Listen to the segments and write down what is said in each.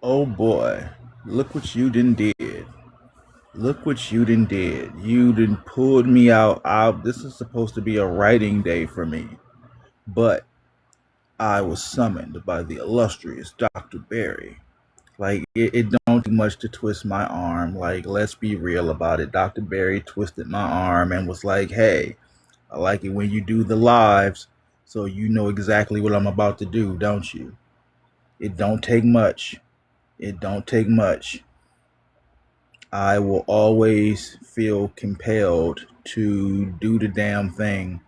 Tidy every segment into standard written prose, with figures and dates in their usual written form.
Oh boy, look what you done did. Look what you done did. You done pulled me out. This is supposed to be a writing day for me, but I was summoned by the illustrious Dr. Barry. Like, it don't take much to twist my arm. Like, let's be real about it. Dr. Barry twisted my arm and was like, hey, I like it when you do the lives, so you know exactly what I'm about to do, don't you? It don't take much. It don't take much. I will always feel compelled to do the damn thing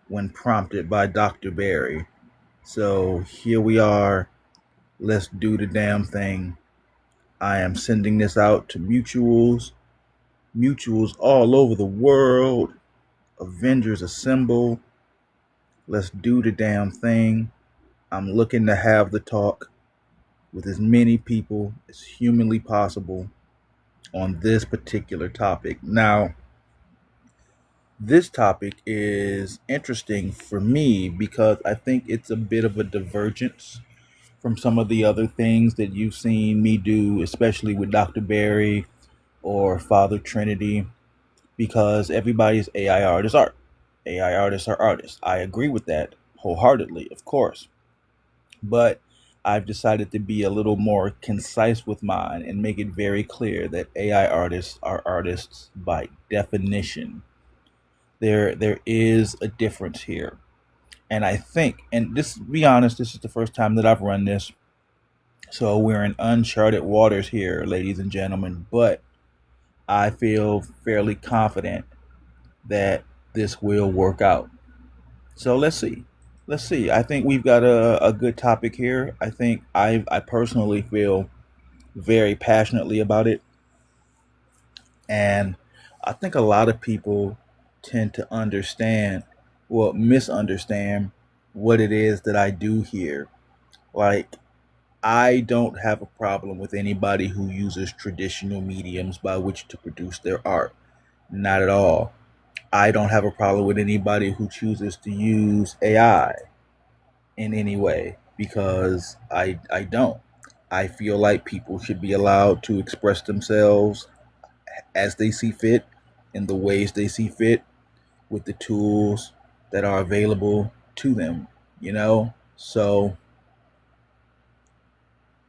when prompted by Dr. Barry. So here we are. Let's do the damn thing. I am sending this out to mutuals all over the world. Avengers assemble. Let's do the damn thing. I'm looking to have the talk with as many people as humanly possible on this particular topic. Now, this topic is interesting for me because I think it's a bit of a divergence from some of the other things that you've seen me do, especially with Dr. Barry or Father Trinity, because everybody's AI artists art. AI artists are artists. I agree with that wholeheartedly, of course. But I've decided to be a little more concise with mine and make it very clear that AI artists are artists by definition. There is a difference here. And I think, and this, to be honest, this is the first time that I've run this. So we're in uncharted waters here, ladies and gentlemen. But I feel fairly confident that this will work out. So let's see. Let's see. I think we've got a good topic here. I think I personally feel very passionately about it. And I think a lot of people tend to understand, well, misunderstand what it is that I do here. Like, I don't have a problem with anybody who uses traditional mediums by which to produce their art. Not at all. I don't have a problem with anybody who chooses to use AI in any way because I don't. I feel like people should be allowed to express themselves as they see fit in the ways they see fit with the tools that are available to them, you know? So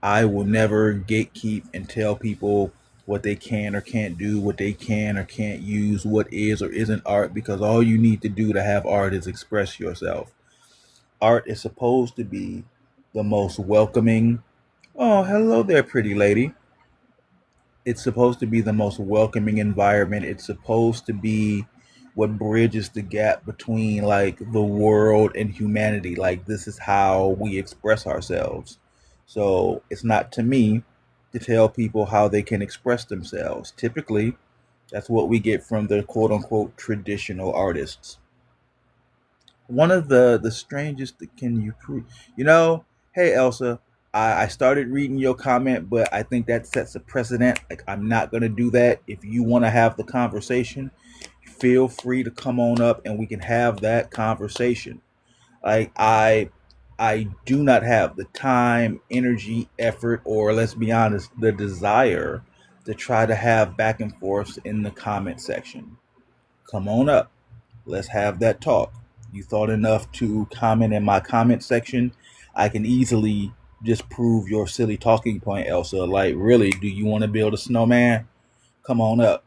I will never gatekeep and tell people what they can or can't do, what they can or can't use, what is or isn't art, because all you need to do to have art is express yourself. Art is supposed to be the most welcoming. Oh, hello there, pretty lady. It's supposed to be the most welcoming environment. It's supposed to be what bridges the gap between like the world and humanity. Like, this is how we express ourselves. So it's not to me to tell people how they can express themselves. Typically, that's what we get from the quote unquote traditional artists. One of the strangest that can you prove, you know, hey Elsa, I started reading your comment, but I think that sets a precedent. Like, I'm not gonna do that. If you want to have the conversation, feel free to come on up and we can have that conversation. Like, I do not have the time, energy, effort, or let's be honest, the desire to try to have back and forth in the comment section. Come on up. Let's have that talk. You thought enough to comment in my comment section. I can easily just prove your silly talking point, Elsa. Like, really, do you want to build a snowman? Come on up.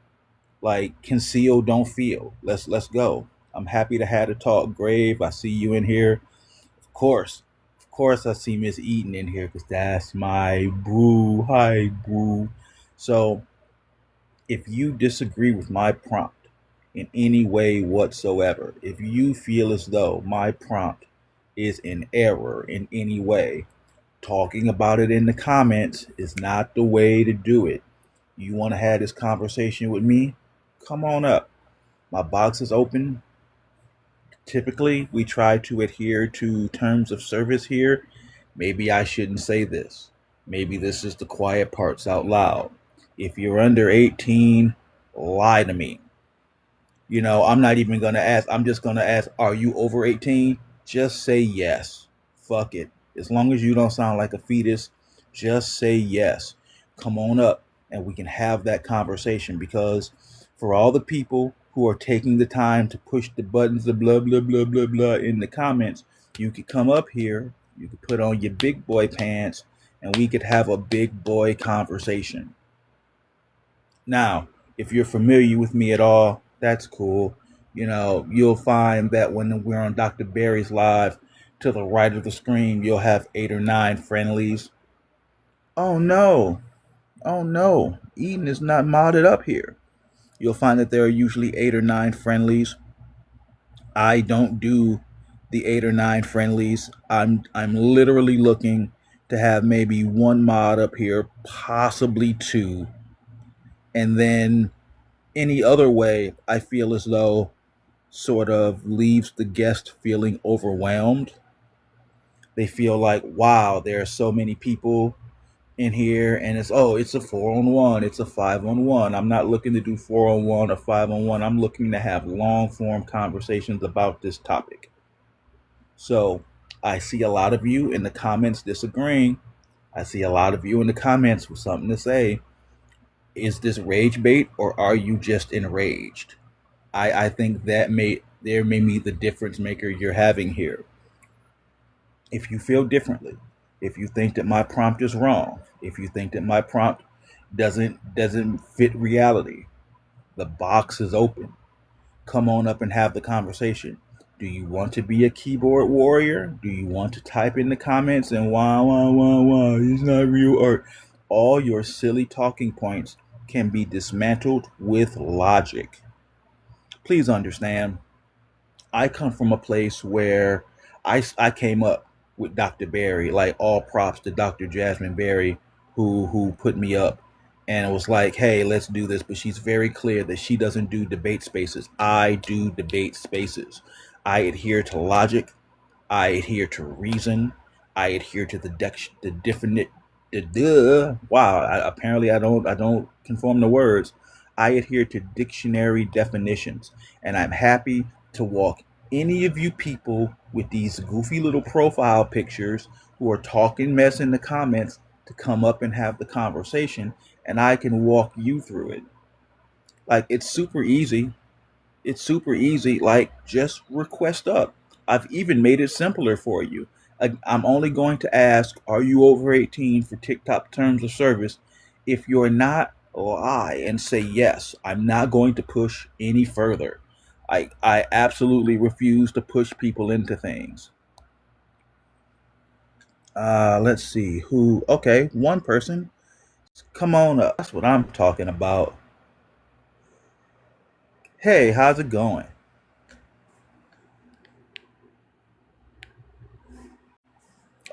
Like, conceal, don't feel. Let's go. I'm happy to have a talk. Grave, I see you in here. Of course, I see Miss Eden in here because that's my brew. Hi, brew. So if you disagree with my prompt in any way whatsoever, if you feel as though my prompt is in error in any way, talking about it in the comments is not the way to do it. You want to have this conversation with me? Come on up. My box is open. Typically, we try to adhere to terms of service here. Maybe I shouldn't say this. Maybe this is the quiet parts out loud. If you're under 18, lie to me. You know, I'm not even going to ask. I'm just going to ask, are you over 18? Just say yes. Fuck it. As long as you don't sound like a fetus, Just say yes. Come on up and we can have that conversation, because for all the people who are taking the time to push the buttons, the blah, blah, blah, blah, blah in the comments, you could come up here, you could put on your big boy pants, and we could have a big boy conversation. Now, if you're familiar with me at all, that's cool. You'll find that when we're on Dr. Barry's live, to the right of the screen, you'll have 8 or 9 friendlies. Oh no, oh no, Eden is not modded up here. You'll find that there are usually 8 or 9 friendlies. I don't do the 8 or 9 friendlies. I'm literally looking to have maybe one mod up here, possibly two, and then any other way I feel as though sort of leaves the guest feeling overwhelmed. They feel like, wow, there are so many people in here, and it's a 4-on-1, it's a 5-on-1. I'm not looking to do 4-on-1 or 5-on-1. I'm looking to have long form conversations about this topic. So I see a lot of you in the comments disagreeing. I see a lot of you in the comments with something to say. Is this rage bait, or are you just enraged? I think there may be the difference maker you're having here. If you feel differently, if you think that my prompt is wrong, if you think that my prompt doesn't fit reality, the box is open. Come on up and have the conversation. Do you want to be a keyboard warrior? Do you want to type in the comments and wah, it's not real art? All your silly talking points can be dismantled with logic. Please understand, I come from a place where I came up with Dr. Barry. Like, all props to Dr. Jasmine Barry, who put me up, and it was like, hey, let's do this. But she's very clear that she doesn't do debate spaces. I do debate spaces. I adhere to logic. I adhere to reason. I adhere to the definite. Wow. Apparently, I don't conform to words. I adhere to dictionary definitions, and I'm happy to walk any of you people with these goofy little profile pictures who are talking mess in the comments to come up and have the conversation, and I can walk you through it. Like, it's super easy. It's super easy. Like, just request up. I've even made it simpler for you. I'm only going to ask, are you over 18 for TikTok terms of service? If you're not, lie and say yes. I'm not going to push any further. I absolutely refuse to push people into things. Let's see who. Okay, one person. Come on up. That's what I'm talking about. Hey, how's it going?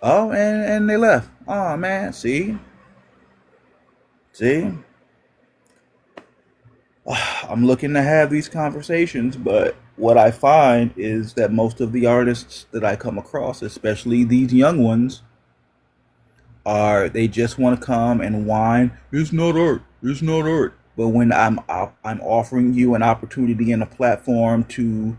Oh, and they left. Oh man, see, I'm looking to have these conversations, but what I find is that most of the artists that I come across, especially these young ones, are they just want to come and whine. It's not art. It's not art. But when I'm offering you an opportunity and a platform to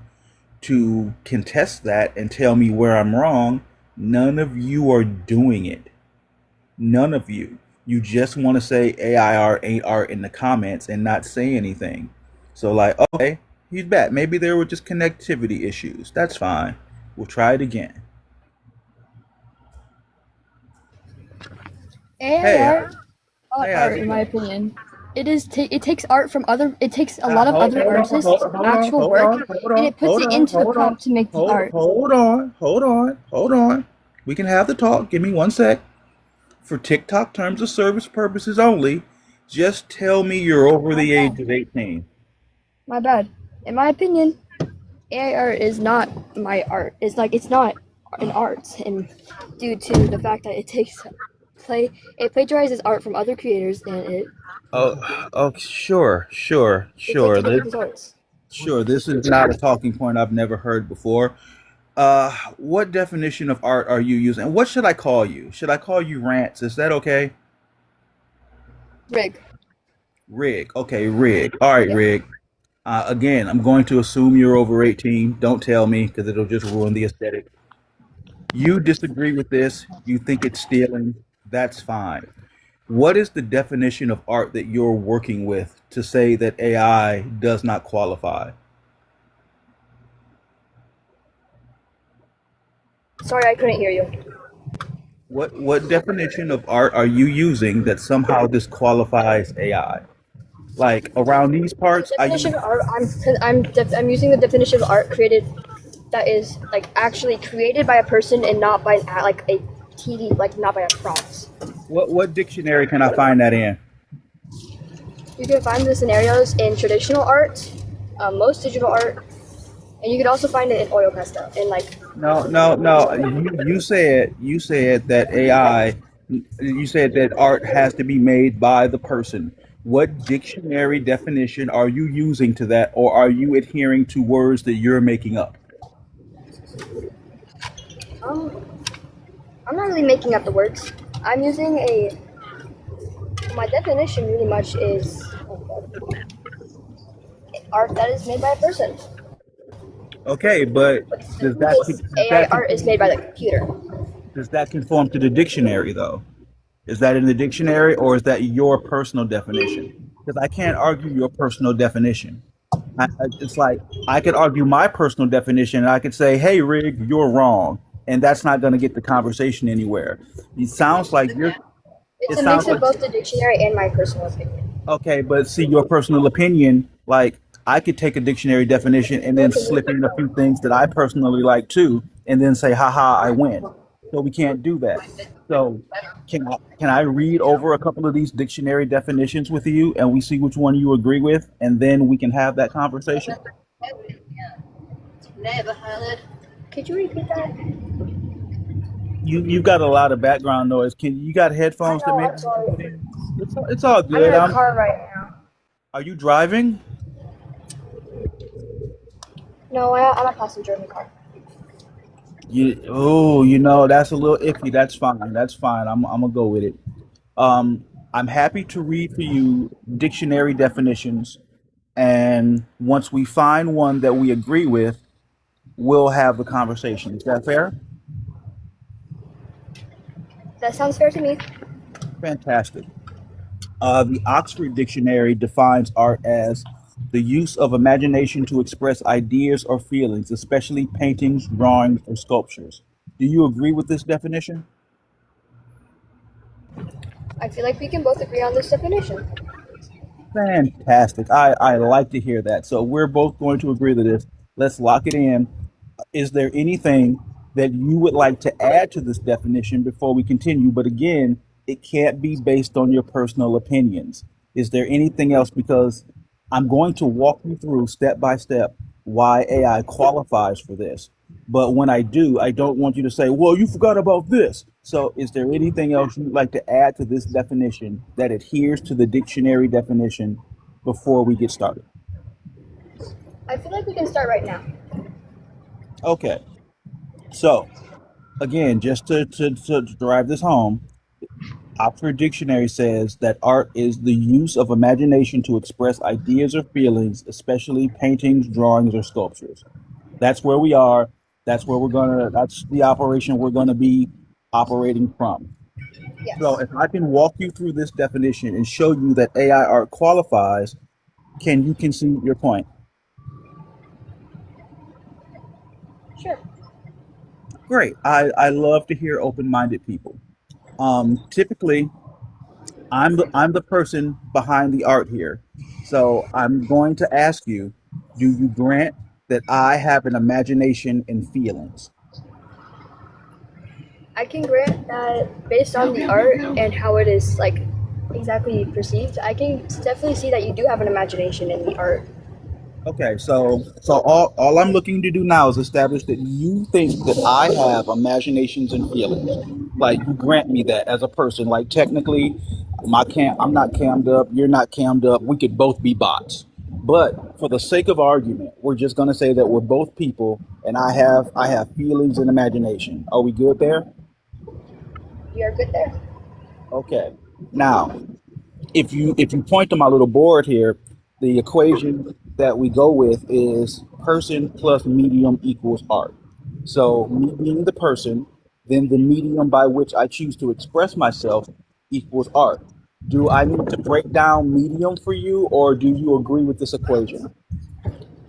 contest that and tell me where I'm wrong, none of you are doing it. None of you. You just want to say AI art ain't art in the comments and not say anything. So, like, okay, he's back. Maybe there were just connectivity issues. That's fine. We'll try it again. AI Hey, art, not hey, how's art it in my going? opinion. It takes art from other. It takes a lot of Hold, other hold on, artists' hold on, actual hold work, on, hold and on, it puts hold it on, into the hold on, prompt to make the art. hold on. We can have the talk. Give me one sec. For TikTok terms of service purposes only, just tell me you're over My the bad. age of 18. My bad. In my opinion, AI art is not my art. It's not an art, and due to the fact that it plagiarizes art from other creators, and Oh, it takes sure. it with its arts. Sure, this is not a talking point I've never heard before. What definition of art are you using? And what should I call you? Should I call you Rants? Is that okay? Rig. Rig. Okay, Rig. All right, Yeah. Rig. Again, I'm going to assume you're over 18. Don't tell me because it'll just ruin the aesthetic. You disagree with this. You think it's stealing. That's fine. What is the definition of art that you're working with to say that AI does not qualify? Sorry, I couldn't hear you. What definition of art are you using that somehow disqualifies AI? Like around these The parts, I definition use. of art, I'm using the definition of art created that is like actually created by a person and not by like a TV, like not by a prompt. What dictionary can I find that in? You can find the scenarios in traditional art, most digital art, and you can also find it in oil pastel and like No, no, no. You said that AI. You said that art has to be made by the person. What dictionary definition are you using to that, or are you adhering to words that you're making up? um, I'm not really making up the words. I'm using a my definition really much is art that is made by a person. Okay, but But the does thing that is, does AI that art is made by the computer. does that conform to the dictionary though? Is that in the dictionary, or is that your personal definition? Because I can't argue your personal definition. It's like I could argue my personal definition, and I could say, "Hey, Rig, you're wrong," and that's not going to get the conversation anywhere. It sounds like you're. It's It a sounds mix of like both the dictionary and my personal opinion. okay, but see, your personal opinion, like I could take a dictionary definition and then slip in a few things that I personally like too, and then say, "Haha, I win." So we can't do that. So can I read over a couple of these dictionary definitions with you, and we see which one you agree with, and then we can have that conversation? Could you repeat that? You've got a lot of background noise. Can you got I headphones that know. maybe I'm you can sorry. put in? It's all I'm in good. a car right now. Are you driving? No, I'm a passenger in the car. That's a little iffy. That's fine. That's fine. I'm gonna go with it. I'm happy to read for you dictionary definitions, and once we find one that we agree with, we'll have the conversation. Is that fair? That sounds fair to me. Fantastic. The Oxford Dictionary defines art as the use of imagination to express ideas or feelings, especially paintings, drawings, or sculptures. Do you agree with this definition? I feel like we can both agree on this definition. Fantastic. I like to hear that. So we're both going to agree to this. Let's lock it in. Is there anything that you would like to add to this definition before we continue? But again, it can't be based on your personal opinions. Is there anything else? Because I'm going to walk you through step by step why AI qualifies for this. But when I do, I don't want you to say, well, you forgot about this. So, is there anything else you'd like to add to this definition that adheres to the dictionary definition before we get started? I feel like we can start right now. Okay. So, again, just to drive this home, Oxford Dictionary says that art is the use of imagination to express ideas or feelings, especially paintings, drawings, or sculptures. That's where we are. That's the operation we're gonna be operating from. So Yes. if I can walk you through this definition and show you that AI art qualifies, can you concede your point? Sure. Great. I love to hear open-minded people. Typically, I'm the person behind the art here. So I'm going to ask you, do you grant that I have an imagination and feelings? I can grant that based on the art and how it is like exactly perceived, I can definitely see that you do have an imagination in the art. Okay, so all I'm looking to do now is establish that you think that I have imaginations and feelings. Like you grant me that as a person. Like technically, I'm not cammed up, you're not cammed up. We could both be bots. But for the sake of argument, we're just gonna say that we're both people and I have feelings and imagination. Are we good there? You're good there. Okay. Now, if you point to my little board here, the equation that we go with is person plus medium equals art. So me being the person, then the medium by which I choose to express myself equals art. Do I need to break down medium for you, or do you agree with this equation?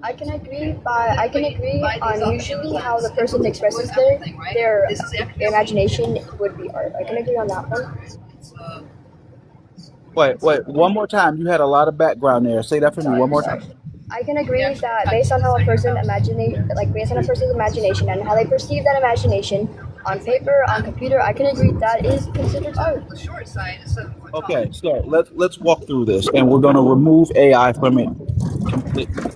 I can agree on usually how the person expresses their imagination would be art. I can agree on that one. Wait, one more time. You had a lot of background there. Say that for me one more Sorry. time. I can agree that based on how a person imagine, like based on a person's imagination and how they perceive that imagination on paper, on computer, I can agree that is considered art. Okay, so let's walk through this, and we're going to remove AI from it completely.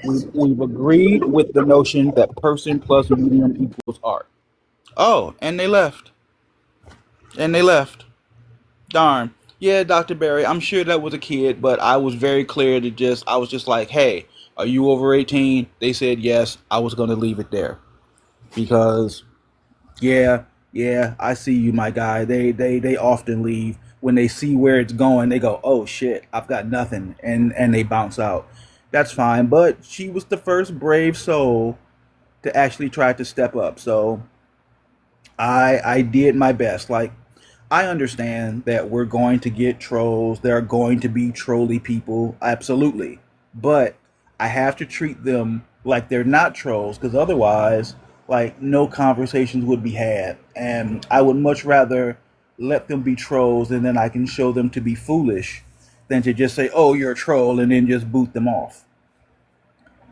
We've agreed with the notion that person plus medium equals art. Oh, and they left. And they left. Darn. Yeah, Dr. Barry, I'm sure that was a kid, but I was very clear to I was just like, hey, are you over 18? They said yes. I was going to leave it there because, yeah, yeah, I see you, my guy. They often leave when they see where it's going. They go, oh shit, I've got nothing, and they bounce out. That's fine, but she was the first brave soul to actually try to step up. So I did my best. Like, I understand that we're going to get trolls. There are going to be trolly people, absolutely. But I have to treat them like they're not trolls, because otherwise, like, no conversations would be had. And I would much rather let them be trolls, and then I can show them to be foolish, than to just say, "Oh, you're a troll," and then just boot them off.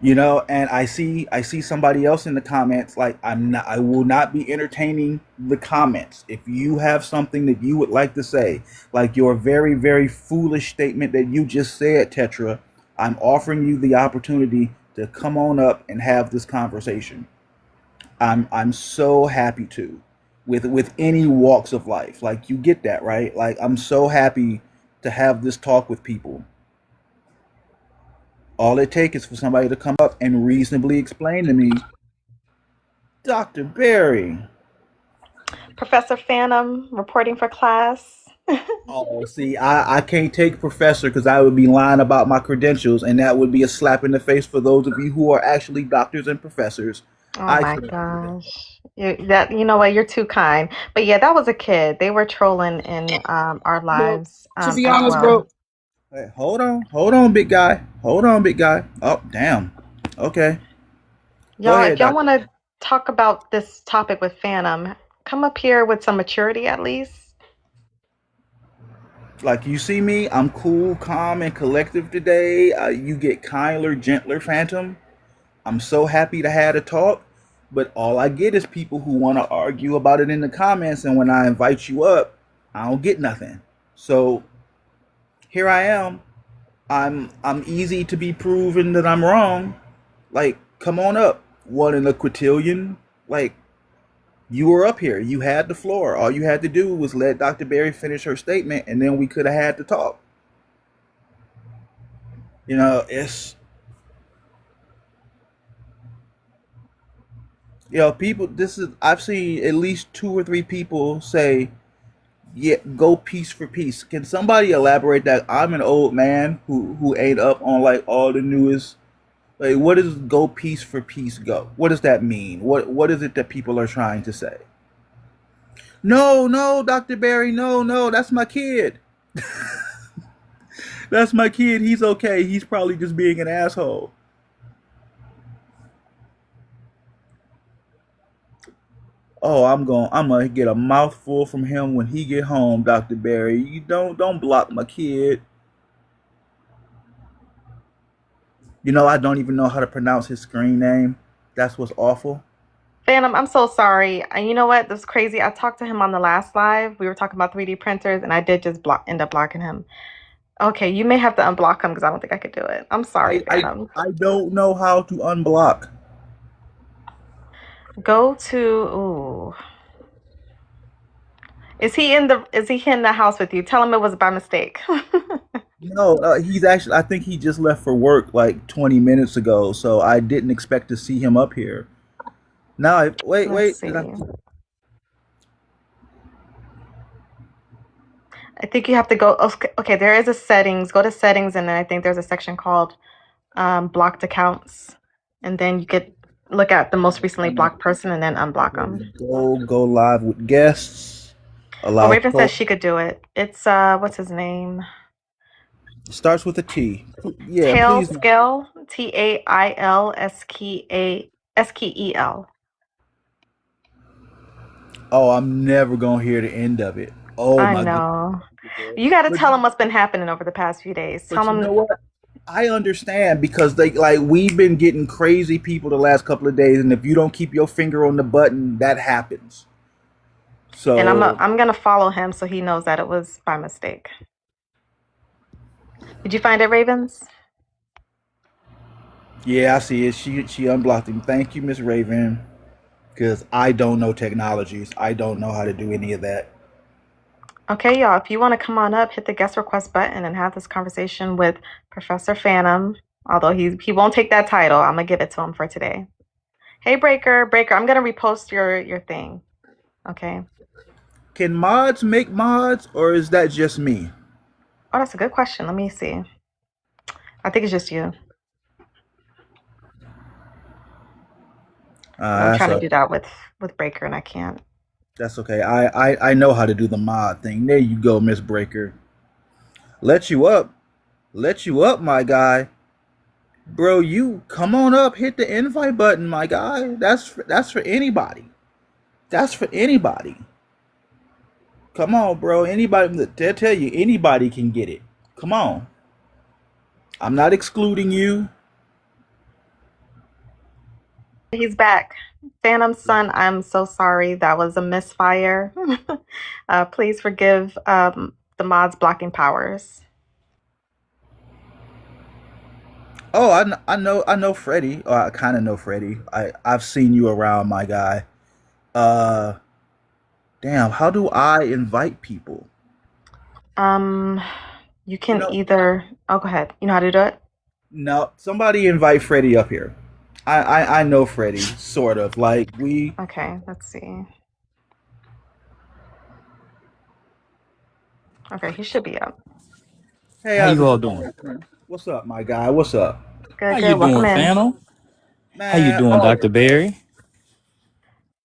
And I see somebody else in the comments, like, I will not be entertaining the comments. If you have something that you would like to say, like your very, very foolish statement that you just said, Tetra, I'm offering you the opportunity to come on up and have this conversation. I'm so happy to, with any walks of life. Like, you get that, right? Like, I'm so happy to have this talk with people. All it takes is for somebody to come up and reasonably explain to me, Dr. Barry. Professor Phantom reporting for class. Oh, see, I can't take professor because I would be lying about my credentials, and that would be a slap in the face for those of you who are actually doctors and professors. Oh I my can't do that. gosh. You know what, you're too kind. But yeah, that was a kid. They were trolling in our Well, lives to be as honest, well. bro. Hey, hold on, big guy. Hold on, big guy. Oh, damn. Okay, go Y'all, ahead, if y'all doctor. want to talk about this topic with Phantom, come up here with some maturity at least. Like, you see me, I'm cool, calm, and collective today. You get kinder, gentler, Phantom. I'm so happy to have a talk, but all I get is people who want to argue about it in the comments, and when I invite you up, I don't get nothing. So here I am. I'm easy to be proven that I'm wrong. Like, come on up. One in a quintillion. Like, you were up here. You had the floor. All you had to do was let Dr. Berry finish her statement, and then we could have had the talk. It's people. This is I've seen at least two or three people say, yeah, go piece for piece. Can somebody elaborate that? I'm an old man who ain't up on like all the newest. Like, what does go piece for piece go? What does that mean? What is it that people are trying to say? No, no, Dr. Barry, no, no, that's my kid. That's my kid. He's okay. He's probably just being an asshole. Oh, I'm gonna get a mouthful from him when he get home, Dr. Barry. You don't block my kid. I don't even know how to pronounce his screen name. That's what's awful. Phantom, I'm so sorry. And you know what? That's crazy. I talked to him on the last live. We were talking about 3D printers, and I did just end up blocking him. Okay, you may have to unblock him because I don't think I could do it. I'm sorry, I I Phantom. I don't know how to unblock. Go to. Ooh. Is he in the house with you? Tell him it was by mistake. No, he's actually. I think he just left for work like 20 minutes ago, so I didn't expect to see him up here. Now, Let's wait. Did I? see. I think you have to go. Okay, there is a settings. Go to settings, and then I think there's a section called blocked accounts, and then you get look at the most recently blocked person and then unblock There them. we go live with guests. Oh, Allow Raven says post. she could do it. It's what's his name? Starts with a T. Yeah, Tail please. Skill. TAILSKEL. Oh, I'm never gonna hear the end of it. Oh I my goodness. know. You got to But, tell him what's been happening over the past few days. but Tell you him. know what? I understand because they like we've been getting crazy people the last couple of days, and if you don't keep your finger on the button, that happens. And So I'm gonna follow him so he knows that it was by mistake. Did you find it, Ravens? yeah, I see it. She unblocked him. Thank you, Miss Raven. Because I don't know technologies. I don't know how to do any of that. Okay, y'all. If you want to come on up, hit the guest request button and have this conversation with Professor Phantom. Although he won't take that title, I'm gonna give it to him for today. Hey, Breaker, I'm gonna repost your thing. Okay. Can mods make mods, or is that just me? Oh, that's a good question. Let me see. I think it's just you. I'm trying to do that with Breaker and I can't. That's okay. I know how to do the mod thing. There you go, Miss Breaker. Let you up, my guy. Bro, you come on up. Hit the invite button, my guy. That's for anybody. That's for anybody. Come on, bro. Anybody, they'll tell you anybody can get it. Come on. I'm not excluding you. He's back. Phantom Son, I'm so sorry. That was a misfire. Please forgive the mods blocking powers. Oh, I know Freddie. I kind of know Freddie. I've seen you around, my guy. Uh, Damn. How do I invite people? You can know, either. Oh, go ahead. You know how to do it? No, somebody invite Freddie up here. I know Freddie, sort of. Like we. Okay, let's see. Okay, he should be up. Hey, How how's you it all doing? going? What's up, my guy? What's up, Good, How you good. Welcome doing, in. Phantom? How you man? doing, Oh, Dr. Barry?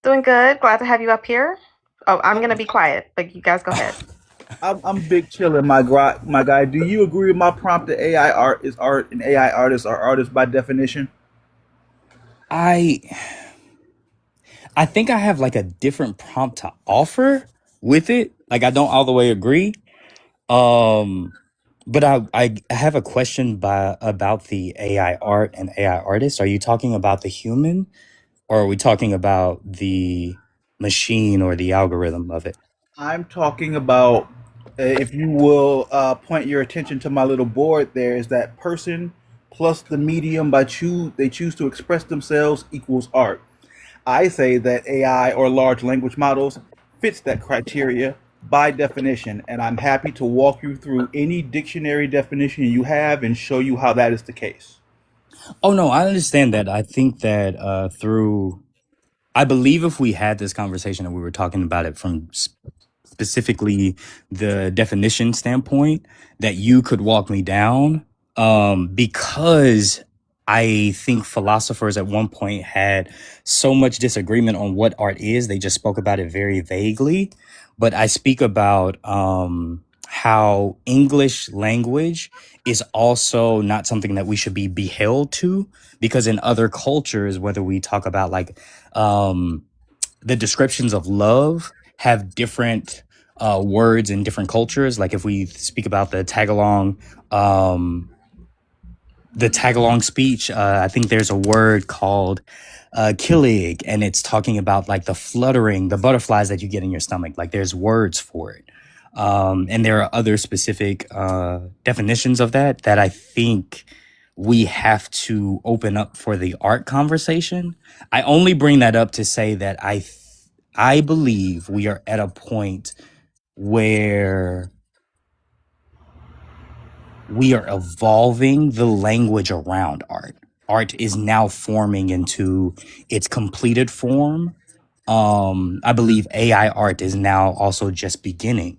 Doing good. Glad to have you up here. Oh, I'm gonna be quiet, but you guys go ahead. I'm big chilling, my guy. Do you agree with my prompt that AI art is art and AI artists are artists by definition? I think I have like a different prompt to offer with it. Like I don't all the way agree. But I have a question about the AI art and AI artists. Are you talking about the human or are we talking about the machine or the algorithm of it? I'm talking about, if you will point your attention to my little board, there is that person plus the medium they choose to express themselves equals art. I say that AI or large language models fits that criteria by definition, and I'm happy to walk you through any dictionary definition you have and show you how that is the case. Oh no, I understand that. I think that I believe if we had this conversation and we were talking about it from specifically the definition standpoint, that you could walk me down, because I think philosophers at one point had so much disagreement on what art is. They just spoke about it very vaguely. But I speak about how English language is also not something that we should be beheld to, because in other cultures, whether we talk about like the descriptions of love have different words in different cultures. Like if we speak about the Tagalong speech, I think there's a word called killig, and it's talking about like the fluttering, the butterflies that you get in your stomach. Like there's words for it. And there are other specific definitions of that I think we have to open up for the art conversation. I only bring that up to say that I believe we are at a point where we are evolving the language around art. Art is now forming into its completed form. I believe AI art is now also just beginning.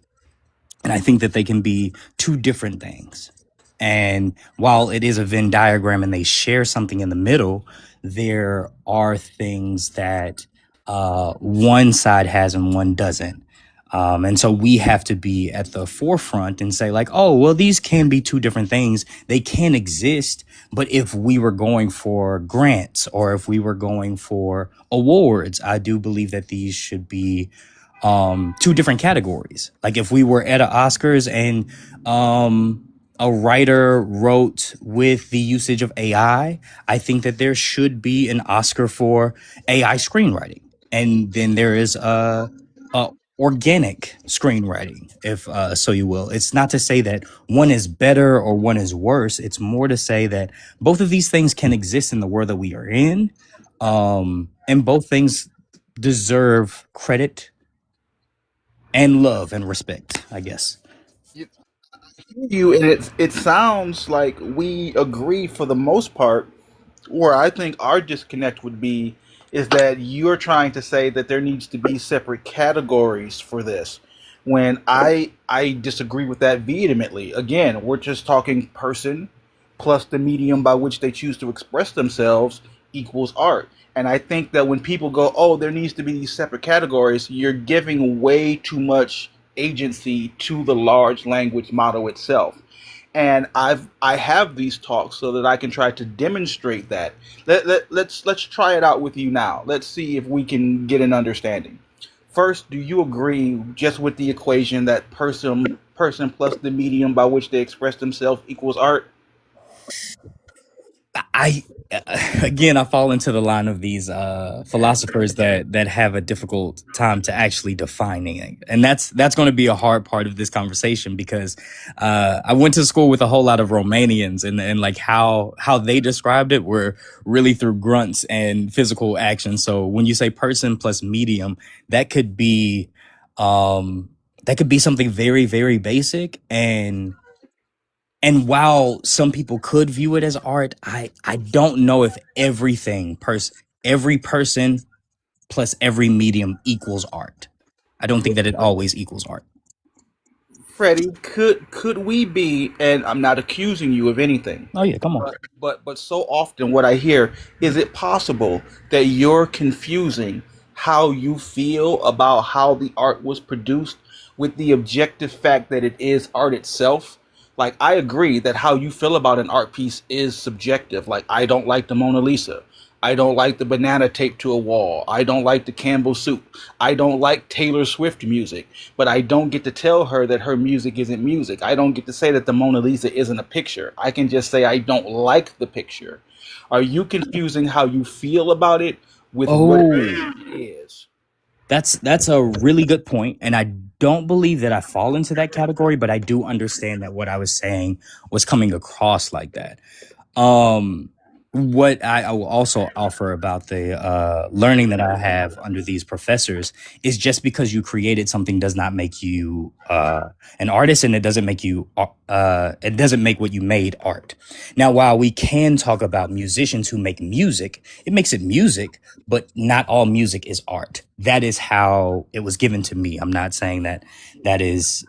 And I think that they can be two different things. And while it is a Venn diagram and they share something in the middle, there are things that one side has and one doesn't. And so we have to be at the forefront and say, like, oh, well, these can be two different things. They can exist. But if we were going for grants or if we were going for awards, I do believe that these should be two different categories. Like if we were at an Oscars and a writer wrote with the usage of I think that there should be an Oscar for AI screenwriting. And then there is a organic screenwriting, if so you will. It's not to say that one is better or one is worse. It's more to say that both of these things can exist in the world that we are in, and both things deserve credit and love and respect, I guess. You and it sounds like we agree for the most part. Where I think our disconnect would be is that you're trying to say that there needs to be separate categories for this, when I disagree with that vehemently. Again, we're just talking person plus the medium by which they choose to express themselves equals art. And I think that when people go, oh, there needs to be these separate categories, you're giving way too much agency to the large language model itself. And I have these talks so that I can try to demonstrate that. Let's try it out with you now. Let's see if we can get an understanding. First, do you agree just with the equation that person plus the medium by which they express themselves equals art? I again, I fall into the line of these philosophers that have a difficult time to actually defining it, and that's going to be a hard part of this conversation because I went to school with a whole lot of Romanians, and like how they described it were really through grunts and physical action. So when you say person plus medium, that could be something very, very basic. And while some people could view it as art, I don't know if every person plus every medium equals art. I don't think that it always equals art. Freddie, could we be? And I'm not accusing you of anything. Oh yeah, come on. But so often what I hear is, it possible that you're confusing how you feel about how the art was produced with the objective fact that it is art itself? Like, I agree that how you feel about an art piece is subjective. Like, I don't like the Mona Lisa. I don't like the banana taped to a wall. I don't like the Campbell soup. I don't like Taylor Swift music. But I don't get to tell her that her music isn't music. I don't get to say that the Mona Lisa isn't a picture. I can just say I don't like the picture. Are you confusing how you feel about it with what it Oh, really is? that's a really good point, and I don't believe that I fall into that category, but I do understand that what I was saying was coming across like that. Um, what I will also offer about the learning that I have under these professors is just because you created something does not make you an artist, and it doesn't make it doesn't make what you made art. Now, while we can talk about musicians who make music, it makes it music, but not all music is art. That is how it was given to me. I'm not saying that that is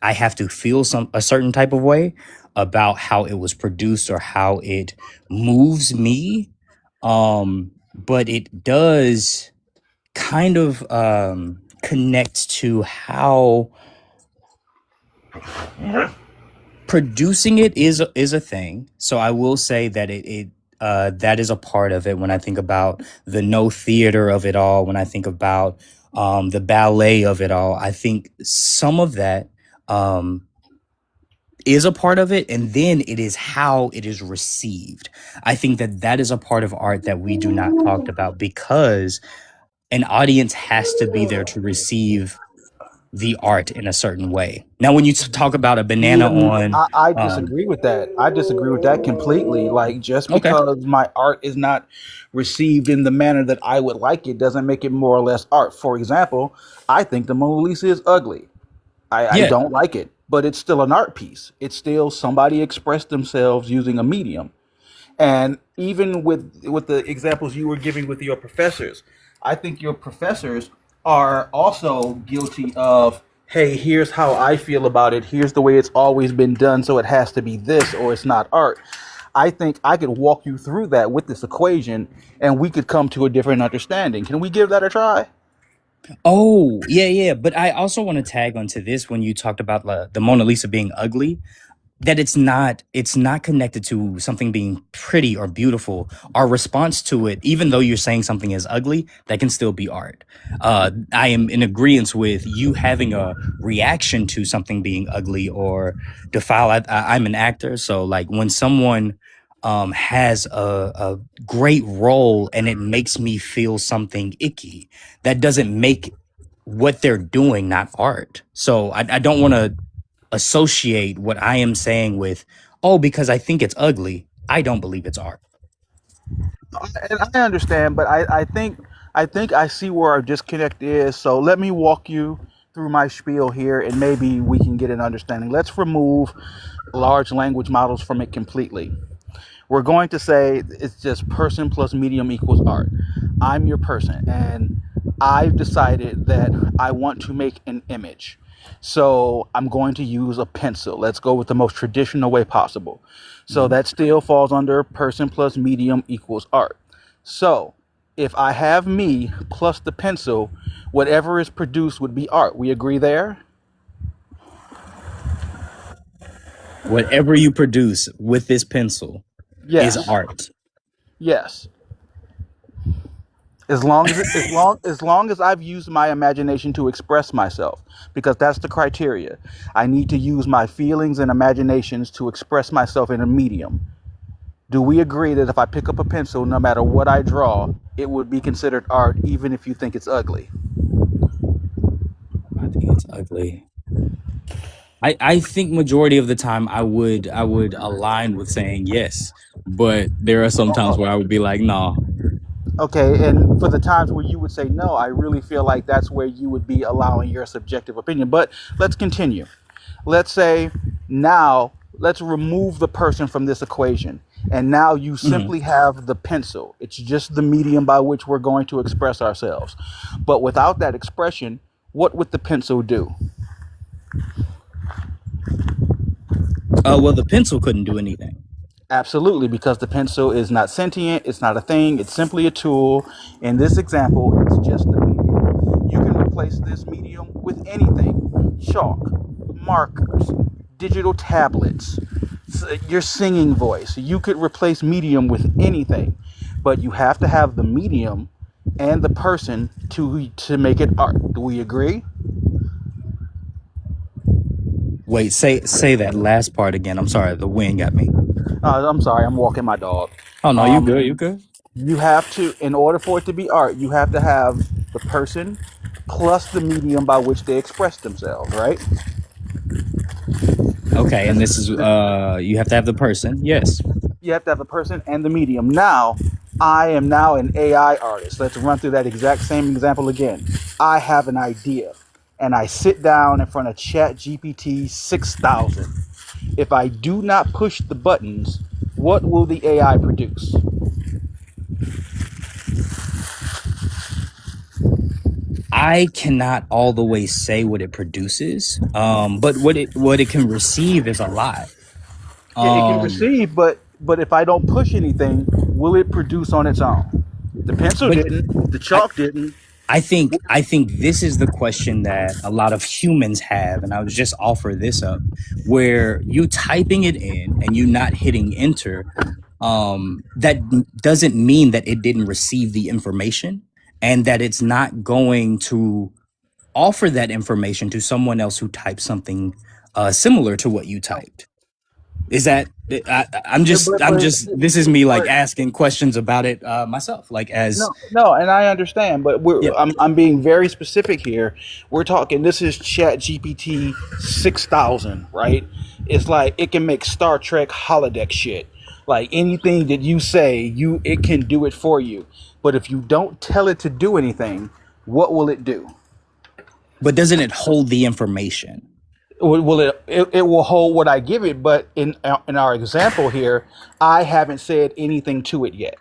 I have to feel a certain type of way about how it was produced or how it moves me. But it does kind of connect to how producing it is a thing. So I will say that it that is a part of it. When I think about the no theater of it all, when I think about the ballet of it all, I think some of that um, is a part of it, and then it is how it is received. I think that that is a part of art that we do not talk about because an audience has to be there to receive the art in a certain way. Now, when you talk about a banana Yeah, on, I um, disagree with that. I disagree with that completely. Like, just okay, because my art is not received in the manner that I would like it doesn't make it more or less art. For example, I think the Mona Lisa is ugly. I yeah, don't like it, but it's still an art piece. It's still somebody expressed themselves using a medium. And even with the examples you were giving with your professors, I think your professors are also guilty of, hey, here's how I feel about it. Here's the way it's always been done, so it has to be this or it's not art. I think I could walk you through that with this equation and we could come to a different understanding. Can we give that a try? Oh, yeah, yeah. But I also want to tag onto this when you talked about the Mona Lisa being ugly, that it's not connected to something being pretty or beautiful. Our response to it, even though you're saying something is ugly, that can still be art. I am in agreement with you having a reaction to something being ugly or defile. I'm an actor, so like when someone has a great role and it makes me feel something icky, that doesn't make what they're doing not art. So I don't want to associate what I am saying with, oh, because I think it's ugly, I don't believe it's art. And I understand, but I think I see where our disconnect is. So let me walk you through my spiel here, and maybe we can get an understanding. Let's remove large language models from it completely. We're going to say it's just person plus medium equals art. I'm your person, and I've decided that I want to make an image. So I'm going to use a pencil. Let's go with the most traditional way possible. So Mhm. that still falls under person plus medium equals art. So if I have me plus the pencil, whatever is produced would be art. We agree there? Whatever you produce with this pencil is Yes. art. Yes. As long as I've used my imagination to express myself, because that's the criteria. I need to use my feelings and imaginations to express myself in a medium. Do we agree that if I pick up a pencil, no matter what I draw, it would be considered art, even if you think it's ugly? I think it's ugly. I think majority of the time I would align with saying yes, but there are some times where I would be like, no. Okay, and for the times where you would say no, I really feel like that's where you would be allowing your subjective opinion. But let's continue. Let's say now, let's remove the person from this equation. And now you Mhm. simply have the pencil. It's just the medium by which we're going to express ourselves. But without that expression, what would the pencil do? Well, the pencil couldn't do anything. Absolutely, because the pencil is not sentient, it's not a thing, it's simply a tool. In this example, it's just the medium. You can replace this medium with anything: chalk, markers, digital tablets, your singing voice. You could replace medium with anything, but you have to have the medium and the person to make it art. Do we agree? Wait, say that last part again. I'm sorry, the wind got me. I'm sorry, I'm walking my dog. Oh no, you good, you Um, good. you have to, in order for it to be art, you have to have the person plus the medium by which they express themselves, right? Okay, and This, this is this, you have to have the person. Yes. you have to have the person and the medium. Now, I am now an AI artist. Let's run through that exact same example again. I have an idea, and I sit down in front of Chat GPT 6000. If I do not push the buttons, what will the AI produce? I cannot all the way say what it produces, but what it can receive is a lot. Yeah, it can Um, receive, but if I don't push anything, will it produce on its own? The pencil but didn't. The I, chalk didn't. I think this is the question that a lot of humans have, and I would just offer this up, where you typing it in and you not hitting enter, that doesn't mean that it didn't receive the information and that it's not going to offer that information to someone else who typed something similar to what you typed. Is that I'm Yeah, just I'm just this is me like but asking questions about it myself, like as no, and I understand, but yeah. I'm being very specific here. We're talking. This is Chat GPT 6000, right? It's like it can make Star Trek holodeck shit. Like anything that you say, it can do it for you. But if you don't tell it to do anything, what will it do? But doesn't it hold the information? Will it will hold what I give it, but in our example here, I haven't said anything to it yet.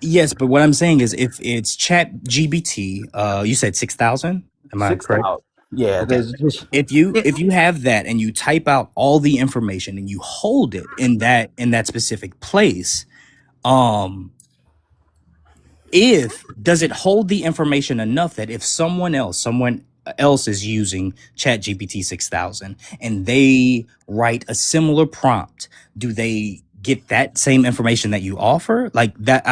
Yes, but what I'm saying is if it's Chat GBT, you said 6,000, am I Six correct? thousand. Yeah, Okay. there's just If you have that and you type out all the information and you hold it in that specific place, um if does it hold the information enough that if someone else is using ChatGPT 6000 and they write a similar prompt, do they get that same information that you offer? Like that,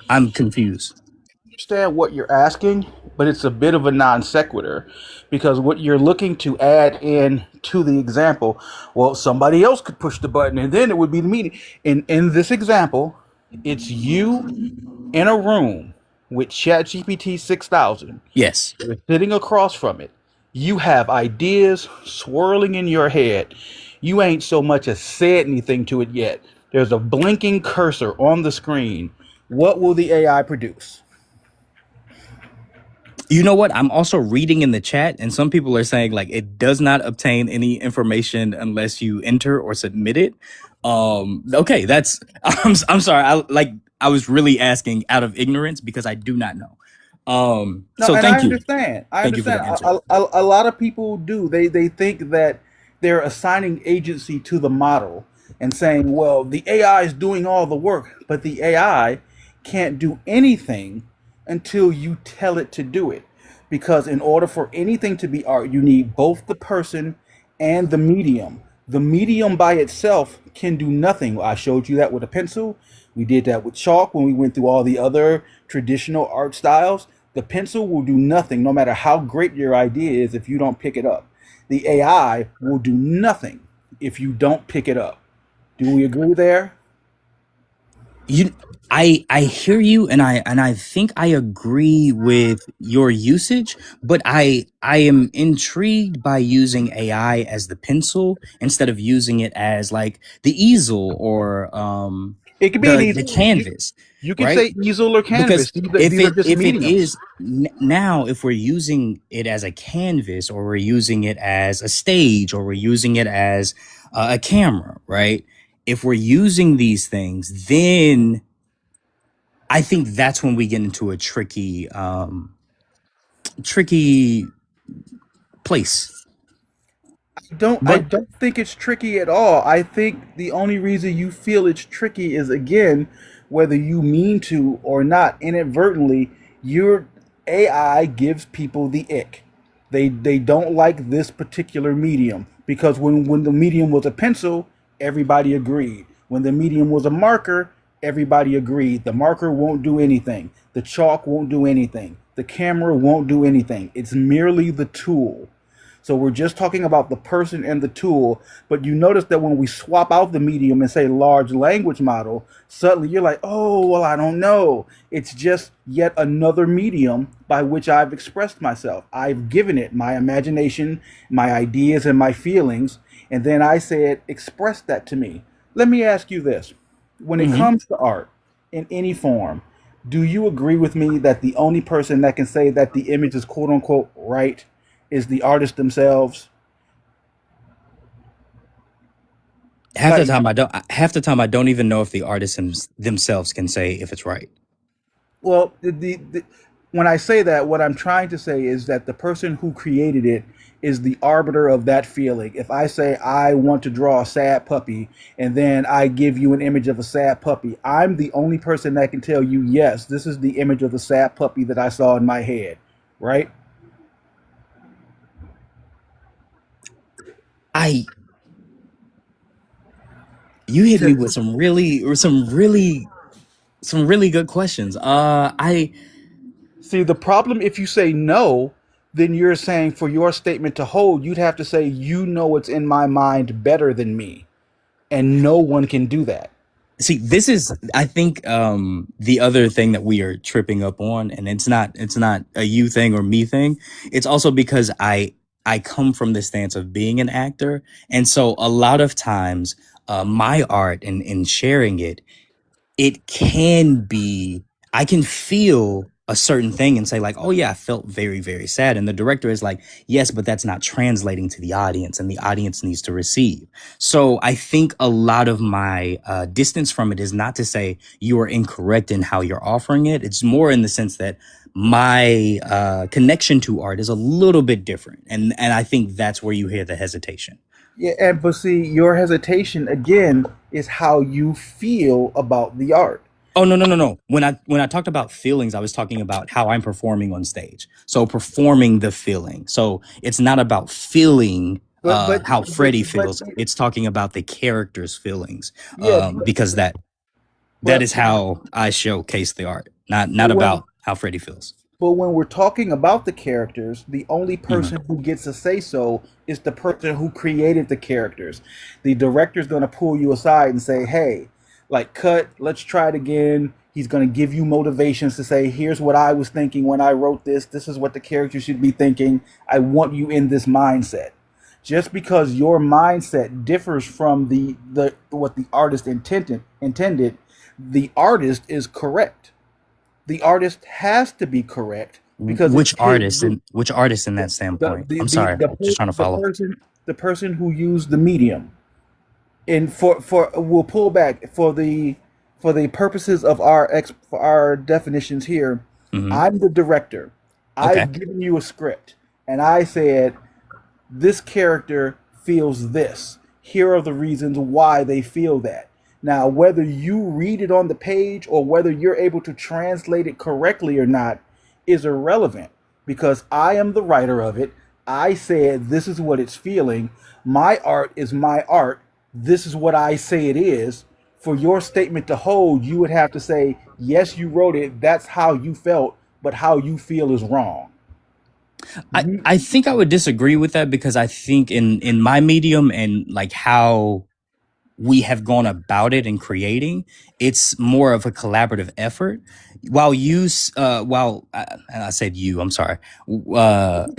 I'm confused. understand what you're asking, but it's a bit of a non sequitur because what you're looking to add in to the example, well, somebody else could push the button and then it would be the meeting. In this example, it's you in a room with ChatGPT 6000. Yes. You're sitting across from it. You have ideas swirling in your head. You ain't so much as said anything to it yet. There's a blinking cursor on the screen. What will the AI produce? You know what? I'm also reading in the chat, and some people are saying like it does not obtain any information unless you enter or submit it. Okay, that's I'm sorry. I was really asking out of ignorance because I do not know. No, So and I thank you. understand. I Thank you for understand. the answer. A lot of people do. They think that they're assigning agency to the model and saying, "Well, the AI is doing all the work," but the AI can't do anything until you tell it to do it. Because in order for anything to be art, you need both the person and the medium. The medium by itself can do nothing. I showed you that with a pencil. We did that with chalk when we went through all the other traditional art styles. The pencil will do nothing, no matter how great your idea is, if you don't pick it up. The AI will do nothing if you don't pick it up. Do we agree there? You I hear you, and I think I agree with your usage, but I am intrigued by using AI as the pencil instead of using it as like the easel or It could be an the easel. canvas, You could right? say easel or Because canvas. These are just if it mediums. is now, if we're using it as a canvas, or we're using it as a stage, or we're using it as a camera, right? If we're using these things, then I think that's when we get into a tricky place. I But don't think it's tricky at all. I think the only reason you feel it's tricky is, again, whether you mean to or not, inadvertently, your AI gives people the ick. They don't like this particular medium because when the medium was a pencil, everybody agreed. When the medium was a marker, everybody agreed. The marker won't do anything. The chalk won't do anything. The camera won't do anything. It's merely the tool. So we're just talking about the person and the tool. But you notice that when we swap out the medium and say large language model, suddenly you're like, oh, well, I don't know. It's just yet another medium by which I've expressed myself. I've given it my imagination, my ideas, and my feelings. And then I said, express that to me. Let me ask you this. When it mhm. comes to art in any form, do you agree with me that the only person that can say that the image is quote unquote right is the artist themselves? Like, Half the time I don't even know if the artists themselves can say if it's right. well, when I say that, what I'm trying to say is that the person who created it is the arbiter of that feeling. If I say I want to draw a sad puppy and then I give you an image of a sad puppy, I'm the only person that can tell you, yes, this is the image of the sad puppy that I saw in my head, right? I You hit me with some really good questions. I See, the problem if you say no, then you're saying for your statement to hold, you'd have to say, you know what's in my mind better than me. And no one can do that. See, this is, I think, the other thing that we are tripping up on, and it's not a you thing or me thing. It's also because I come from the stance of being an actor, and so a lot of times, my art and in sharing it, it can be, I can feel a certain thing and say like, oh yeah, I felt very, very sad. And the director is like, yes, but that's not translating to the audience, and the audience needs to receive. So I think a lot of my distance from it is not to say you are incorrect in how you're offering it. It's more in the sense that my connection to art is a little bit different. And I think that's where you hear the hesitation. Yeah, and but see, your hesitation again is how you feel about the art. Oh no, no, no, no. When I talked about feelings, I was talking about how I'm performing on stage. So performing the feeling. So it's not about feeling But but how Freddie but feels. It's talking about the character's feelings. yeah, Because that but is how I showcase the art. Not but when about how Freddie feels. but when we're talking about the characters, the only Hmm. person who gets to say so is the person who created the characters. The director's going to pull you aside and say, "Hey, like cut, let's try it again." He's going to give you motivations to say, "Here's what I was thinking when I wrote this. This is what the character should be thinking. I want you in this mindset." Just because your mindset differs from the what the artist intended, the artist is correct. The artist has to be correct because it's his Which artist in that the standpoint? the I'm the sorry, the, just trying to the follow. person the person who used the medium. And for we'll pull back for the purposes of for our definitions here. Hmm. I'm the director. Okay. I've given you a script, and I said this character feels this. Here are the reasons why they feel that. Now, whether you read it on the page or whether you're able to translate it correctly or not is irrelevant because I am the writer of it. I said this is what it's feeling. My art is my art. This is what I say it is. For your statement to hold, you would have to say, yes, you wrote it. That's how you felt, but how you feel is wrong. You, I think I would disagree with that because I think in my medium and like how we have gone about it in creating, it's more of a collaborative effort. And I said you, I'm sorry,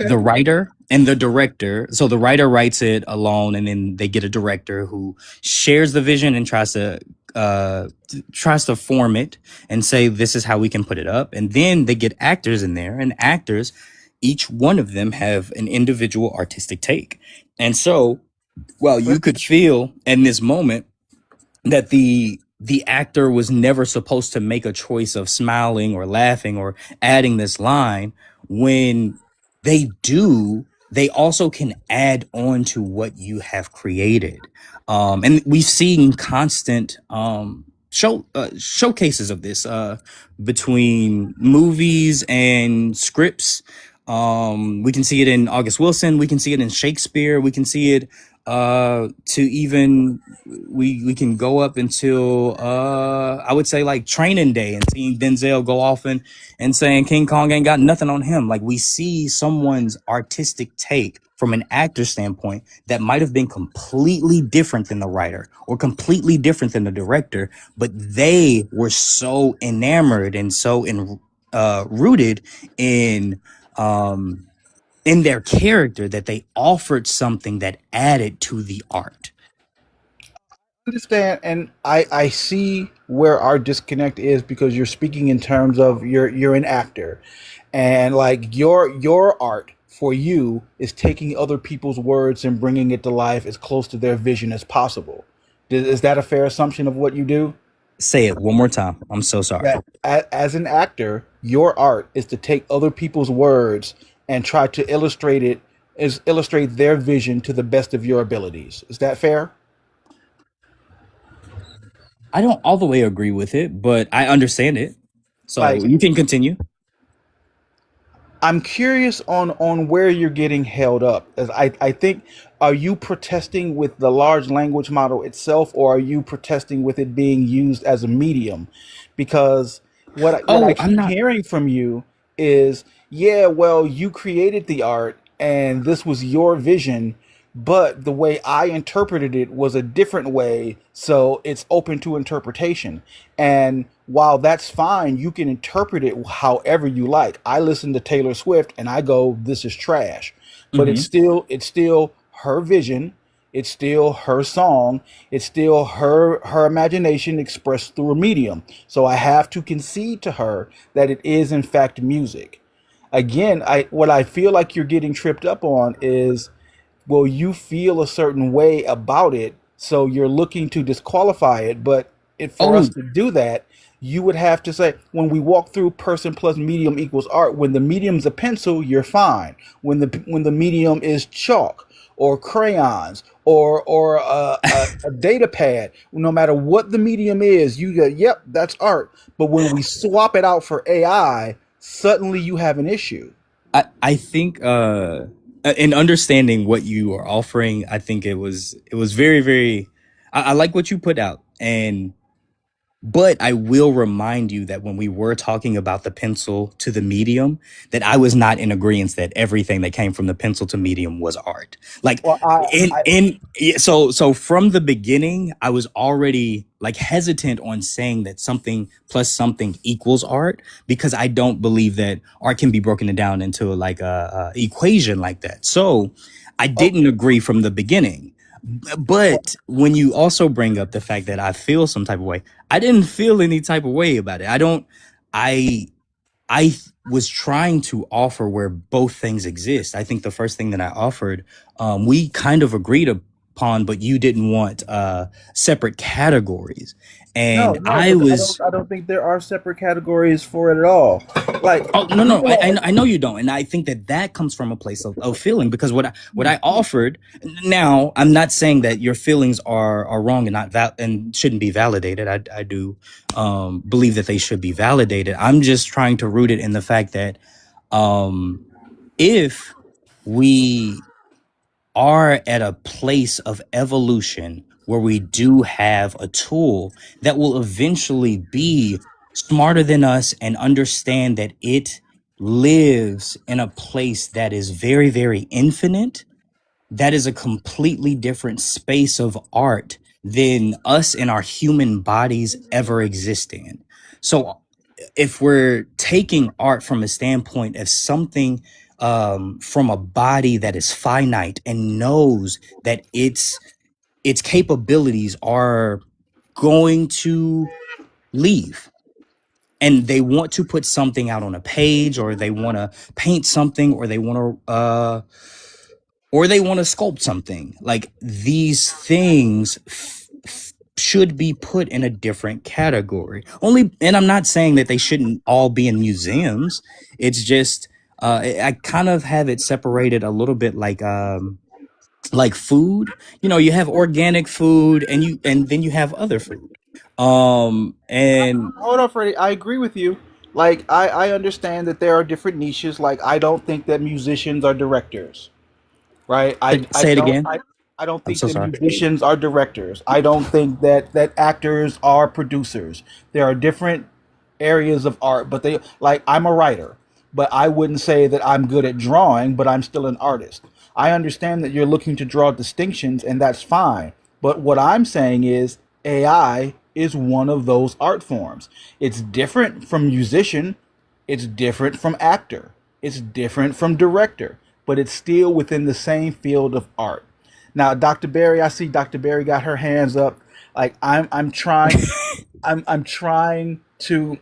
the writer and the director. So the writer writes it alone, and then they get a director who shares the vision and tries to form it and say this is how we can put it up, and then they get actors in there, and actors, each one of them have an individual artistic take, and so well, you but could feel in this moment that the actor was never supposed to make a choice of smiling or laughing or adding this line. When they do, they also can add on to what you have created. And we've seen constant showcases of this between movies and scripts. We can see it in August Wilson. We can see it in Shakespeare. We can see it to even we can go up until I would say like Training Day and seeing Denzel go off and saying King Kong ain't got nothing on him. Like we see someone's artistic take from an actor standpoint that might have been completely different than the writer or completely different than the director, but they were so enamored and so rooted in um in their character that they offered something that added to the art. understand, and I see where our disconnect is because you're speaking in terms of you're an actor, and like your art for you is taking other people's words and bringing it to life as close to their vision as possible. Is that a fair assumption of what you do? Say it one more time. I'm so sorry. That as an actor, your art is to take other people's words and try to illustrate their vision to the best of your abilities. Is that fair? I don't all the way agree with it, but I understand it. So Like you can continue. I'm curious on where you're getting held up. As I think, are you protesting with the large language model itself, or are you protesting with it being used as a medium? Because what I Oh, I'm keep not. hearing from you is, yeah, well, you created the art, and this was your vision, but the way I interpreted it was a different way, so it's open to interpretation. And while that's fine, you can interpret it however you like. I listen to Taylor Swift and I go, "This is trash," but Hmm. it's still her vision. It's still her song. It's still her imagination expressed through a medium. So I have to concede to her that it is in fact music. Again, I what I feel like you're getting tripped up on is, well, you feel a certain way about it, so you're looking to disqualify it. But for us Oh, to do that, you would have to say, when we walk through person plus medium equals art, when the medium's a pencil, you're fine. When the medium is chalk or crayons or a data pad, no matter what the medium is, you go, yep, that's art. But when we swap it out for AI, suddenly you have an issue. I think in understanding what you are offering, I think it was very, very I like what you put out. And but I will remind you that when we were talking about the pencil to the medium, that I was not in agreement that everything that came from the pencil to medium was art. Like Well, yeah, so from the beginning, I was already like hesitant on saying that something plus something equals art, because I don't believe that art can be broken down into like a equation like that. So I oh, didn't agree from the beginning. But when you also bring up the fact that I feel some type of way, I didn't feel any type of way about it. I don't. I was trying to offer where both things exist. I think the first thing that I offered, we kind of agreed upon, but you didn't want separate categories, no, and no, I because was. I don't think there are separate categories for it at all. Like Oh no, no, people are, I know you don't, and I think that that comes from a place of feeling, because what I offered. Now, I'm not saying that your feelings are wrong and not and shouldn't be validated. I do believe that they should be validated. I'm just trying to root it in the fact that um, if we are at a place of evolution where we do have a tool that will eventually be smarter than us and understand that it lives in a place that is very, very infinite, that is a completely different space of art than us and our human bodies ever existing in. So if we're taking art from a standpoint of something from a body that is finite and knows that its capabilities are going to leave, and they want to put something out on a page, or they want to paint something, or they want to sculpt something, like these things should be put in a different category only. And I'm not saying that they shouldn't all be in museums. It's just I kind of have it separated a little bit, like food. You have organic food, and then you have other food. And hold on, Freddie. I agree with you. Like I understand that there are different niches. Like I don't think that musicians are directors, right? say it again. I don't I'm think so that sorry. musicians are directors. I don't think that actors are producers. There are different areas of art, but they like I'm a writer, but I wouldn't say that I'm good at drawing, but I'm still an artist. I understand that you're looking to draw distinctions, and that's fine. But what I'm saying is AI is one of those art forms. It's different from musician, it's different from actor, it's different from director, but it's still within the same field of art. Now, Dr. Barry, I see Dr. Barry got her hands up. Like I'm trying, I'm trying to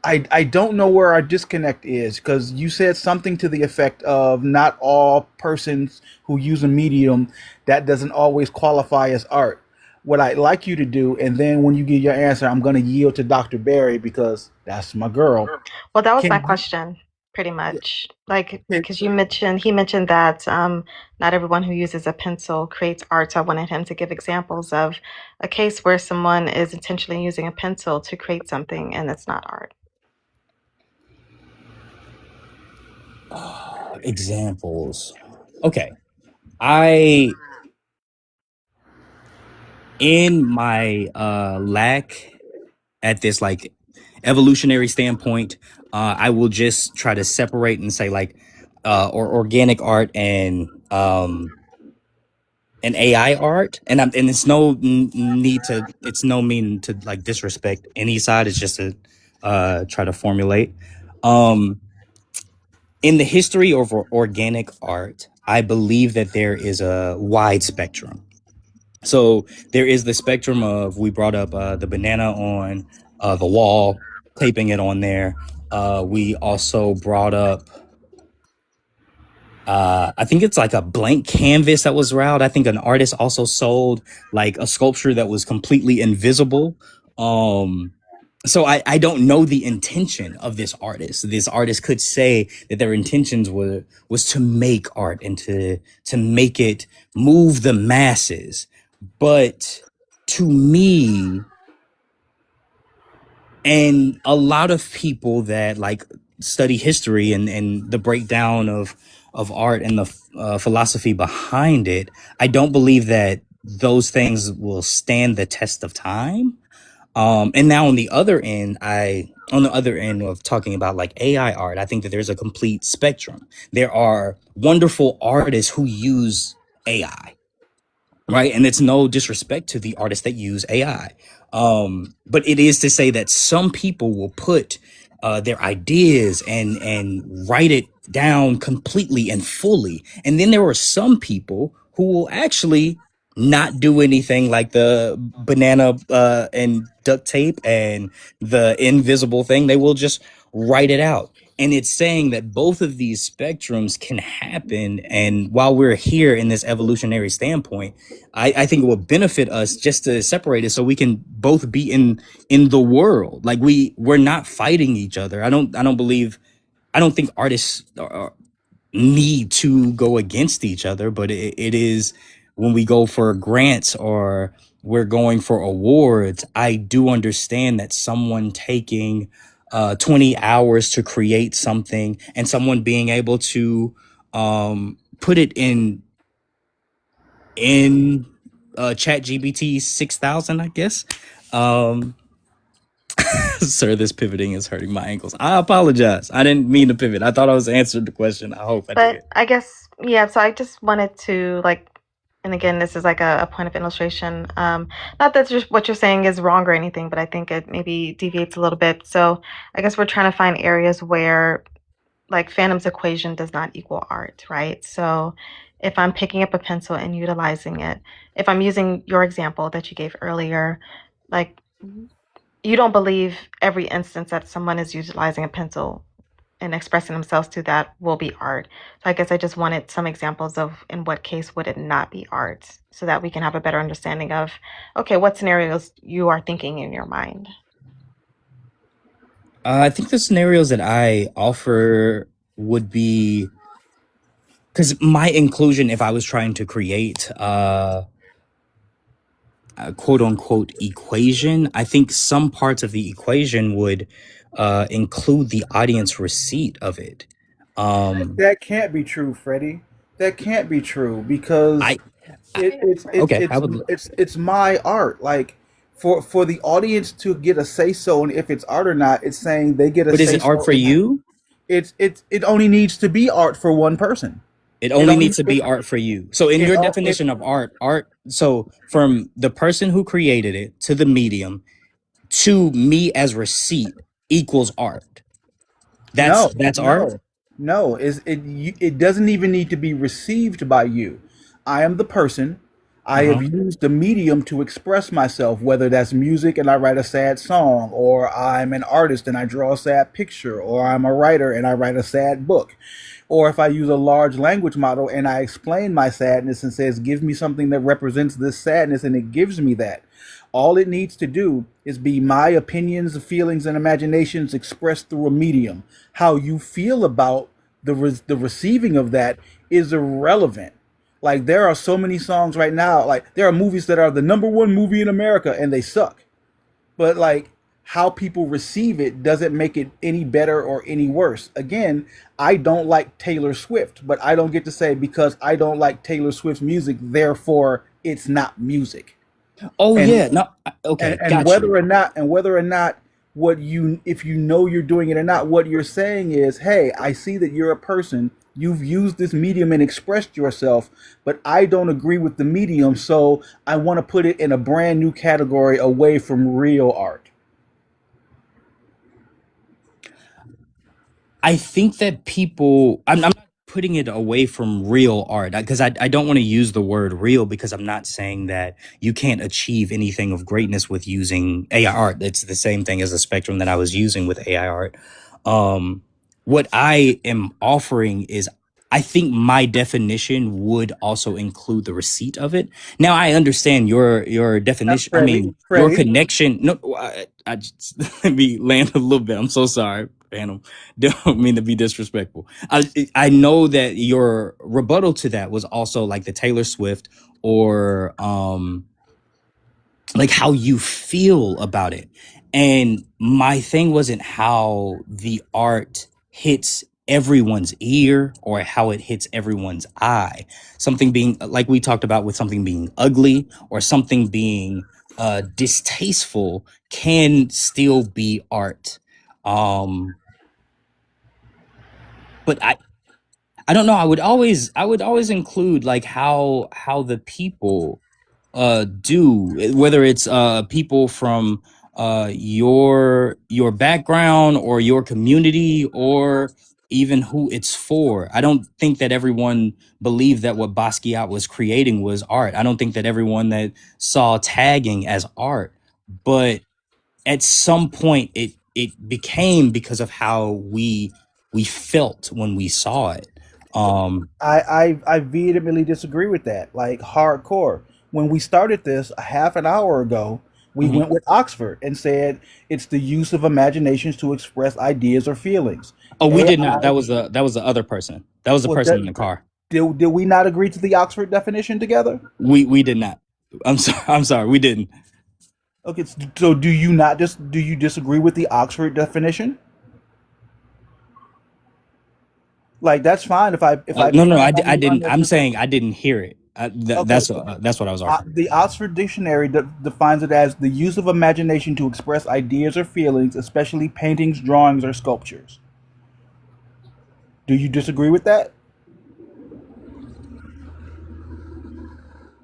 I don't know where our disconnect is, because you said something to the effect of not all persons who use a medium, that doesn't always qualify as art. What I'd like you to do, and then when you give your answer, I'm going to yield to Dr. Barry because that's my girl. Well, that was my Can question, pretty much. Like, you, because he mentioned that not everyone who uses a pencil creates art. So I wanted him to give examples of a case where someone is intentionally using a pencil to create something and it's not art. Examples. Okay. I In my lack at this like evolutionary standpoint, I will just try to separate and say like or organic art and AI art, and it's no need to, it's no mean to like disrespect any side. It's just to try to formulate. Um in the history of organic art, I believe that there is a wide spectrum. So there is the spectrum of, we brought up the banana on the wall, taping it on there. We also brought up, I think it's like a blank canvas that was routed. I think an artist also sold like a sculpture that was completely invisible. Um, so I don't know the intention of this artist. This artist could say that their intentions was to make art and to make it move the masses. But to me, and a lot of people that like study history and the breakdown of art and the philosophy behind it, I don't believe that those things will stand the test of time. And now on the other end of talking about like AI art, I think that there's a complete spectrum. There are wonderful artists who use AI, right? And it's no disrespect to the artists that use AI. But it is to say that some people will put their ideas and write it down completely and fully. And then there are some people who will actually not do anything, like the banana and duct tape and the invisible thing. They will just write it out. And it's saying that both of these spectrums can happen. And while we're here in this evolutionary standpoint, I think it will benefit us just to separate it so we can both be in the world. Like we're not fighting each other. I don't think artists need to go against each other, but it is when we go for grants or we're going for awards. I do understand that someone taking 20 hours to create something and someone being able to put it in chat gbt 6000, I guess. um Sir, this pivoting is hurting my ankles. I apologize. I didn't mean to pivot. I thought I was answered the question. I hope I did. But I guess, yeah, so I just wanted to like, and again, this is like a point of illustration. Not that just what you're saying is wrong or anything, but I think it maybe deviates a little bit. So I guess we're trying to find areas where like Phantom's equation does not equal art, right? So if I'm picking up a pencil and utilizing it, if I'm using your example that you gave earlier, like you don't believe every instance that someone is utilizing a pencil and expressing themselves to that will be art. So I guess I just wanted some examples of in what case would it not be art so that we can have a better understanding of, okay, what scenarios you are thinking in your mind. I think the scenarios that I offer would be, because my inclusion, if I was trying to create a quote unquote equation, I think some parts of the equation would include the audience receipt of it. That can't be true, Freddie. That can't be true because I, I okay, I would. it's my art. Like for the audience to get a say so, and if it's art or not, it's saying they get a But is say it art so. for you? It only needs to be art for one person. It It only only needs to it be art for you. So in it, your it definition of art, so from the person who created it to the medium to me as receipt equals art. no, That's art. no, no. It doesn't even need to be received by you. I am the person. I have Uh-huh. used the medium to express myself, whether that's music and I write a sad song, or I'm an artist and I draw a sad picture, or I'm a writer and I write a sad book. Or if I use a large language model and I explain my sadness and says, give me something that represents this sadness, and it gives me that. All it needs to do is be my opinions, feelings, and imaginations expressed through a medium. How you feel about the receiving of that is irrelevant. Like there are so many songs right now. Like there are movies that are the number one movie in America and they suck. But like how people receive it doesn't make it any better or any worse. Again, I don't like Taylor Swift, but I don't get to say because I don't like Taylor Swift's music, therefore it's not music. Oh And yeah. No. and Okay. and Got you. whether or not what you if you know you're doing it or not, what you're saying is, hey, I see that you're a person, you've used this medium and expressed yourself, but I don't agree with the medium, so I want to put it in a brand new category away from real art. I think that people, I'm not putting it away from real art because I don't want to use the word real because I'm not saying that you can't achieve anything of greatness with using AI art. It's the same thing as the spectrum that I was using with AI art. Um, what I am offering is I think my definition would also include the receipt of it. Now I understand your definition. I Freddie, mean your Freddie, connection. No, I just let me land a little bit. I'm so sorry, Phantom. Don't mean to be disrespectful. I know that your rebuttal to that was also like the Taylor Swift or like how you feel about it. And my thing wasn't how the art hits everyone's ear or how it hits everyone's eye. Something being like we talked about with something being ugly or something being distasteful can still be art. Um, but I don't know. I would always include like how the people do, whether it's people from your background or your community or even who it's for. I don't think that everyone believed that what Basquiat was creating was art. I don't think that everyone that saw tagging as art, but at some point it became because of how we felt when we saw it. Um I vehemently disagree with that. Like hardcore. When we started this a half an hour ago, we mhm. went with Oxford and said it's the use of imaginations to express ideas or feelings. Oh, we did not. AI That was the other person. That was the was person that in the car. did we not agree to the Oxford definition together? We did not. I'm sorry. I'm sorry. We didn't. Okay, so do you disagree with the Oxford definition? Like that's fine if I No, no, pick on I you didn't. I'm unnecessarily. saying I didn't hear it. Okay, That's what I was offering. the Oxford Dictionary defines it as the use of imagination to express ideas or feelings, especially paintings, drawings, or sculptures. Do you disagree with that?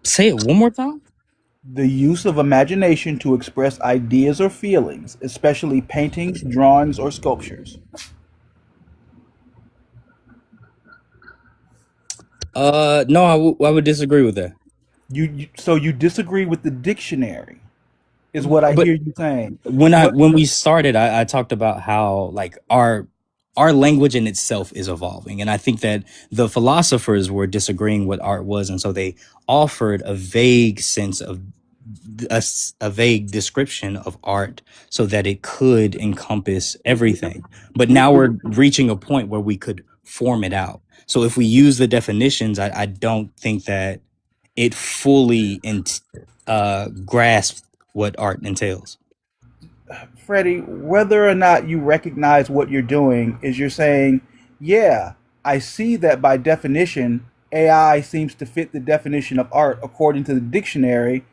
Say it one more time. The use of imagination to express ideas or feelings, especially paintings, drawings, or sculptures. No, I would disagree with that. So you disagree with the dictionary, is what I But hear you saying. What when we started, I talked about how like our language in itself is evolving, and I think that the philosophers were disagreeing what art was, and so they offered a vague sense of a vague description of art so that it could encompass everything. But now we're reaching a point where we could form it out. So if we use the definitions, I don't think that it fully grasps what art entails. Freddie, whether or not you recognize what you're doing, is you're saying, yeah, I see that by definition, AI seems to fit the definition of art according to the dictionary,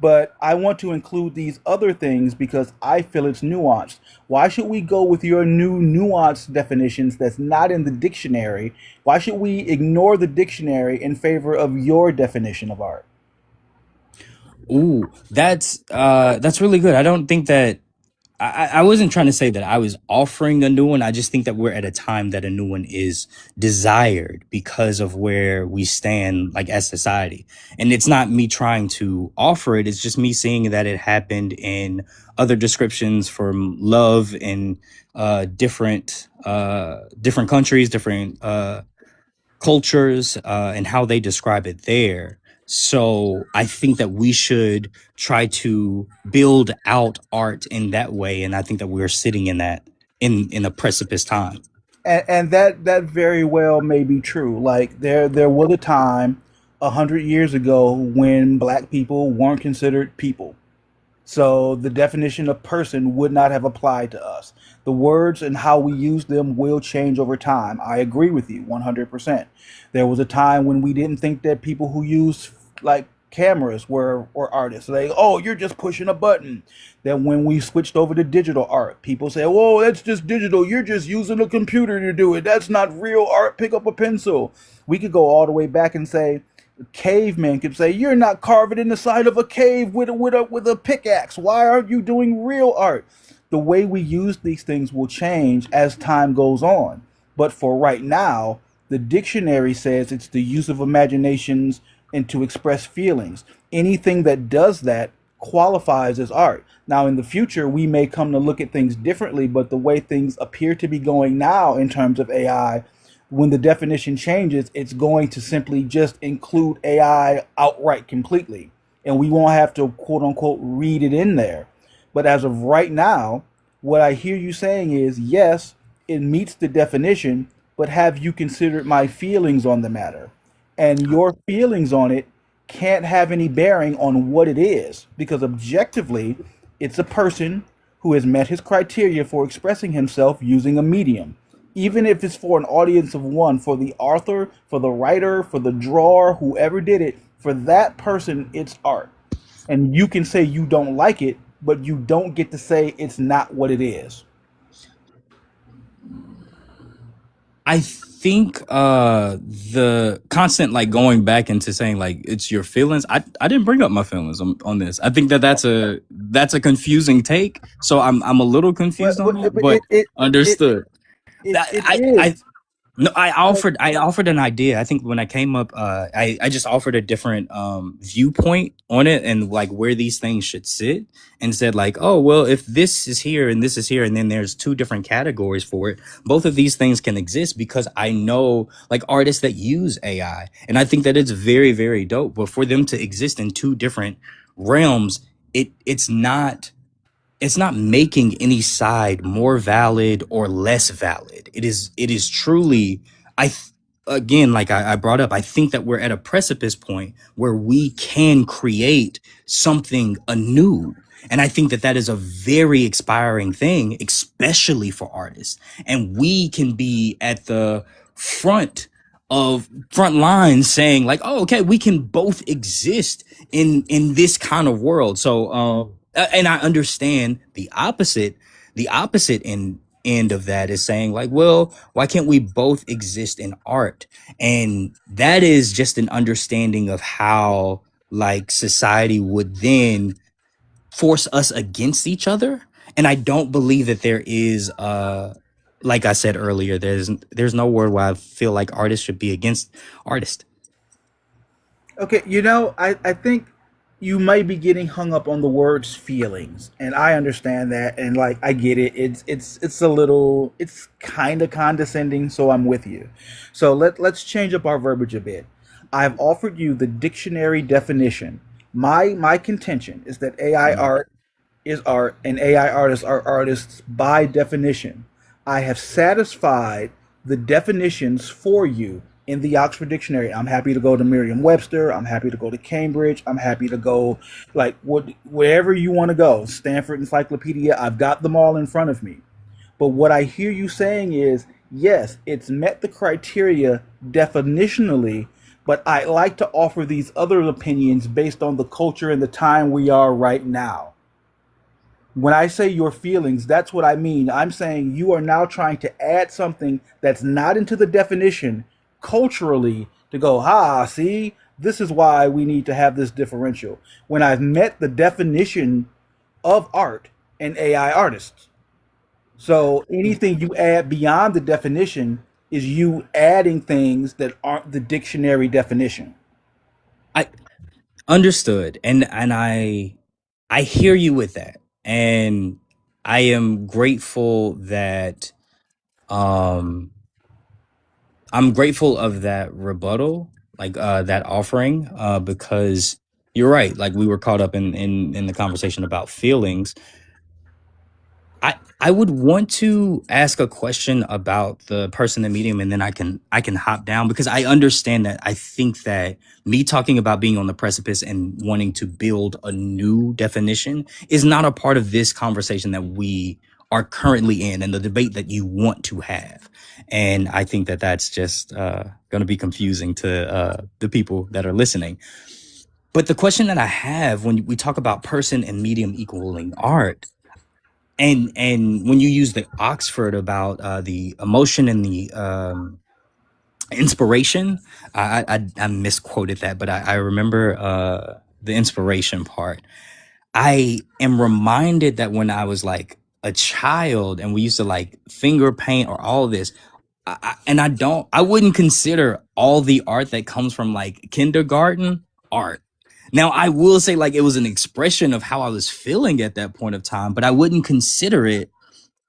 but I want to include these other things because I feel it's nuanced. Why should we go with your new nuanced definitions that's not in the dictionary? Why should we ignore the dictionary in favor of your definition of art? Ooh, that's really good. I don't think that I wasn't trying to say that I was offering a new one. I just think that we're at a time that a new one is desired because of where we stand like as society. And it's not me trying to offer it, it's just me seeing that it happened in other descriptions from love in different countries, different cultures and how they describe it there. So I think that we should try to build out art in that way, and I think that we're sitting in that in a precipice time. And that very well may be true. Like there was a time 100 years ago when black people weren't considered people. So the definition of person would not have applied to us. The words and how we use them will change over time. I agree with you 100%. There was a time when we didn't think that people who use like cameras were artists. Like, oh, you're just pushing a button. Then when we switched over to digital art, people say, whoa, that's just digital. You're just using a computer to do it. That's not real art. Pick up a pencil. We could go all the way back and say, cavemen could say, "You're not carving in the side of a cave with a pickaxe. Why aren't you doing real art?" The way we use these things will change as time goes on. But for right now, the dictionary says it's the use of imaginations and to express feelings. Anything that does that qualifies as art. Now, in the future, we may come to look at things differently, but the way things appear to be going now in terms of AI, when the definition changes, it's going to simply just include AI outright completely. And we won't have to quote unquote read it in there. But as of right now, what I hear you saying is yes, it meets the definition, but have you considered my feelings on the matter? And your feelings on it can't have any bearing on what it is because objectively, it's a person who has met his criteria for expressing himself using a medium. Even if it's for an audience of one, for the author, for the writer, for the drawer, whoever did it, for that person, it's art. And you can say you don't like it, but you don't get to say it's not what it is. I think the constant like going back into saying like it's your feelings. I didn't bring up my feelings on this. I think that that's a confusing take. So I'm a little confused But, on but, that, but but it understood. That it I is. no, Like, I offered an idea. I think when I came up, I just offered a different viewpoint on it and like where these things should sit and said like, oh well, if this is here and this is here, and then there's two different categories for it, both of these things can exist because I know like artists that use AI, and I think that it's very, very dope. But for them to exist in two different realms, it's not making any side more valid or less valid. It is truly, again, like I brought up, I think that we're at a precipice point where we can create something anew. And I think that that is a very expiring thing, especially for artists. And we can be at the front line saying like, oh, okay, we can both exist in this kind of world. So and I understand the opposite end of that is saying like, well, why can't we both exist in art? And that is just an understanding of how like society would then force us against each other. And I don't believe that there is like I said earlier, there's no word where I feel like artists should be against artists. okay, I think you might be getting hung up on the words feelings, and I understand that, and like I get it. It's a little, it's kind of condescending, so I'm with you. So let's change up our verbiage a bit. I've offered you the dictionary definition. My contention is that AI Mhm. art is art and AI artists are artists by definition. I have satisfied the definitions for you in the Oxford Dictionary. I'm happy to go to Merriam Webster. I'm happy to go to Cambridge. I'm happy to go like wherever you want to go. Stanford Encyclopedia. I've got them all in front of me. But what I hear you saying is yes, it's met the criteria definitionally, but I like to offer these other opinions based on the culture and the time we are right now. When I say your feelings, that's what I mean. I'm saying you are now trying to add something that's not into the definition culturally to go, see, this is why we need to have this differential. When I've met the definition of art and AI artists. So anything you add beyond the definition is you adding things that aren't the dictionary definition. I understood, and I hear you with that, and I am grateful that um I'm grateful of that rebuttal, like that offering, because you're right. Like we were caught up in the conversation about feelings. I would want to ask a question about the person, the medium, and then I can hop down because I understand that. I think that me talking about being on the precipice and wanting to build a new definition is not a part of this conversation that we are currently in and the debate that you want to have. And I think that that's just going to be confusing to the people that are listening. But the question that I have when we talk about person and medium equaling art, and when you use the Oxford about the emotion and the inspiration, I misquoted that, but I remember the inspiration part. I am reminded that when I was like a child and we used to like finger paint or all of this, I wouldn't consider all the art that comes from like kindergarten art. Now, I will say like it was an expression of how I was feeling at that point of time, but I wouldn't consider it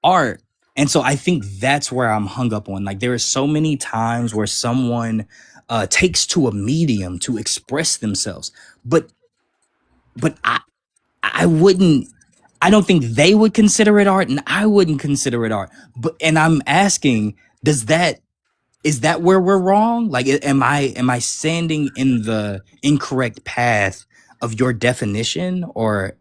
art. And so I think that's where I'm hung up on. Like there are so many times where someone takes to a medium to express themselves, but I wouldn't. I don't think they would consider it art, and I wouldn't consider it art. But and I'm asking, does that is that where we're wrong? Like, am I standing in the incorrect path of your definition, or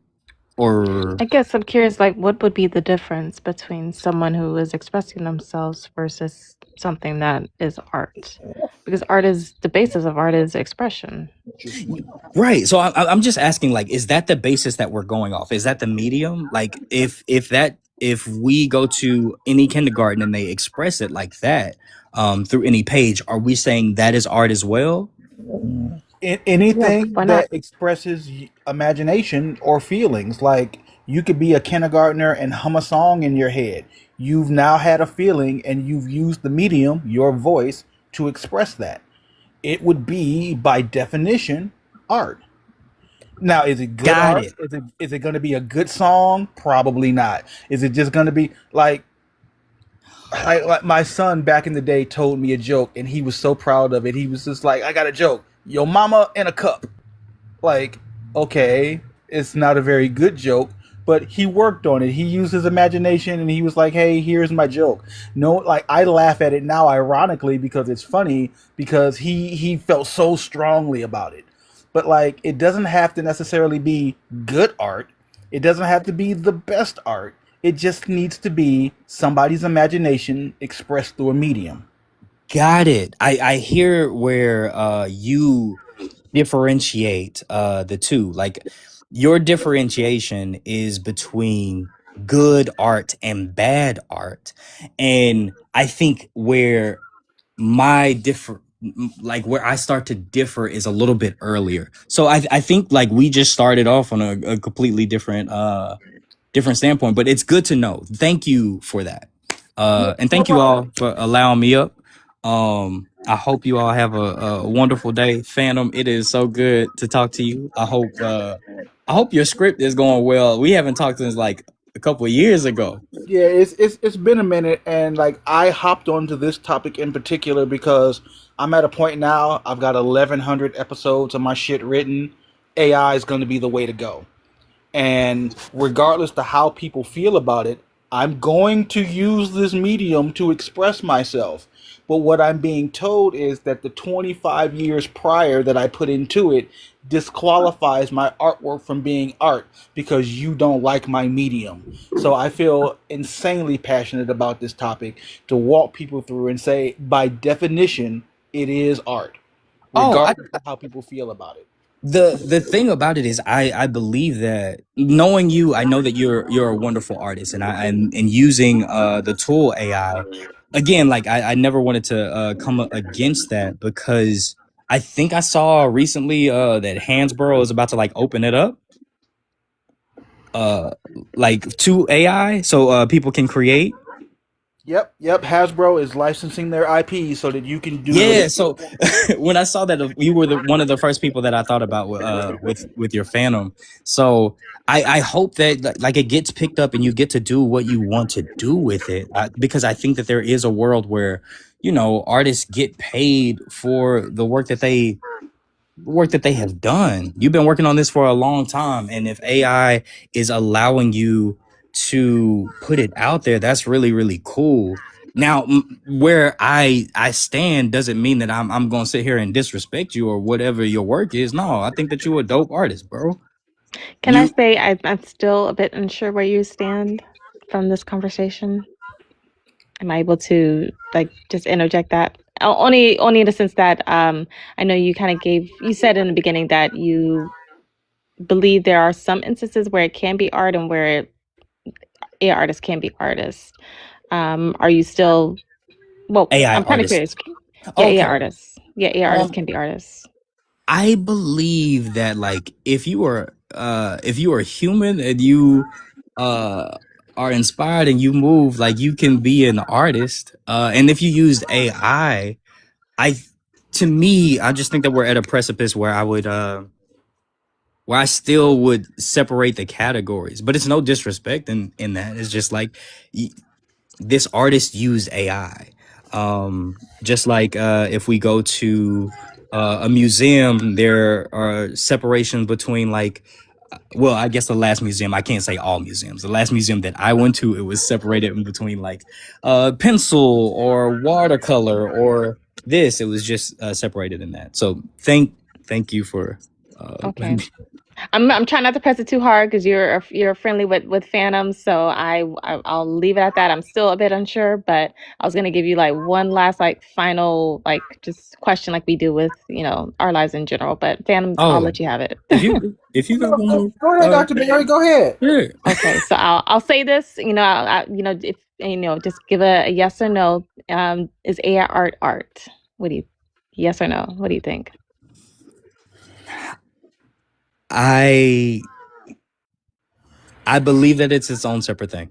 I guess I'm curious, like, what would be the difference between someone who is expressing themselves versus something that is art? Because art is the basis of art is expression. right? So I'm just asking, like, is that the basis that we're going off? Is that the medium? Like, if we go to any kindergarten and they express it like that through any page, are we saying that is art as well? Yeah, Anything why not? that expresses imagination or feelings, like you could be a kindergartner and hum a song in your head. You've now had a feeling and you've used the medium, your voice, to express that. It would be, by definition, art. Now, is it good Got art? it. Is it going to be a good song? Probably not. Is it just going to be like my son back in the day told me a joke and he was so proud of it. He was just like, "I got a joke. Your mama in a cup." Like, okay, it's not a very good joke, but he worked on it. He used his imagination and he was like, "Hey, here's my joke." No, like I laugh at it now ironically because it's funny because he felt so strongly about it. But like it doesn't have to necessarily be good art. It doesn't have to be the best art. It just needs to be somebody's imagination expressed through a medium. Got it. I hear where you differentiate the two. Like your differentiation is between good art and bad art. And I think where my differ like where I start to differ is a little bit earlier. So I think like we just started off on a completely different standpoint, but it's good to know. Thank you for that. Yeah, And no thank you problem. all for allowing me up. I hope you all have a wonderful day. Phantom, it is so good to talk to you. I hope your script is going well. We haven't talked since like a couple of years ago. Yeah, it's been a minute, and like I hopped onto this topic in particular because I'm at a point now. I've got 1,100 episodes of my shit written. AI is going to be the way to go. And regardless to how people feel about it, I'm going to use this medium to express myself. But what I'm being told is that the 25 years prior that I put into it disqualifies my artwork from being art because you don't like my medium. So I feel insanely passionate about this topic to walk people through and say, by definition, it is art, Oh, regardless of how people feel about it. the thing about it is I believe that knowing you, I know that you're a wonderful artist, and and using the tool AI again, like I never wanted to come against that because I think I saw recently that Hansborough is about to like open it up uh like to AI so people can create. Yep. Hasbro is licensing their IP so that you can do Yeah, whatever. so when I saw that you were one of the first people that I thought about with your Phantom. So I hope that like it gets picked up and you get to do what you want to do with it because I think that there is a world where artists get paid for the work that they have done. You've been working on this for a long time, and if AI is allowing you to put it out there, that's really really cool. Now, where I stand doesn't mean that I'm going to sit here and disrespect you or whatever your work is. No, I think that you're a dope artist, bro. Can I You say I'm still a bit unsure where you stand from this conversation? Am I able to like just interject that? Only in the sense that I know you kind of you said in the beginning that you believe there are some instances where it can be art and where AI artists can be artists. Are you still, well, AI I'm kind of curious. artist. Yeah, AI Okay. artists. Yeah, AI artists Um, can be artists. I believe that like if you are human and you uh are inspired and you move, like you can be an artist. And if you used AI, I to me, I just think that we're at a precipice where I still would separate the categories. But it's no disrespect in that. It's just like this artist used AI. Just like if we go to a museum, there are separations between like, well, I guess the last museum, I can't say all museums. The last museum that I went to, it was separated in between like pencil or watercolor or this. It was just separated in that. So thank you for Okay. I'm trying not to press it too hard because you're friendly with Phantom, so I'll leave it at that. I'm still a bit unsure, but I was gonna give you like one last like final like just question like we do with our lives in general. But Phantom, I'll oh, let you have it. if you got one more, Go ahead, Dr. Barry. Go ahead. yeah. Okay, so I'll say this. If just give a yes or no. Is AI art? What do you? Yes or no? What do you think? I believe that it's its own separate thing.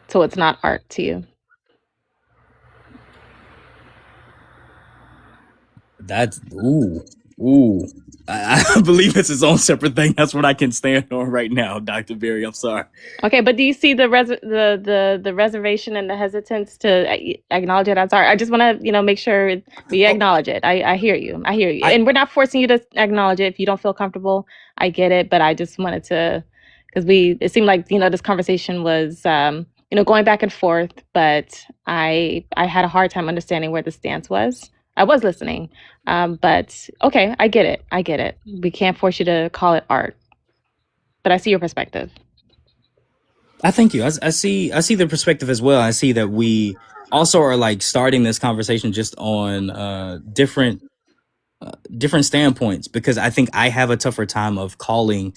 So it's not art to you. That's ooh. I believe it's its own separate thing. That's what I can stand on right now, Dr. Berry. I'm sorry. Okay, but do you see the the reservation and the hesitance to acknowledge it as art? I just want to make sure we acknowledge it. I hear you. I hear you, and we're not forcing you to acknowledge it if you don't feel comfortable. I get it, but I just wanted to because it seemed like this conversation was going back and forth, but I had a hard time understanding where the stance was. I was listening, but okay, I get it. I get it. We can't force you to call it art, but I see your perspective. I thank you. I see the perspective as well. I see that we also are like starting this conversation just on different standpoints, because I think I have a tougher time of calling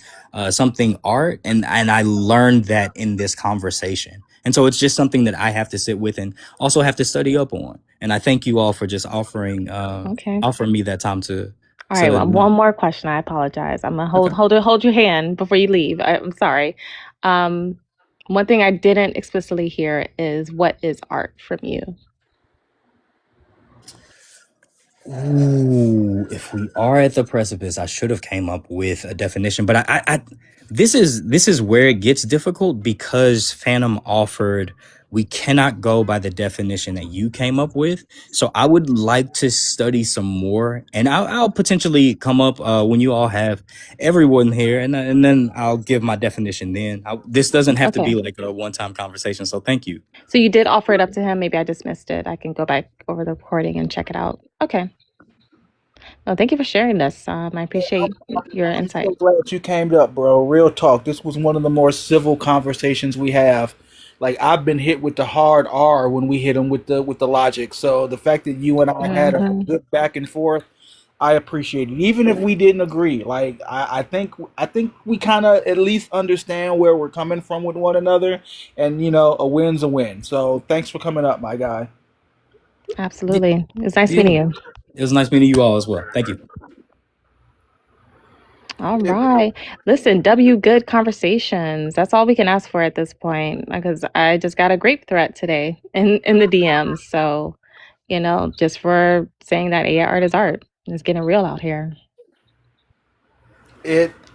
something art, and I learned that in this conversation. And so it's just something that I have to sit with and also have to study up on. And I thank you all for just offering Okay. me that time to. All right. Well, one more question. I apologize. I'm gonna hold your hand before you leave. I'm sorry. One thing I didn't explicitly hear is what is art from you? Ooh, if we are at the precipice, I should have came up with a definition, but this is where it gets difficult, because Phantom offered we cannot go by the definition that you came up with. So I would like to study some more, and I'll potentially come up when you all have everyone here, and then I'll give my definition. Then this doesn't have to be like a one-time conversation. So thank you. So you did offer it up to him. Maybe I just missed it. I can go back over the recording and check it out. Okay. Well, thank you for sharing this. I appreciate your insight. I'm so glad you came up, bro. Real talk. This was one of the more civil conversations we have. Like, I've been hit with the hard R when we hit him with the logic. So the fact that you and I had a good back and forth, I appreciate it. Even if we didn't agree, like I think we kind of at least understand where we're coming from with one another, and a win's a win. So thanks for coming up, my guy. Absolutely. It was nice meeting you. It was nice meeting you all as well. Thank you. All right. Listen, W good conversations. That's all we can ask for at this point, because I just got a grape threat today in the DMs. So, just for saying that AI art is art. It's getting real out here.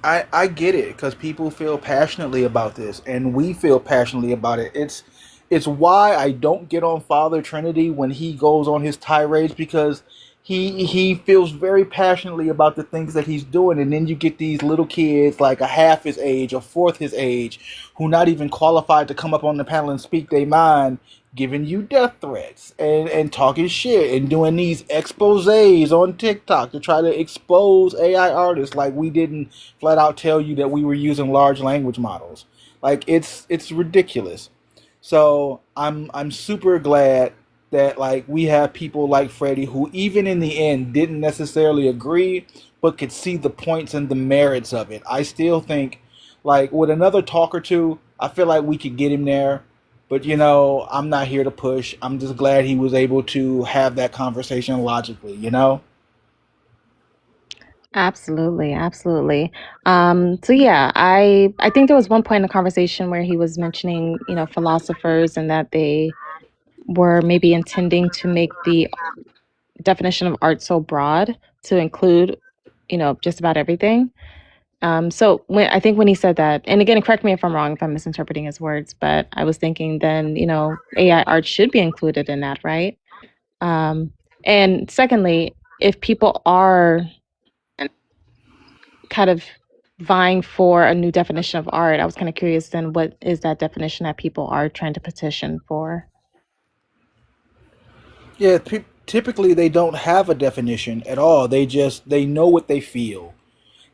I get it, because people feel passionately about this, and we feel passionately about it. It's why I don't get on Father Trinity when he goes on his tirades, because he feels very passionately about the things that he's doing, and then you get these little kids like a half his age, a fourth his age, who not even qualified to come up on the panel and speak their mind, giving you death threats and talking shit and doing these exposés on TikTok to try to expose AI artists, like we didn't flat out tell you that we were using large language models. Like, it's ridiculous. So I'm super glad that, like, we have people like Freddie, who even in the end didn't necessarily agree, but could see the points and the merits of it. I still think, like, with another talk or two, I feel like we could get him there. But I'm not here to push. I'm just glad he was able to have that conversation logically. Absolutely, absolutely. So yeah, I think there was one point in the conversation where he was mentioning, philosophers and that they were maybe intending to make the definition of art so broad to include, just about everything. So when he said that, and again, correct me if I'm wrong, if I'm misinterpreting his words, but I was thinking then, AI art should be included in that, right? Um, and secondly, if people are kind of vying for a new definition of art, I was kind of curious then what is that definition that people are trying to petition for? Yeah, typically they don't have a definition at all. They know what they feel.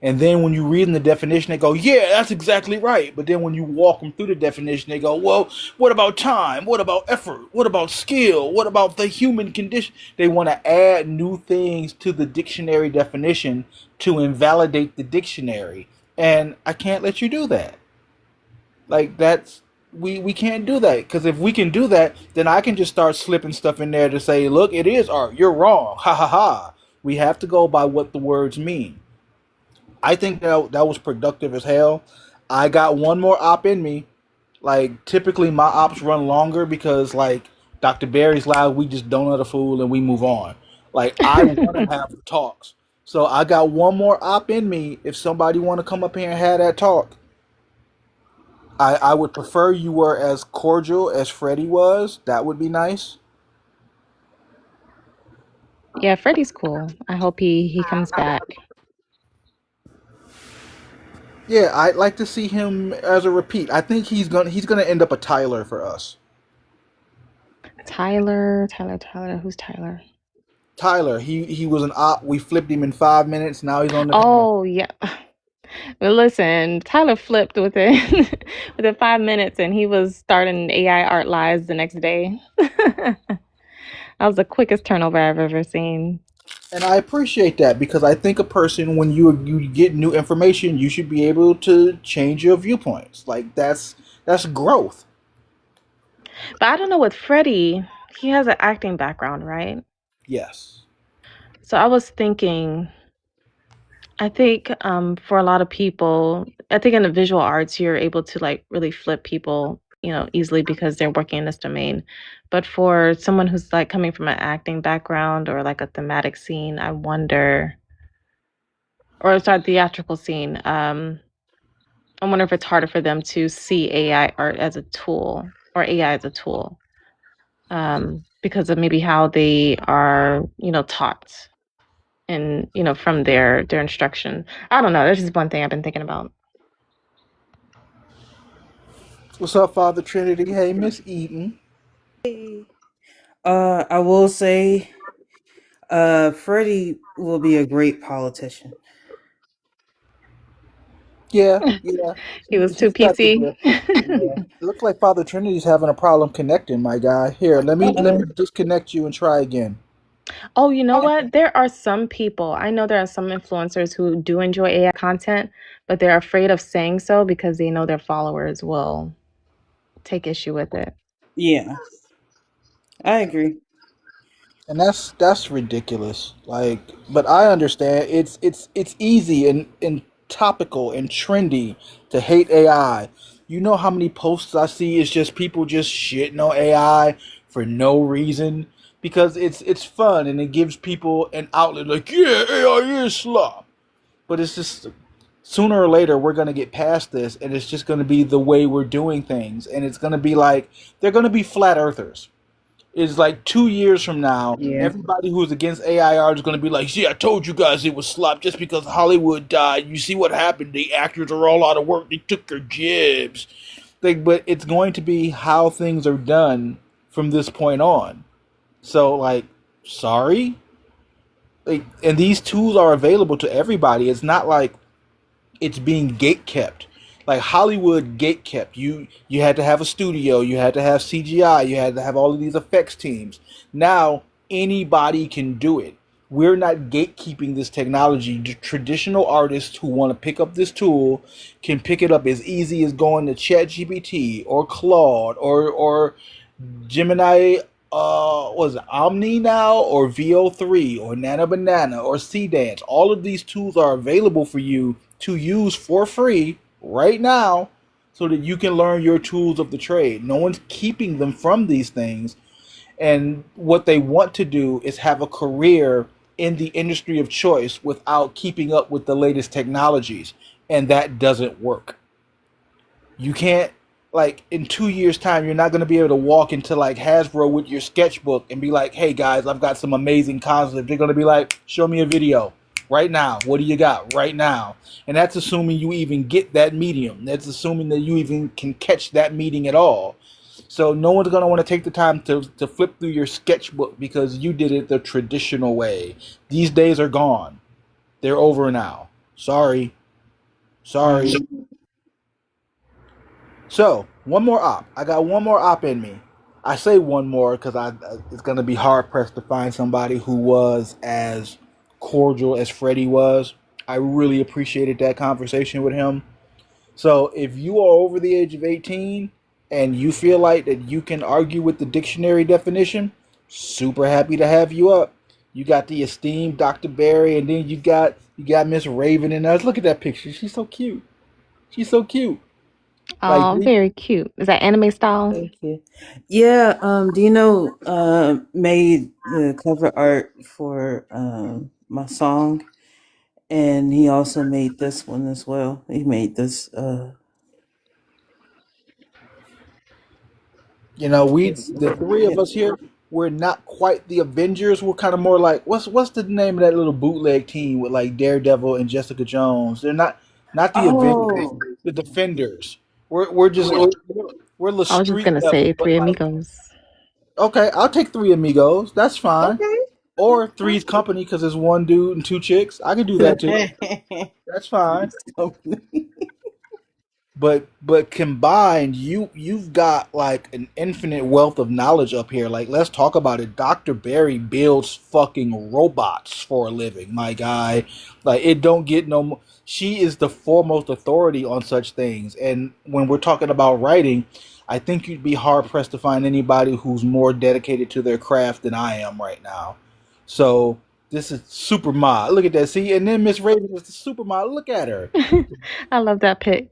And then when you read in the definition, they go, "Yeah, that's exactly right." But then when you walk them through the definition, they go, "Well, what about time? What about effort? What about skill? What about the human condition?" They want to add new things to the dictionary definition to invalidate the dictionary, and I can't let you do that. Like that's we can't do that because if we can do that, then I can just start slipping stuff in there to say, "Look, it is art. You're wrong." Ha ha ha. We have to go by what the words mean. I think that was productive as hell. I got one more op in me. Like typically my ops run longer because like Dr. Barry's live, we just don't let a fool and we move on. Like I want to have the talks. So I got one more op in me. If somebody want to come up here and have that talk, I would prefer you were as cordial as Freddie was. That would be nice. Yeah, Freddie's cool. I hope he comes back. Yeah, I'd like to see him as a repeat. I think he's gonna end up a Tyler for us. Tyler. Who's Tyler? Tyler, he was an op. We flipped him in 5 minutes. Now he's on the panel. Oh, yeah. Well, listen, Tyler flipped within within 5 minutes, and he was starting AI art lives the next day. That was the quickest turnover I've ever seen. And I appreciate that because I think a person when you get new information, you should be able to change your viewpoints. Like that's growth. But I don't know with Freddie, he has an acting background, right? Yes. So I was thinking, I think for a lot of people, I think in the visual arts, you're able to like really flip people, easily because they're working in this domain. But for someone who's like coming from an acting background or like a thematic scene, I wonder, or sorry, theatrical scene, I wonder if it's harder for them to see AI art as a tool or AI as a tool because of maybe how they are, taught and from their instruction. I don't know. That's just one thing I've been thinking about. What's up, Father Trinity? Hey, Miss Eaton. I will say, Freddie will be a great politician. Yeah, yeah. He was too He's got the PC. gift. Yeah. It looks like Father Trinity's having a problem connecting, my guy. Here, let me Uh-oh. disconnect you and try again. Oh, you know what? There are some people, I know there are some influencers who do enjoy AI content, but they're afraid of saying so because they know their followers will take issue with it. Yeah, I agree. And that's ridiculous. Like, but I understand it's easy and topical and trendy to hate AI. You know how many posts I see is just people just shitting on AI for no reason because it's fun and it gives people an outlet. Like, yeah, AI is slop, but it's just sooner or later we're gonna get past this, and it's just gonna be the way we're doing things, and it's gonna be like they're gonna be flat earthers is like 2 years from now, Yeah. everybody who's against AIR is going to be like, "See, I told you guys it was slop just because Hollywood died. You see what happened? The actors are all out of work. They took their jibs." Like, but it's going to be how things are done from this point on. So, like, sorry, like, and these tools are available to everybody. It's not like it's being gate kept. Like Hollywood gate kept. You had to have a studio, you had to have CGI, you had to have all of these effects teams. Now anybody can do it. We're not gatekeeping this technology. The traditional artists who want to pick up this tool can pick it up as easy as going to ChatGPT or Claude or Gemini was it Omni now or VO3 or Nana Banana or C Dance? All of these tools are available for you to use for free right now so that you can learn your tools of the trade. No one's keeping them from these things. And what they want to do is have a career in the industry of choice without keeping up with the latest technologies. And that doesn't work. You can't, like, in 2 years' time, you're not going to be able to walk into like Hasbro with your sketchbook and be like, hey guys, I've got some amazing concepts. They're going to be like, show me a video right now. What do you got right now? And that's assuming you even get that medium. That's assuming that you even can catch that meeting at all. So no one's going to want to take the time to flip through your sketchbook because you did it the traditional way. These days are gone. They're over now. Sorry. Sorry. So, one more op. I got one more op in me. I say one more because it's going to be hard pressed to find somebody who was as cordial as Freddie was. I really appreciated that conversation with him. So, if you are over the age of 18 and you feel like that you can argue with the dictionary definition, super happy to have you up. You got the esteemed Dr. Barry, and then you got Miss Raven and us. Look at that picture. She's so cute. She's so cute. Like, Oh, very cute. Is that anime style? Thank you. Yeah, Dino made the cover art for my song, and he also made this one as well. He made this you know, this the three of us here, we're not quite the Avengers. We're kind of more like what's the name of that little bootleg team with like Daredevil and Jessica Jones? They're not the Avengers, Oh, the Defenders. We're just we're the I was just street gonna level, say but Three like Amigos. okay, I'll take three amigos. That's fine. okay. Or Three's Company because it's one dude and two chicks. I could do that too. That's fine. But combined, you've got like an infinite wealth of knowledge up here. Like, let's talk about it. Dr. Barry builds fucking robots for a living, my guy. Like, it don't get no more. She is the foremost authority on such things. And when we're talking about writing, I think you'd be hard pressed to find anybody who's more dedicated to their craft than I am right now. So this is super mod. Look at that. See, and then Miss Raven is the super mod. Look at her. I love that pic.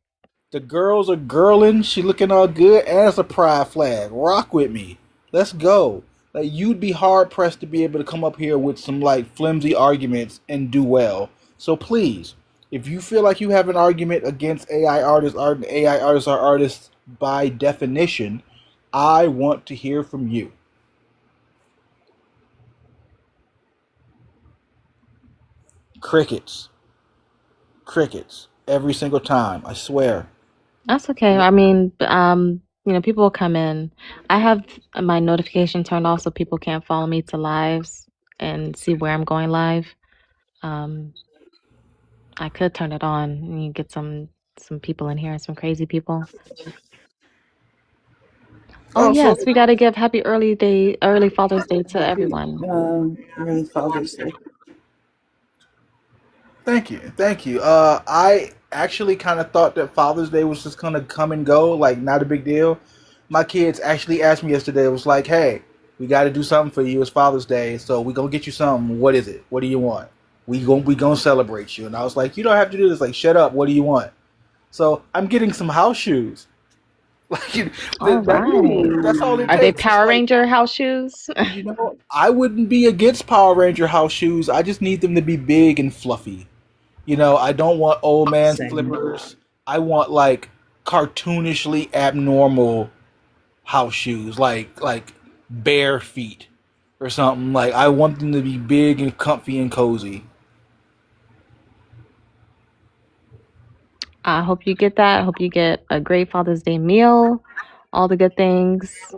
The girls are girling. She looking all good. And it's a pride flag. Rock with me. Let's go. Like, you'd be hard pressed to be able to come up here with some like flimsy arguments and do well. So please, if you feel like you have an argument against AI artists, AI artists are artists by definition, I want to hear from you. Crickets. Crickets. Every single time. I swear. That's okay. I mean, people will come in. I have my notification turned off so people can't follow me to lives and see where I'm going live. I could turn it on and you get some people in here, some crazy people. Oh Oh, so yes, we got to give happy early Father's Day to everyone. Early Father's Day. thank you, thank you. I actually kind of thought that Father's Day was just gonna come and go, like not a big deal. My kids actually asked me yesterday. It was like, "Hey, we got to do something for you. It's Father's Day, so we gonna get you something. What is it? What do you want? We gonna celebrate you." And I was like, "You don't have to do this. Like, shut up. What do you want?" So I'm getting some house shoes. Like, All right. that's all it Are they takes. It's Power like, Ranger house shoes? I wouldn't be against Power Ranger house shoes. I just need them to be big and fluffy. I don't want old man Same. flippers. I want like cartoonishly abnormal house shoes, like bare feet or something. Like, I want them to be big and comfy and cozy. I hope you get that. I hope you get a great Father's Day meal, all the good things.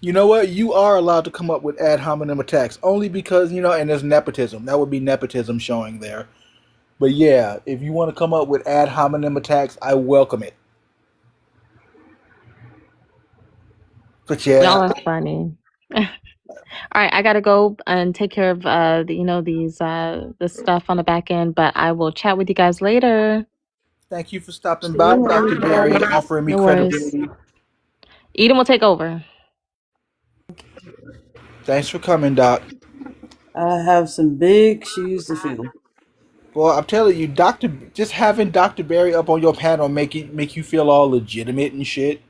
You know what? You are allowed to come up with ad hominem attacks only because, and there's nepotism. That would be nepotism showing there. But yeah, if you want to come up with ad hominem attacks, I welcome it. But Y'all yeah, are funny. All right, I gotta go and take care of this stuff on the back end, but I will chat with you guys later. Thank you for stopping by, Dr. Barry, and offering me No worries. credibility. Eden will take over. Thanks for coming, Doc. I have some big shoes to fill. Well, I'm telling you, just having Dr. Barry up on your panel make you feel all legitimate and shit.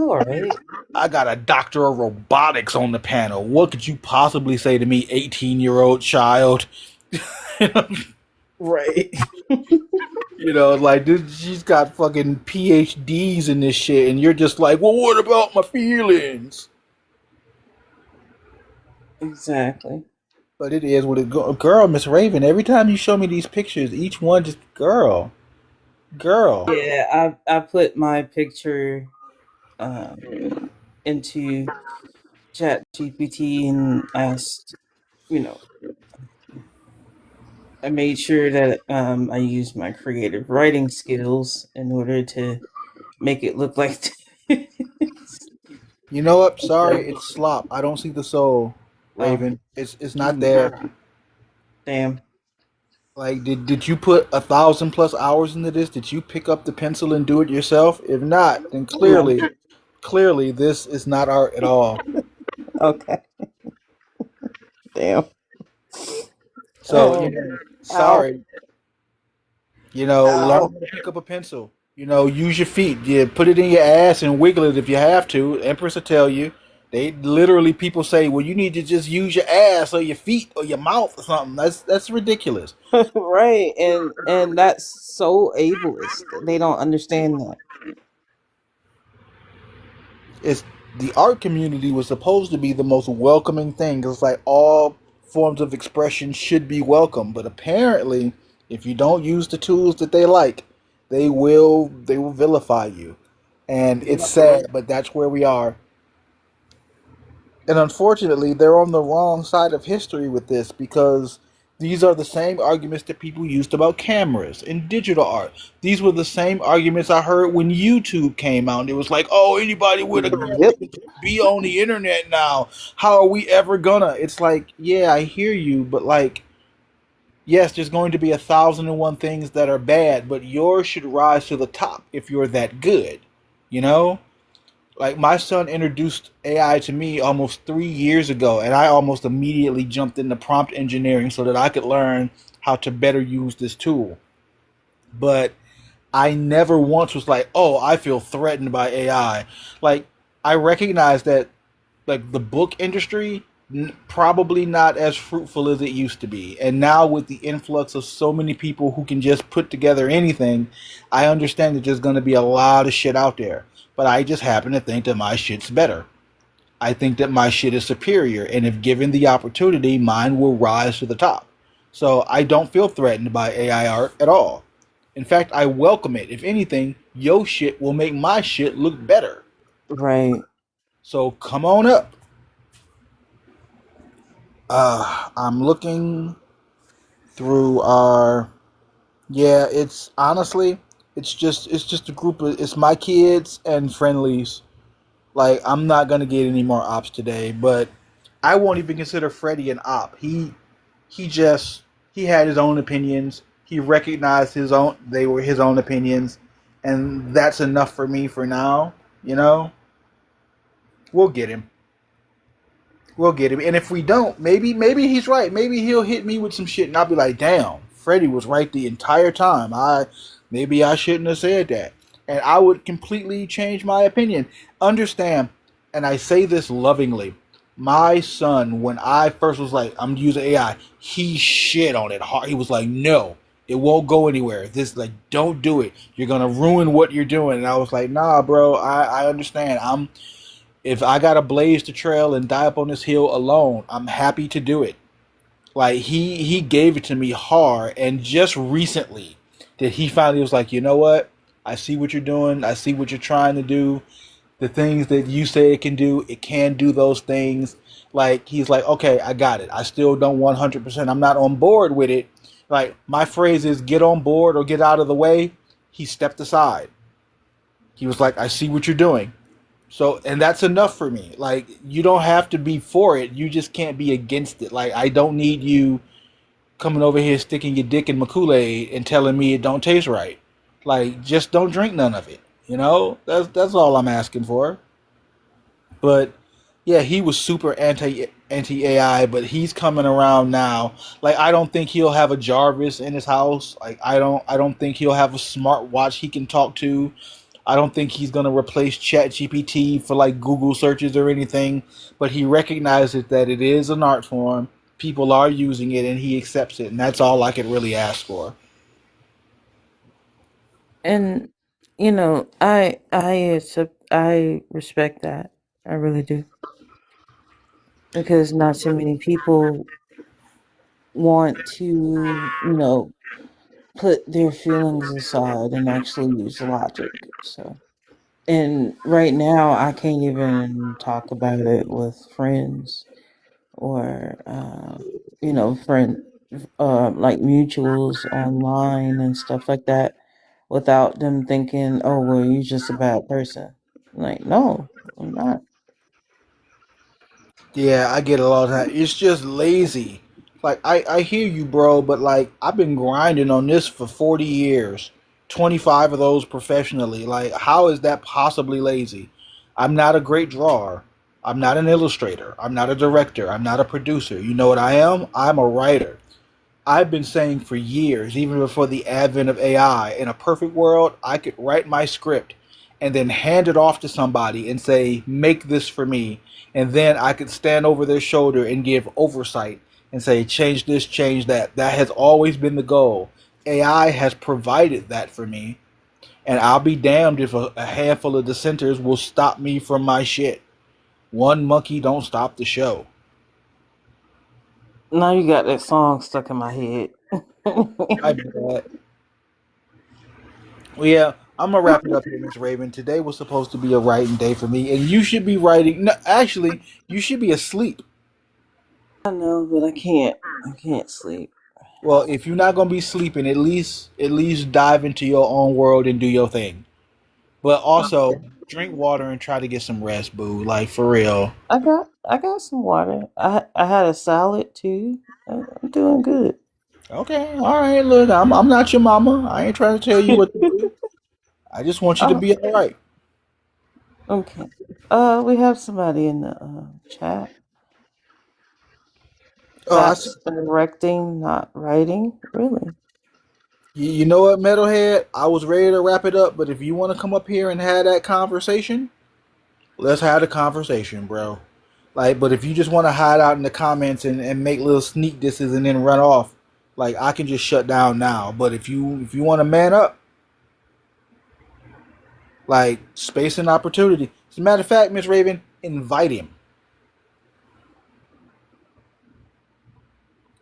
All right. I got a doctor of robotics on the panel. What could you possibly say to me, 18-year-old child? Right. You know, like she's got fucking PhDs in this shit, and you're just like, well, what about my feelings? Exactly. But it is what it go. Girl, Miss Raven, every time you show me these pictures, each one just girl. Yeah, I put my picture into Chat GPT and asked, you know, I made sure that I used my creative writing skills in order to make it look like. You know what? Sorry, it's slop. I don't see the soul, Raven. It's not there. Damn. Like, did you put 1,000+ hours into this? Did you pick up the pencil and do it yourself? If not, then clearly this is not art at all. Okay. Damn. So, sorry. Learn how to pick up a pencil. Use your feet. Yeah, put it in your ass and wiggle it if you have to. Empress will tell you. They literally, people say, well, you need to just use your ass or your feet or your mouth or something. That's ridiculous. Right, and that's so ableist. They don't understand that. It's the art community was supposed to be the most welcoming thing. It's like all forms of expression should be welcome, but apparently, if you don't use the tools that they like, they will vilify you, and it's sad, but that's where we are. And unfortunately, they're on the wrong side of history with this because these are the same arguments that people used about cameras and digital art. These were the same arguments I heard when YouTube came out. It was like, oh, anybody with a camera can be on the internet now. How are we ever gonna? It's like, yeah, I hear you, but like, yes, there's going to be 1,001 things that are bad, but yours should rise to the top if you're that good, Like, my son introduced AI to me almost 3 years ago, and I almost immediately jumped into prompt engineering so that I could learn how to better use this tool. But I never once was like, oh, I feel threatened by AI. Like, I recognize that, like, the book industry, probably not as fruitful as it used to be. And now with the influx of so many people who can just put together anything, I understand that there's going to be a lot of shit out there. But I just happen to think that my shit's better. I think that my shit is superior, and if given the opportunity, mine will rise to the top. So I don't feel threatened by AI art at all. In fact, I welcome it. If anything, your shit will make my shit look better. Right. So come on up. I'm looking through our... Yeah, it's honestly... It's just a group of, it's my kids and friendlies. Like, I'm not gonna get any more ops today, but I won't even consider Freddie an op. He had his own opinions. He recognized they were his own opinions, and that's enough for me for now. We'll get him. And if we don't, maybe he's right. Maybe he'll hit me with some shit, and I'll be like, damn, Freddie was right the entire time. Maybe I shouldn't have said that. And I would completely change my opinion. Understand, and I say this lovingly, my son, when I first was like, I'm using AI, he shit on it hard. He was like, no, it won't go anywhere. Don't do it. You're going to ruin what you're doing. And I was like, nah, bro, I understand. If I got to blaze the trail and die up on this hill alone, I'm happy to do it. Like, he gave it to me hard, and just recently, that he finally was like, you know what? I see what you're doing. I see what you're trying to do. The things that you say it can do those things. Like, he's like, okay, I got it. I still don't 100%. I'm not on board with it. Like, my phrase is get on board or get out of the way. He stepped aside. He was like, I see what you're doing. So, and that's enough for me. Like, you don't have to be for it. You just can't be against it. Like, I don't need you coming over here sticking your dick in my Kool-Aid and telling me it don't taste right. Like, just don't drink none of it. You know, that's all I'm asking for. But yeah, he was super anti AI, but he's coming around now. Like, I don't think he'll have a Jarvis in his house. Like, I don't think he'll have a smartwatch he can talk to. I don't think he's gonna replace ChatGPT for like Google searches or anything. But he recognizes that it is an art form. People are using it, and he accepts it, and that's all I could really ask for. And I respect that. I really do, because not too many people want to, put their feelings aside and actually use logic. So, and right now, I can't even talk about it with friends or, friend, like mutuals online and stuff like that, without them thinking, "Oh, well, you're just a bad person." Like, no, I'm not. Yeah, I get it all the time. It's just lazy. Like, I hear you, bro, but like I've been grinding on this for 40 years, 25 of those professionally. Like, how is that possibly lazy? I'm not a great drawer. I'm not an illustrator. I'm not a director. I'm not a producer. You know what I am? I'm a writer. I've been saying for years, even before the advent of AI, in a perfect world, I could write my script and then hand it off to somebody and say, make this for me. And then I could stand over their shoulder and give oversight and say, change this, change that. That has always been the goal. AI has provided that for me. And I'll be damned if a handful of dissenters will stop me from my shit. One monkey don't stop the show. Now you got that song stuck in my head. I bet. Well, yeah, I'm gonna wrap it up here, Miss Raven. Today was supposed to be a writing day for me, and you should be writing. No, actually, you should be asleep. I know, but I can't. I can't sleep. Well, if you're not gonna be sleeping, at least dive into your own world and do your thing. But also drink water and try to get some rest, boo. Like, for real. I got some water. I had a salad too. I'm doing good. Okay, all right. Look, I'm not your mama. I ain't trying to tell you what to do. I just want you to Oh, be all right. okay. We have somebody in the chat. Oh, That's directing, not writing. Really? you know what, Metalhead? I was ready to wrap it up, but if you want to come up here and have that conversation, let's have the conversation, bro. Like, but if you just want to hide out in the comments and make little sneak disses and then run off, like, I can just shut down now. But if you want to man up, like, space and opportunity. As a matter of fact, Miss Raven, invite him.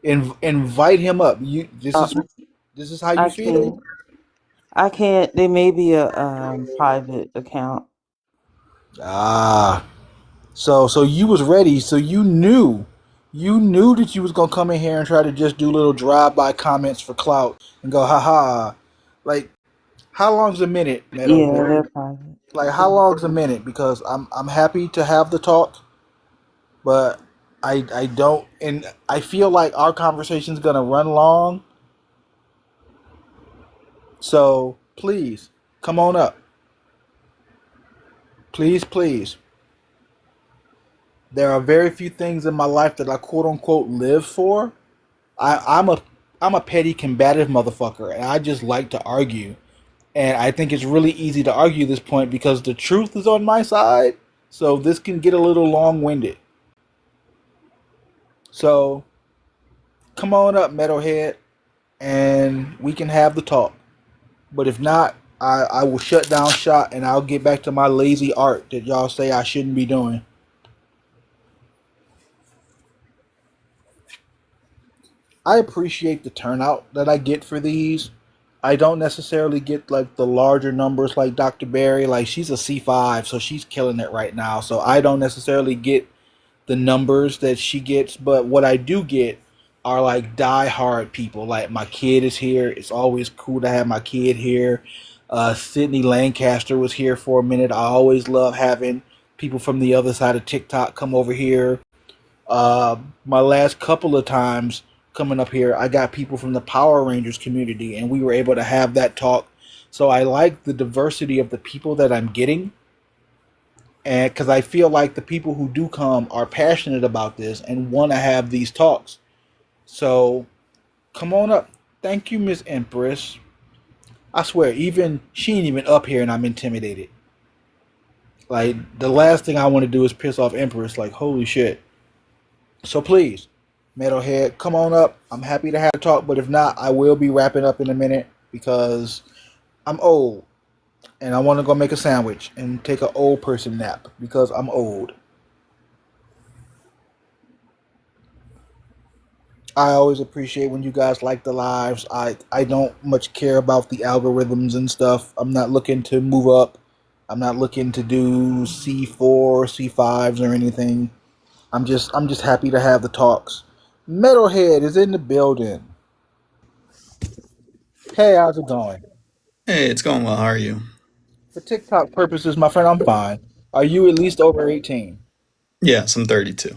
Invite him up. You Uh, this is how you I feel? can. I can't. There may be a private account. Ah. So you was ready. So you knew that you was gonna come in here and try to just do little drive by comments for clout and go, haha. Like, how long's a minute, Yeah, Metalhead? they're private. Like, how long's a minute? Because I'm happy to have the talk, but I don't, and I feel like our conversation's gonna run long. So please come on up, please, please. There are very few things in my life that I quote unquote live for. I'm a petty combative motherfucker, and I just like to argue. And I think it's really easy to argue this point because the truth is on my side. So this can get a little long winded. So come on up, Metalhead, and we can have the talk. But if not, I will shut down shop and I'll get back to my lazy art that y'all say I shouldn't be doing. I appreciate the turnout that I get for these. I don't necessarily get like the larger numbers like Dr. Barry. Like, she's a C5, so she's killing it right now. So I don't necessarily get the numbers that she gets, but what I do get are like die-hard people. Like, my kid is here. It's always cool to have my kid here. Sydney Lancaster was here for a minute. I always love having people from the other side of TikTok come over here. My last couple of times coming up here, I got people from the Power Rangers community, and we were able to have that talk So I like the diversity of the people that I'm getting, and because I feel like the people who do come are passionate about this and want to have these talks. So come on up. Thank you, Miss Empress. I swear, even she ain't even up here, and I'm intimidated. Like the last thing I want to do is piss off Empress. Like holy shit. So please, Metalhead, come on up. I'm happy to have a talk, but if not, I will be wrapping up in a minute because I'm old and I want to go make a sandwich and take an old person nap because I'm old. I always appreciate when you guys like the lives. I don't much care about the algorithms and stuff. I'm not looking to move up. I'm not looking to do C4, C5s or anything. I'm just happy to have the talks. Metalhead is in the building. Hey, how's it going? Hey, it's going well. How are you? For TikTok purposes, my friend, I'm fine. Are you at least over 18? Yes, I'm 32.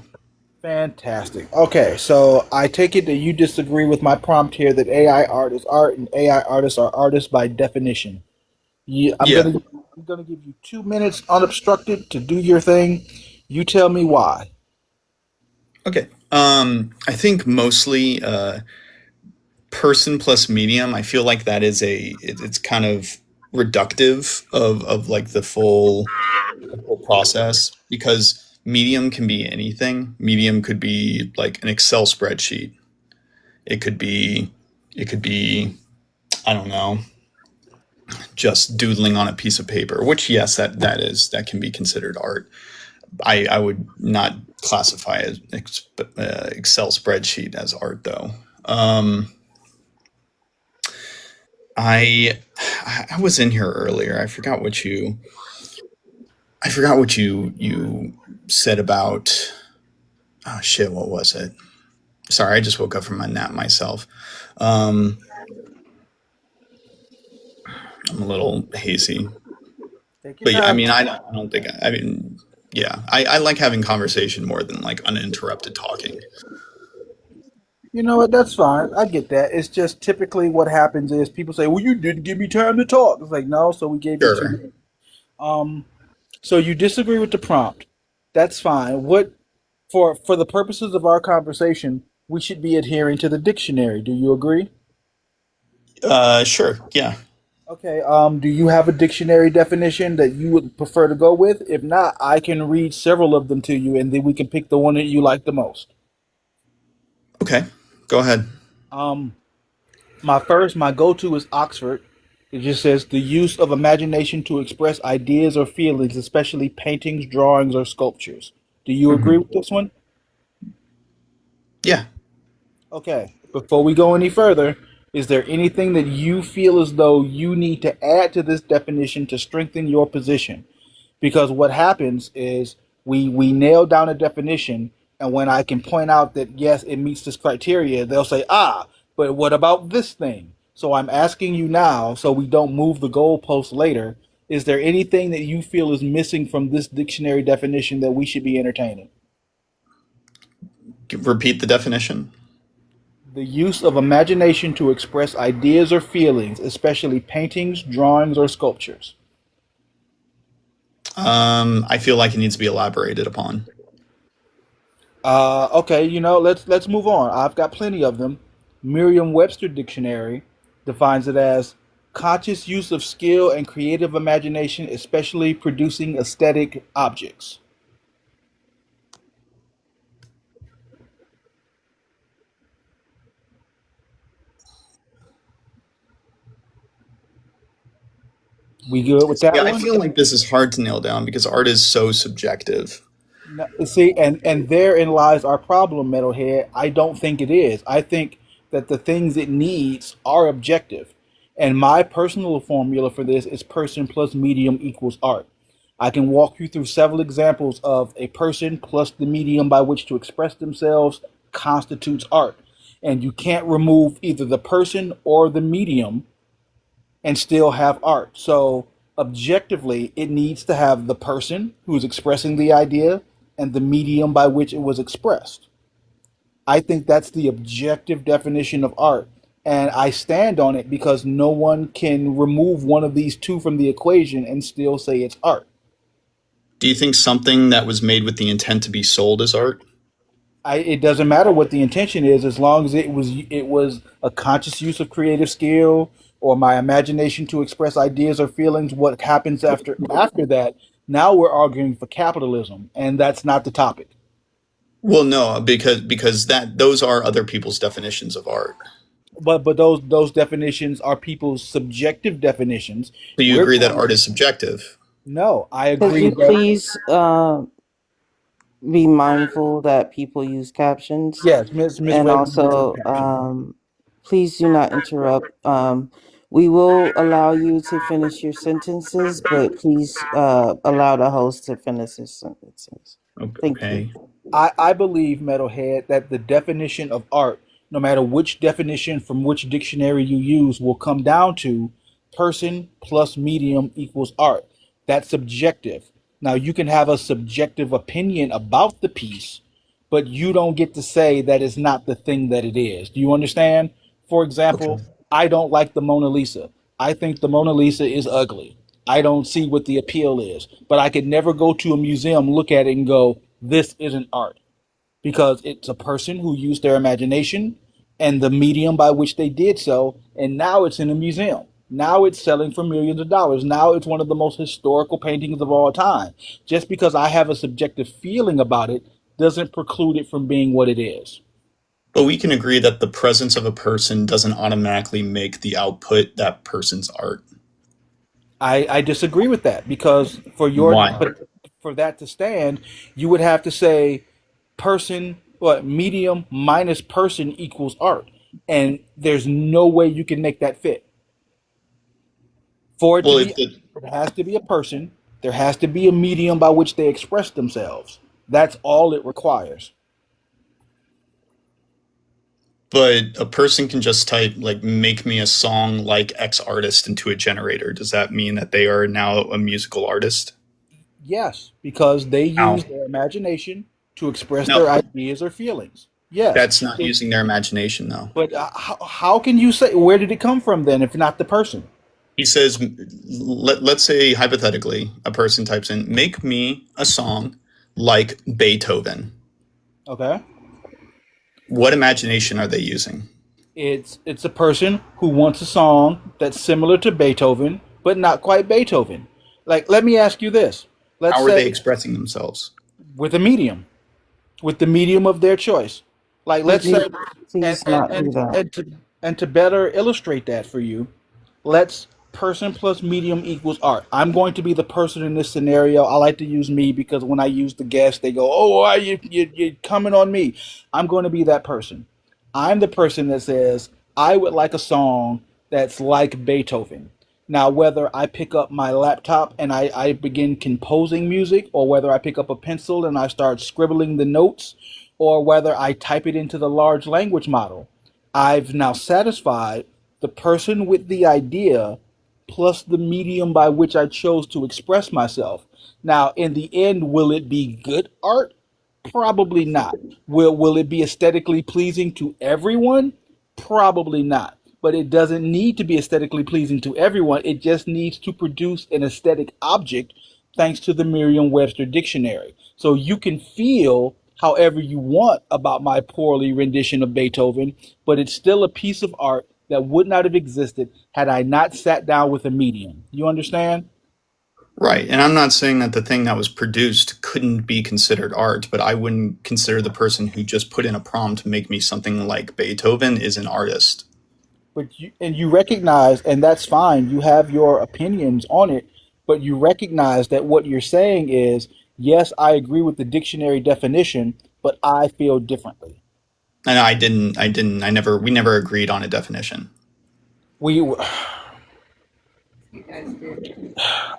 Fantastic. Okay, so I take it that you disagree with my prompt here that AI art is art and AI artists are artists by definition. You, I'm Yeah. gonna I'm gonna give you 2 minutes unobstructed to do your thing. You tell me why. Okay. I think mostly person plus medium. I feel like that is it's kind of reductive of like the full process because medium can be anything. Medium could be like an Excel spreadsheet. It could be it could be I don't know, just doodling on a piece of paper, which yes, that can be considered art. I would not classify an Excel spreadsheet as art, though. Um, I I was in here earlier. I forgot what you said about. Oh shit! What was it? Sorry, I just woke up from my nap myself. Um, I'm a little hazy, Take your but yeah, I time. mean, I don't think I mean, yeah, I like having conversation more than like uninterrupted talking. You know what? That's fine. I get that. It's just typically what happens is people say, "Well, you didn't give me time to talk." It's like, no, so we gave you two Sure. minutes. Um, so you disagree with the prompt. That's fine. What for the purposes of our conversation, we should be adhering to the dictionary. Do you agree? Sure. Yeah. Okay. Do you have a dictionary definition that you would prefer to go with? If not, I can read several of them to you, and then we can pick the one that you like the most. Okay. Go ahead. Um, my go-to is Oxford. It just says the use of imagination to express ideas or feelings, especially paintings, drawings, or sculptures. Do you agree Hmm. with this one? Yeah. Okay. Before we go any further, is there anything that you feel as though you need to add to this definition to strengthen your position? Because what happens is we nail down a definition, and when I can point out that yes, it meets this criteria, they'll say, ah, but what about this thing? So I'm asking you now, so we don't move the goalpost later. Is there anything that you feel is missing from this dictionary definition that we should be entertaining? Repeat the definition. The use of imagination to express ideas or feelings, especially paintings, drawings, or sculptures. I feel like it needs to be elaborated upon. Okay, let's move on. I've got plenty of them. Merriam-Webster dictionary defines it as conscious use of skill and creative imagination, especially producing aesthetic objects. We good with Yeah, that I one? feel like this is hard to nail down because art is so subjective. No, see, and therein lies our problem, metalhead. I don't think it is. I think that the things it needs are objective, and my personal formula for this is person plus medium equals art. I can walk you through several examples of a person plus the medium by which to express themselves constitutes art, and you can't remove either the person or the medium and still have art. So objectively, it needs to have the person who's expressing the idea and the medium by which it was expressed. I think that's the objective definition of art. And I stand on it because no one can remove one of these two from the equation and still say it's art. Do you think something that was made with the intent to be sold is art? It doesn't matter what the intention is, as long as it was a conscious use of creative skill or my imagination to express ideas or feelings. What happens after that? Now we're arguing for capitalism, and that's not the topic. Well, no, because that those are other people's definitions of art. But those definitions are people's subjective definitions. So you We're agree that going. art is subjective? No, I Could agree you that please be mindful that people use captions? yes, Miss And Raven uses also, captions. please do not interrupt. We will allow you to finish your sentences, but please allow the host to finish his sentences. Thank you. Okay. I believe, Metalhead, that the definition of art, no matter which definition from which dictionary you use, will come down to person plus medium equals art. That's subjective. Now, you can have a subjective opinion about the piece, but you don't get to say that it's not the thing that it is. Do you understand? For Okay. example, I don't like the Mona Lisa. I think the Mona Lisa is ugly. I don't see what the appeal is, but I could never go to a museum, look at it, and go, this isn't art because it's a person who used their imagination and the medium by which they did so, and now it's in a museum. Now it's selling for millions of dollars. Now it's one of the most historical paintings of all time. Just because I have a subjective feeling about it doesn't preclude it from being what it is. But we can agree that the presence of a person doesn't automatically make the output that person's art. I disagree with that because Why? for that to stand, you would have to say person, what, medium minus person equals art, and there's no way you can make that fit. For it to Well, be, it has to be a person. There has to be a medium by which they express themselves. That's all it requires. but a person can just type like "make me a song like X artist" into a generator. Does that mean that they are now a musical artist? Yes, because they How? use their imagination to express No, their ideas or feelings. Yes, that's not it, using their imagination, though. but how can you say where did it come from then if not the person? He says, let's say hypothetically, a person types in "make me a song like Beethoven." Okay, What imagination are they using? it's a person who wants a song that's similar to Beethoven but not quite Beethoven. Like, let me ask you this. Let's How are they say expressing themselves? with a medium, with the medium of their choice. Like, Could let's say, you and please and not do and that? and to better illustrate that for you, let's person plus medium equals art. I'm going to be the person in this scenario. I like to use me because when I use the guest, they go, "Oh, why you coming on me?" I'm going to be that person. I'm the person that says, "I would like a song that's like Beethoven." Now, whether I pick up my laptop and I begin composing music, or whether I pick up a pencil and I start scribbling the notes, or whether I type it into the large language model, I've now satisfied the person with the idea plus the medium by which I chose to express myself. Now, in the end, will it be good art? Probably not. Will it be aesthetically pleasing to everyone? Probably not. But it doesn't need to be aesthetically pleasing to everyone. It just needs to produce an aesthetic object thanks to the Merriam-Webster dictionary. So you can feel however you want about my poorly rendition of Beethoven, but it's still a piece of art that would not have existed had I not sat down with a medium. You understand? Right. And I'm not saying that the thing that was produced couldn't be considered art, but I wouldn't consider the person who just put in a prompt to "make me something like Beethoven" is an artist. But you recognize, and that's fine. You have your opinions on it, but you recognize that what you're saying is, yes, I agree with the dictionary definition, but I feel differently. And we never agreed on a definition. We,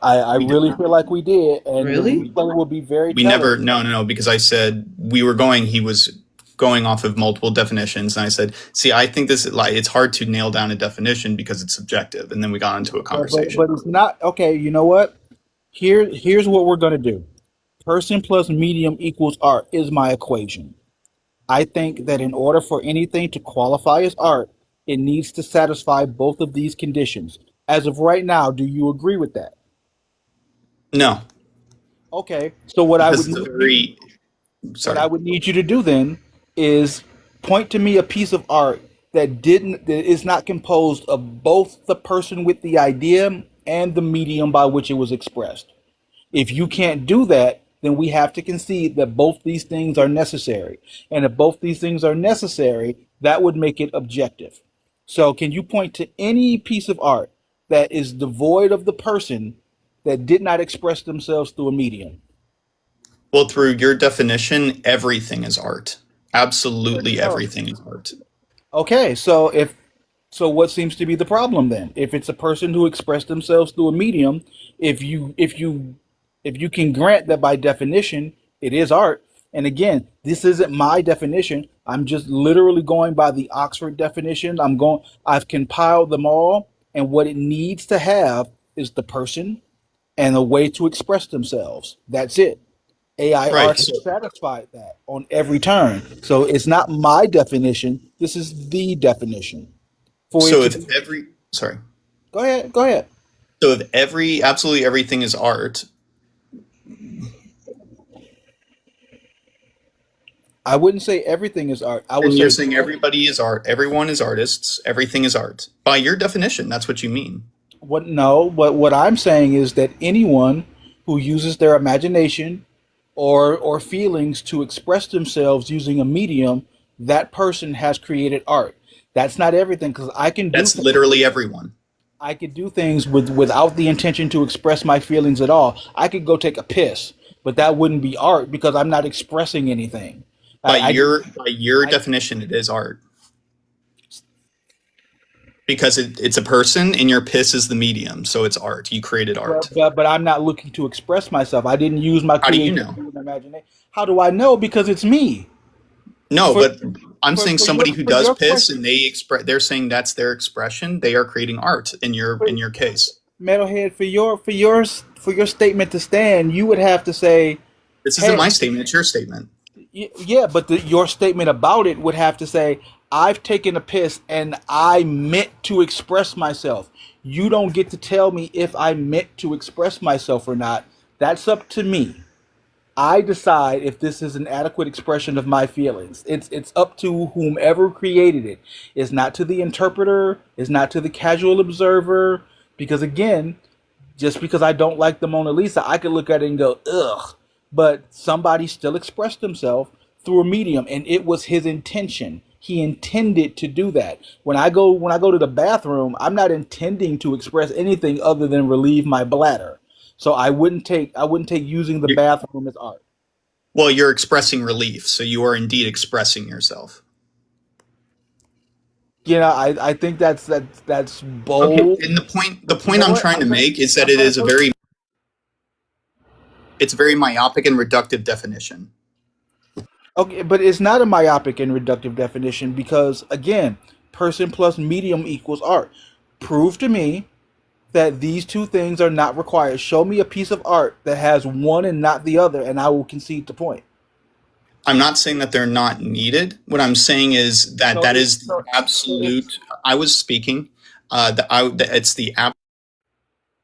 I We, really feel like we did, and the Really? replay will be very we telling. never, no, because I said he was going off of multiple definitions. And I said, see, I think this is like, it's hard to nail down a definition because it's subjective. And then we got into a But conversation. it's not okay. You know what? Here's what we're gonna do. Person plus medium equals art is my equation. I think that in order for anything to qualify as art, It needs to satisfy both of these conditions. As of right now, do you agree with that? No, Okay. So what I because would it's a need very what I sorry. would need you to do then is point to me a piece of art that is not composed of both the person with the idea and the medium by which it was expressed. If you can't do that, then we have to concede that both these things are necessary. And if both these things are necessary, that would make it objective. So, can you point to any piece of art that is devoid of the person that did not express themselves through a medium? Well, through your definition, everything is art. Absolutely No. everything is art. Okay, so what seems to be the problem then? If it's a person who expressed themselves through a medium, if you can grant that by definition it is art, and again, this isn't my definition. I'm just literally going by the Oxford definition. I've compiled them all, and what it needs to have is the person and a way to express themselves. That's it. AI Right. art So has satisfied that on every turn. So it's not my definition. This is the definition for it so to if be. every sorry. Go ahead. Go ahead. So if absolutely everything is art, I wouldn't say everything is art. I would then you're say saying everybody is art, everyone is artists, everything is art. By your definition, that's what you mean. what no, what I'm saying is that anyone who uses their imagination or feelings to express themselves using a medium, that person has created art. That's not everything because That's literally everyone. I could do things without the intention to express my feelings at all. I could go take a piss, but that wouldn't be art because I'm not expressing anything. By I your I definition, it is art because it's a person, and your piss is the medium, so it's art. You created art. but I'm not looking to express myself. I didn't use my How do you creativity know? and imagination. How do I know? Because it's me. No, For but I'm saying for your somebody who for does your piss question, and they're saying that's their expression. They are creating art in for your case. Metalhead, for your statement to stand, you would have to say, This isn't "Hey, my statement; it's your statement. yeah," but your statement about it would have to say, "I've taken a piss and I meant to express myself." You don't get to tell me if I meant to express myself or not. That's up to me. I decide if this is an adequate expression of my feelings. It's up to whomever created it. It's not to the interpreter, it's not to the casual observer, because again, just because I don't like the Mona Lisa, I could look at it and go, ugh. But somebody still expressed himself through a medium, and it was his intention. He intended to do that. When I go to the bathroom, I'm not intending to express anything other than relieve my bladder. So I wouldn't take using the You bathroom as art. well, you're expressing relief, so you are indeed expressing yourself. I think that's Okay, bold. and the You point know I'm what? trying to make is that it's a very myopic and reductive definition. Okay, but it's not a myopic and reductive definition because again, person plus medium equals art. Prove to me that these two things are not required. Show me a piece of art that has one and not the other, and I will concede the point. I'm not saying that they're not needed. What I'm saying is that So that it is the so so it's absolute. I was speaking. It's the app.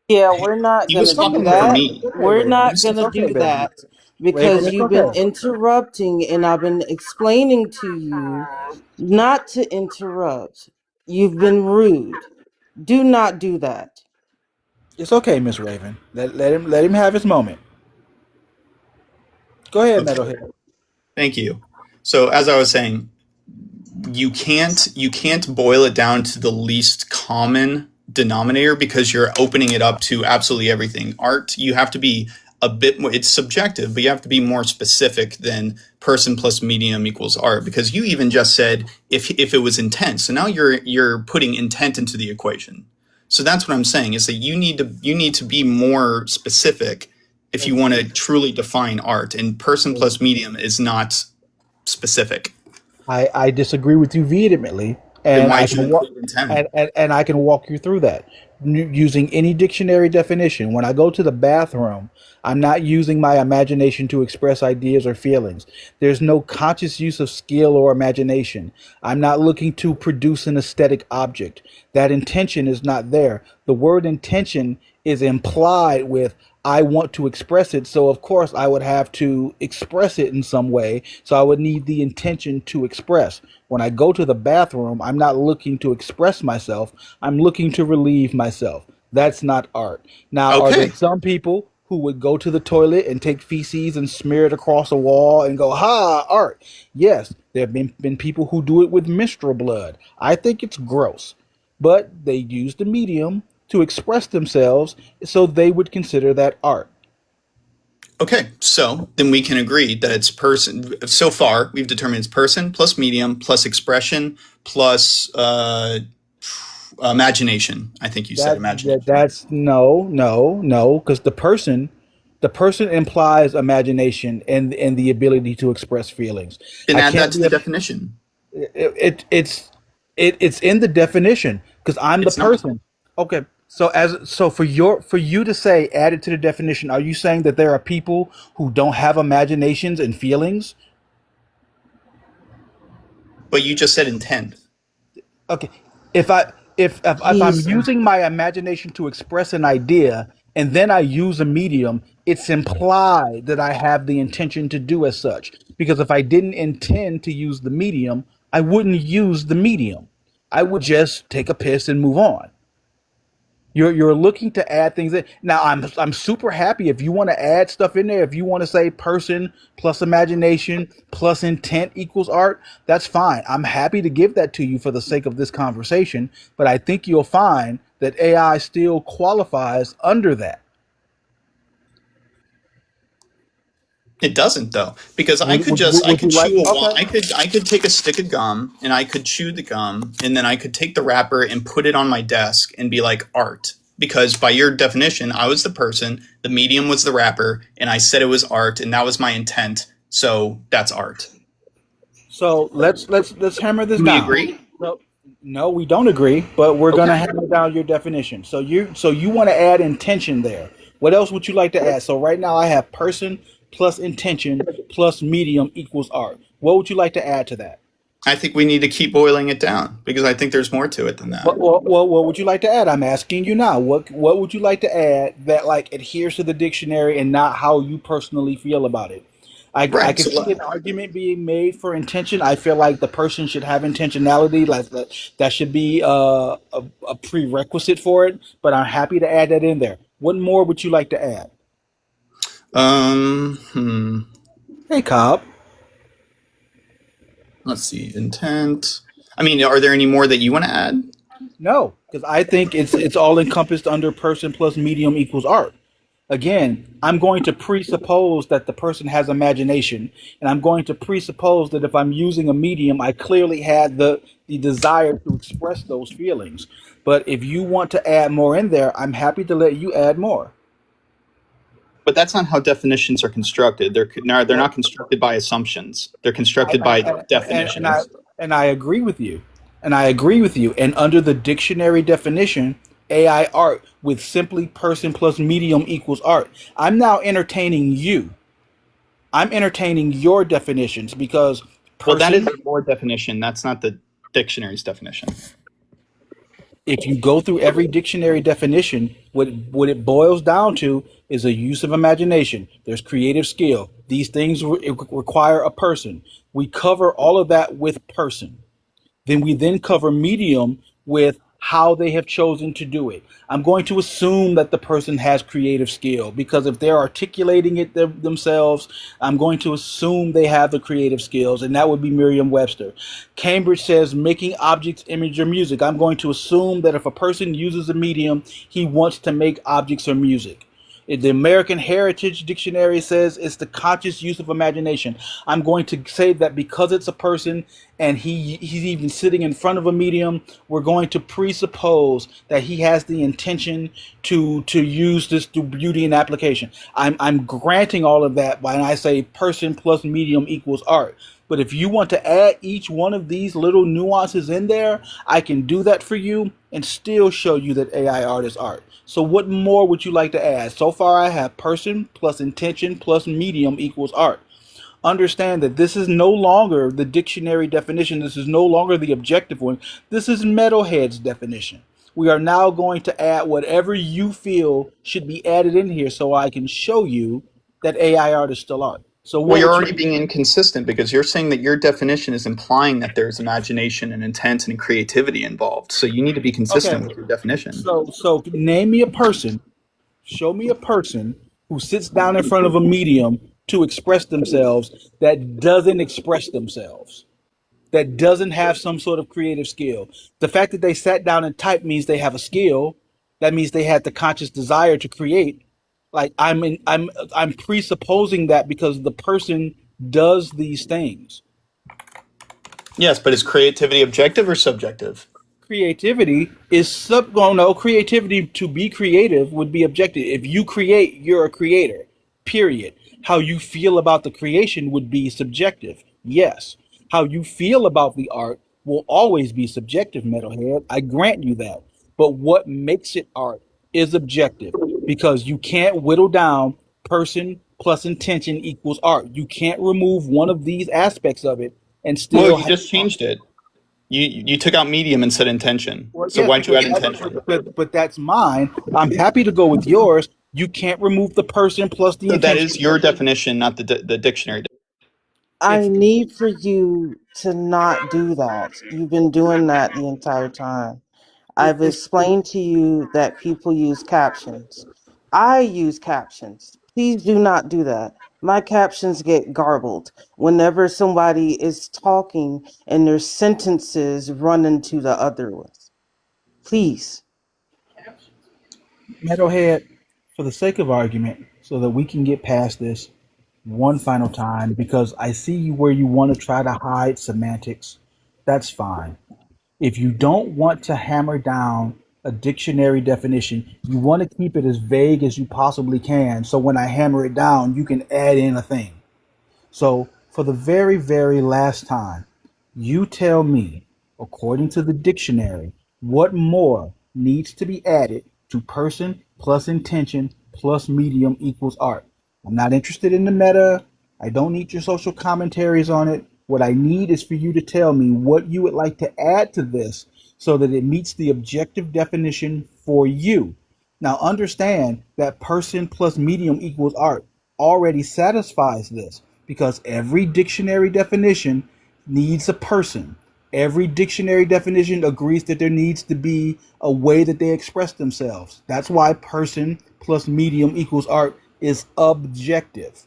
Yeah, we're not He going was to it's okay, do talking for Raven. that. me. It's okay, We're Raven. You not said going It's to okay, do Raven. that Raven, because it's you've been okay. interrupting and I've been explaining to you not to interrupt. You've been rude. Do not do that. It's okay, Miss Raven. Let him have his moment. Go ahead, okay. Metalhead. Thank you. So as I was saying, you can't boil it down to the least common denominator because you're opening it up to absolutely everything. Art, you have to be a bit more, it's subjective, but you have to be more specific than person plus medium equals art because you even just said if it was intent. So now you're putting intent into the equation. So that's what I'm saying is that you need to be more specific if you want to truly define art, and person plus medium is not specific. I disagree with you vehemently. Then and why I should can you walk include intent? and I can walk you through that using any dictionary definition. When I go to the bathroom, I'm not using my imagination to express ideas or feelings. There's no conscious use of skill or imagination. I'm not looking to produce an aesthetic object. That intention is not there. The word intention is implied with I want to express it. So, of course, I would have to express it in some way. So, I would need the intention to express. When I go to the bathroom, I'm not looking to express myself. I'm looking to relieve myself. That's not art. Now, are there Okay. some people who would go to the toilet and take feces and smear it across a wall and go, ha, art? Yes, there have been people who do it with menstrual blood. I think it's gross, but they use the medium to express themselves, so they would consider that art. Okay, so then we can agree that it's person. So far, we've determined it's person plus medium plus expression plus imagination. I think you said imagination. That's no, because the person implies imagination and the ability to express feelings. Then I add that can't to be the a, definition. it's in the definition because I'm the It's not. person. Okay, so for you to say add it to the definition, are you saying that there are people who don't have imaginations and feelings? But you just said intent. Okay, if I if I'm He's using my imagination to express an idea and then I use a medium, it's implied that I have the intention to do as such. Because if I didn't intend to use the medium, I wouldn't use the medium. I would just take a piss and move on. You're looking to add things in. Now I'm super happy if you want to add stuff in there. If you want to say person plus imagination plus intent equals art, that's fine. I'm happy to give that to you for the sake of this conversation. But I think you'll find that AI still qualifies under that. It doesn't though, because I could I Would you could like? chew a Okay. I could take a stick of gum and I could chew the gum and then I could take the wrapper and put it on my desk and be like art. Because by your definition, I was the person, the medium was the wrapper, and I said it was art, and that was my intent. So that's art. So let's hammer this Do we down. agree? No, no, we don't agree, but we're gonna Okay. hammer down your definition. So you want to add intention there. What else would you like to add? So right now I have person plus intention plus medium equals art. What would you like to add to that? I think we need to keep boiling it down because I think there's more to it than that. What would you like to add? I'm asking you now. What would you like to add that like adheres to the dictionary and not how you personally feel about it? I Right. can see an argument being made for intention. I feel like the person should have intentionality, like that should be a prerequisite for it. But I'm happy to add that in there. What more would you like to add? Um. Hmm. Hey, Cobb. Let's see. Intent. I mean, are there any more that you want to add? No, because I think it's all encompassed under person plus medium equals art. Again, I'm going to presuppose that the person has imagination, and I'm going to presuppose that if I'm using a medium, I clearly had the desire to express those feelings. But if you want to add more in there, I'm happy to let you add more. But that's not how definitions are constructed. They're not constructed by assumptions. They're constructed by And I definitions. and I agree with you. And I agree with you. And under the dictionary definition, AI art with simply person plus medium equals art. I'm now entertaining you. I'm entertaining your definitions because Well, that is person, your definition. That's not the dictionary's definition. if you go through every dictionary definition, what it boils down to is a use of imagination. There's creative skill. These things require a person. We cover all of that with person. Then we then cover medium with how they have chosen to do it. I'm going to assume that the person has creative skill because if they're articulating it themselves, I'm going to assume they have the creative skills, and that would be Merriam-Webster. Cambridge says making objects, image, or music. I'm going to assume that if a person uses a medium, he wants to make objects or music. The American Heritage Dictionary says it's the conscious use of imagination. I'm going to say that because it's a person and he's even sitting in front of a medium, we're going to presuppose that he has the intention to use this to beauty and application. I'm granting all of that when I say person plus medium equals art. But if you want to add each one of these little nuances in there, I can do that for you and still show you that AI art is art. So what more would you like to add? So far I have person plus intention plus medium equals art. Understand that this is no longer the dictionary definition. This is no longer the objective one. This is Metalhead's definition. We are now going to add whatever you feel should be added in here so I can show you that AI art is still art. So Well, what you're would already you being inconsistent because you're saying that your definition is implying that there's imagination and intent and creativity involved. So you need to be okay. consistent with your definition. So name me a person, show me a person who sits down in front of a medium to express themselves that doesn't express themselves, that doesn't have some sort of creative skill. The fact that they sat down and typed means they have a skill. That means they had the conscious desire to create. Like I'm presupposing that because the person does these things. Yes, but is creativity objective or subjective? Creativity is sub well, no, creativity to be creative would be objective. If you create, you're a creator. Period. How you feel about the creation would be subjective. Yes. How you feel about the art will always be subjective, metalhead. I grant you that. But what makes it art is objective because you can't whittle down person plus intention equals art. You can't remove one of these aspects of it and Well, still you have just art. changed it. You took out medium and said intention. Well, So yes, why'd you because add intention? but that's mine. I'm happy to go with yours. You can't remove the person plus the So that intention. is your definition, not the dictionary. I It's need for you to not do that. You've been doing that the entire time. I've it's explained to you that people use captions. I use captions. Please do not do that. My captions get garbled whenever somebody is talking and their sentences run into the other ones. Please. metalhead. For the sake of argument, so that we can get past this one final time, because I see where you want to try to hide semantics. That's fine. If you don't want to hammer down a dictionary definition, you want to keep it as vague as you possibly can. So when I hammer it down, you can add in a thing. So for the very, very last time, you tell me, according to the dictionary, what more needs to be added to person plus intention plus medium equals art. I'm not interested in the meta. I don't need your social commentaries on it. What I need is for you to tell me what you would like to add to this so that it meets the objective definition for you. Now, understand that person plus medium equals art already satisfies this because every dictionary definition needs a person. Every dictionary definition agrees that there needs to be a way that they express themselves. That's why person plus medium equals art is objective.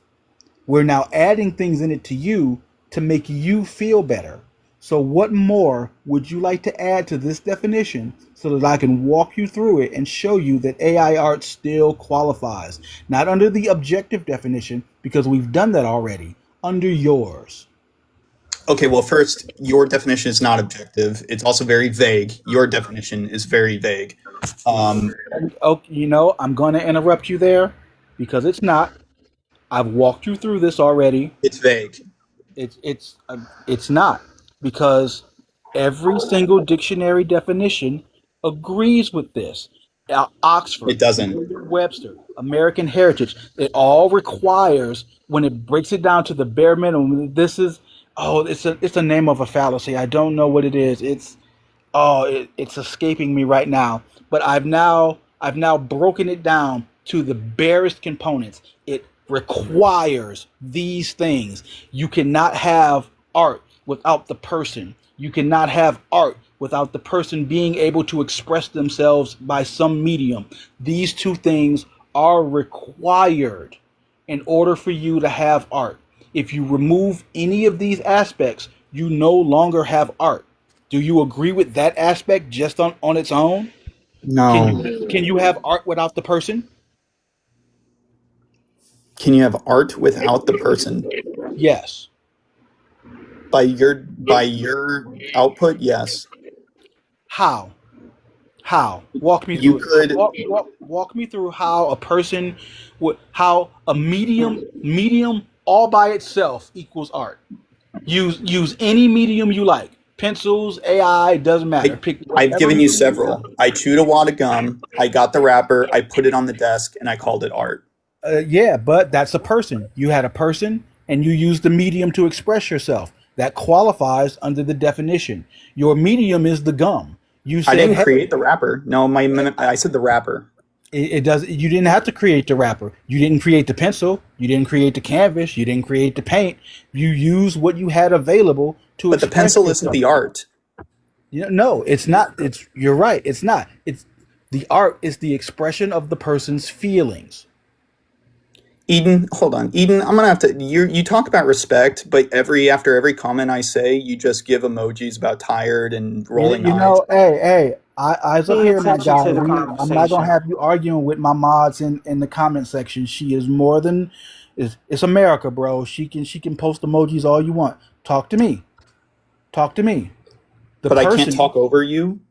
We're now adding things in it to you to make you feel better. So, what more would you like to add to this definition so that I can walk you through it and show you that AI art still qualifies? Not under the objective definition, because we've done that already, under yours. Okay, well, first, your definition is not objective. It's also very vague. Your definition is very vague. Um, Oh, I'm going to interrupt you there because it's not. I've walked you through this already. it's vague. It's not because every single dictionary definition agrees with this. It Oxford, doesn't. Merriam-Webster, American Heritage. It all requires when it breaks it down to the bare minimum. This is it's a name of a fallacy. I don't know what it is. It's escaping me right now. But I've now broken it down to the barest components. It requires these things. You cannot have art without the person. You cannot have art without the person being able to express themselves by some medium. These two things are required in order for you to have art. If you remove any of these aspects, you no longer have art. Do you agree with that aspect just on its own? Can No. you have art without the person? Can you have art without the person? Yes. By your output, yes. How? How? Walk me You through it. could. Walk me through how a person how a medium all by itself equals art. Use any medium you like. Pencils, AI, doesn't matter. Pick I've whatever given you medium you several. like. I chewed a wad of gum. I got the wrapper. I put it on the desk, and I called it art. Yeah, but that's a person. You had a person, and you used the medium to express yourself. That qualifies under the definition. Your medium is the gum. You I said, didn't "Hey, create the wrapper. No, I said the wrapper. it does." You didn't have to create the wrapper. You didn't create the pencil. You didn't create the canvas. You didn't create the paint. You used what you had available to But the express pencil isn't yourself. the art. No, it's not. It's You're right. It's not. It's the art is the expression of the person's feelings. Eden, hold on. Eden, I'm gonna have to. You talk about respect, but after every comment I say, you just give emojis about tired and rolling eyes. Hey, eyes up Pay here, my attention guy. to the I'm not gonna conversation. have you arguing with my mods in the comment section. She is more than. It's America, bro. She can post emojis all you want. Talk to me. Talk to me. The But I can't person. talk over you.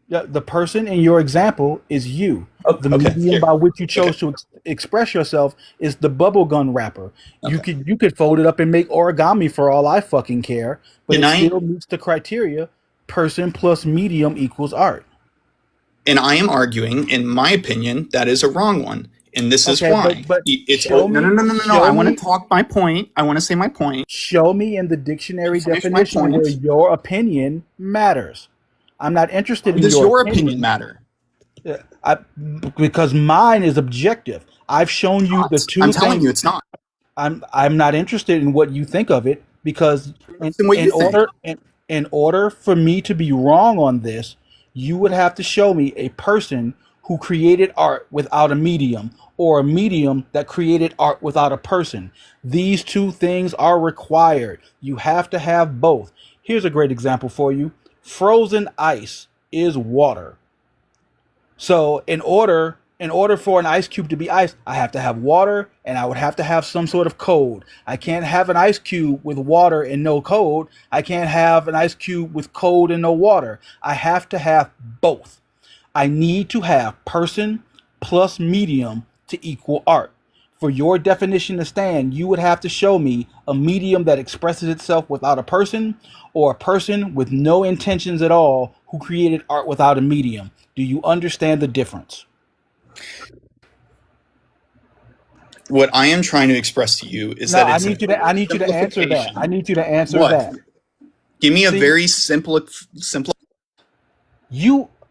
Yeah, the person in your example is you. Oh, The okay, medium here. by which you Okay, chose to express yourself is the bubble gun wrapper. You okay. could fold it up and make origami for all I fucking care, but And it I still meets the criteria. Person plus medium equals art. and I am arguing, in my opinion, that is a wrong one, and this is Okay, why. but It's show no, no, me no, no, no, no. I show want to me talk my point. I want to say my point. show me in the dictionary Finish my definition where point. your opinion matters. I'm not interested in Does your your opinion. opinion matter? I, because mine is objective. I've shown you the two I'm telling things. you, it's not. I'm not interested in what you think of it because It's in what you think. in order for me to be wrong on this, you would have to show me a person who created art without a medium or a medium that created art without a person. These two things are required. You have to have both. Here's a great example for you. Frozen ice is water. So in order for an ice cube to be ice, I have to have water and I would have to have some sort of code. I can't have an ice cube with water and no code. I can't have an ice cube with code and no water. I have to have both. I need to have person plus medium to equal art. For your definition to stand, you would have to show me a medium that expresses itself without a person or a person with no intentions at all who created art without a medium. Do you understand the difference? What I am trying to express to you is No, that I it's an need you to I need you to answer that. I oversimplification. need you to answer What? that. Give me a See, very simple.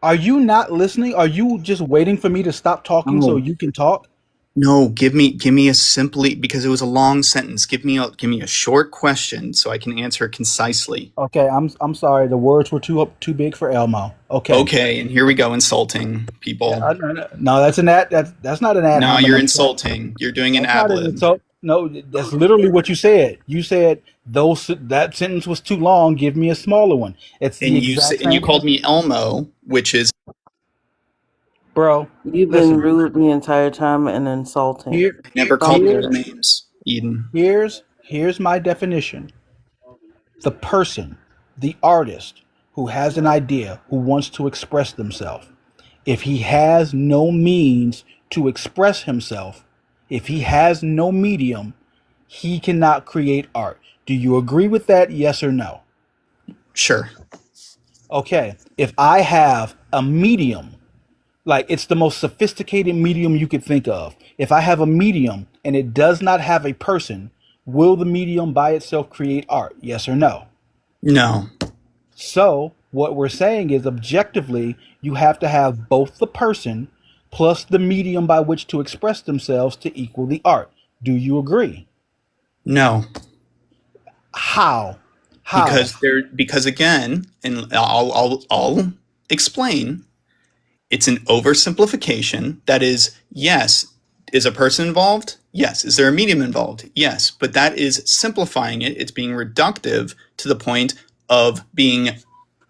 are you not listening? Are you just waiting for me to stop talking so No, you can talk? no. Give me a simply, because it was a long sentence. Give me a short question so I can answer it concisely. Okay, I'm sorry. The words were too big for Elmo. Okay. Okay, and here we go, insulting people. No, that's an ad. That's not an ad No, hominem. you're insulting. You're doing an That's ad not an lib. insult. No, that's literally what you said. You said that sentence was too long. Give me a smaller one. It's the And you exact and you same, called me Elmo, which is bro. You've been Listen, rude the entire time and insulting. here, never Stop called here, real it. names, Eden. here's my definition. The person, the artist who has an idea, who wants to express themselves. If he has no means to express himself, if he has no medium, he cannot create art. Do you agree with that? Yes or no? Sure. Okay. If I have a medium, like it's the most sophisticated medium you could think of. If I have a medium and it does not have a person, will the medium by itself create art? Yes or no? No. So what we're saying is objectively, you have to have both the person plus the medium by which to express themselves to equal the art. Do you agree? No. How? How? Because again, and I'll explain. It's an oversimplification. That is, yes. Is a person involved? Yes. Is there a medium involved? Yes. But that is simplifying it. It's being reductive to the point of being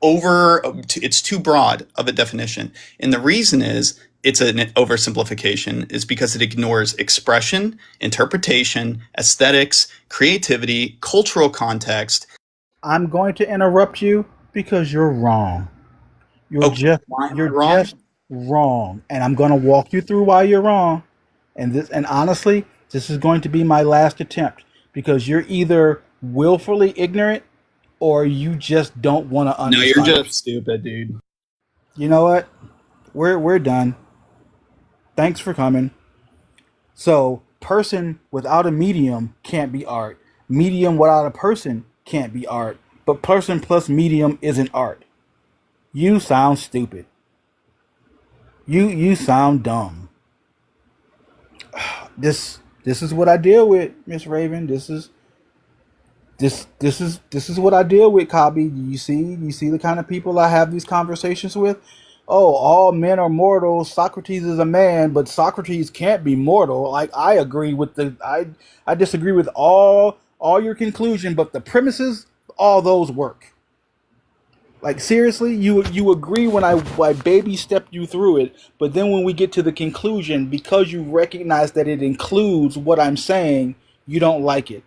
it's too broad of a definition. And the reason is it's an oversimplification is because it ignores expression, interpretation, aesthetics, creativity, cultural context. I'm going to interrupt you because you're wrong. You're Okay, just why am I you're wrong? just wrong, and I'm going to walk you through why you're wrong. And honestly, this is going to be my last attempt because you're either willfully ignorant or you just don't want to No, you're understand. just stupid, dude. You know what? We're done. Thanks for coming. So, person without a medium can't be art. Medium without a person can't be art. But person plus medium isn't art. You sound stupid. You sound dumb. This is what I deal with, Miss Raven. This is what I deal with, Cobby. You see the kind of people I have these conversations with? Oh, all men are mortal. Socrates is a man, but Socrates can't be mortal. Like I agree with I disagree with all your conclusion, but the premises, all those work. Like seriously, you agree when I baby stepped you through it, but then when we get to the conclusion, because you recognize that it includes what I'm saying, you don't like it.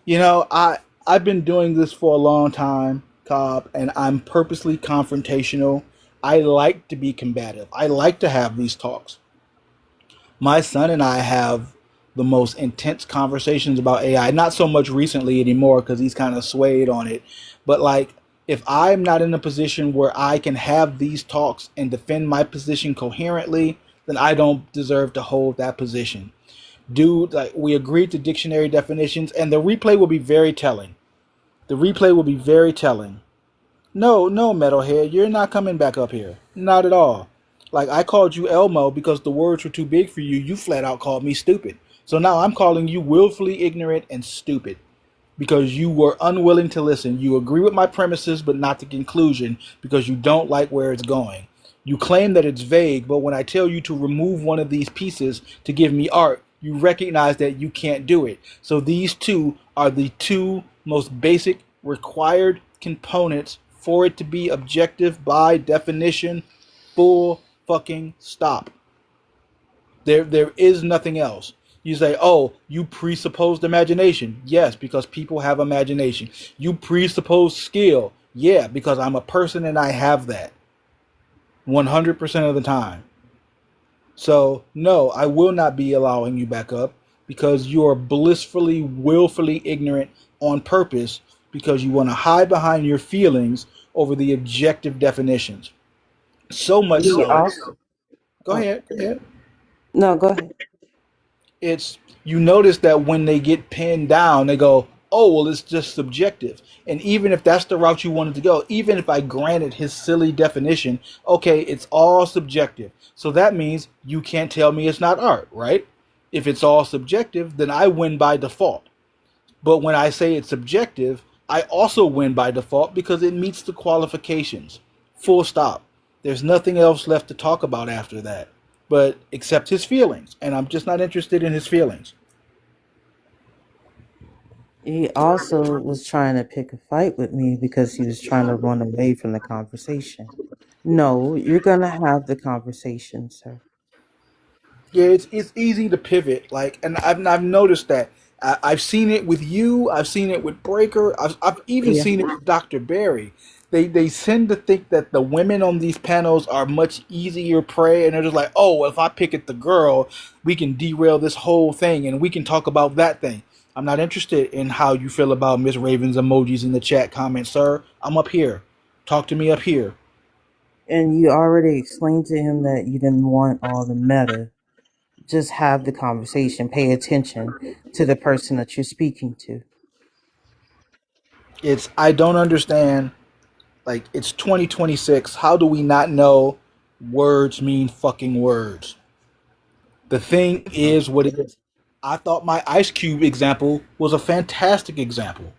You know, I've been doing this for a long time, Cobb, and I'm purposely confrontational. I like to be combative. I like to have these talks. My son and I have the most intense conversations about AI. Not so much recently anymore because he's kind of swayed on it, but like if I'm not in a position where I can have these talks and defend my position coherently, then I don't deserve to hold that position. Dude, like we agreed to dictionary definitions, and the replay will be very telling. The replay will be very telling. No, no, metalhead, you're not coming back up here. Not at all. Like I called you Elmo because the words were too big for you. You flat out called me stupid. So now I'm calling you willfully ignorant and stupid because you were unwilling to listen. You agree with my premises, but not the conclusion because you don't like where it's going. You claim that it's vague, but when I tell you to remove one of these pieces to give me art, you recognize that you can't do it. So these two are the two most basic required components for it to be objective by definition. Full fucking stop. There is nothing else. You say, oh, you presupposed imagination. Yes, because people have imagination. You presuppose skill. Yeah, because I'm a person and I have that 100% of the time. So, no, I will not be allowing you back up because you are blissfully, willfully ignorant on purpose because you want to hide behind your feelings over the objective definitions. So much He so. also. Go Oh, ahead. Go ahead. no, go ahead. It's you notice that when they get pinned down, they go, "Oh, well, it's just subjective." And even if that's the route you wanted to go, even if I granted his silly definition, okay, it's all subjective. So that means you can't tell me it's not art, right? If it's all subjective, then I win by default. But when I say it's subjective, I also win by default because it meets the qualifications. Full stop. There's nothing else left to talk about after that, but except his feelings, and I'm just not interested in his feelings. He also was trying to pick a fight with me because he was trying to run away from the conversation. No, you're gonna have the conversation, sir. Yeah, it's easy to pivot. Like, and I've noticed that. I've seen it with you. I've seen it with Breaker. I've even Yeah. seen it with Dr. Barry. They tend to think that the women on these panels are much easier prey, and they're just like, oh, well, if I pick at the girl, we can derail this whole thing, and we can talk about that thing. I'm not interested in how you feel about Miss Raven's emojis in the chat comment, sir. I'm up here. Talk to me up here. And you already explained to him that you didn't want all the meta. Just have the conversation. Pay attention to the person that you're speaking to. It's I don't understand. Like it's 2026. How do we not know words mean fucking words? The thing is what it is. I thought my Ice Cube example was a fantastic example.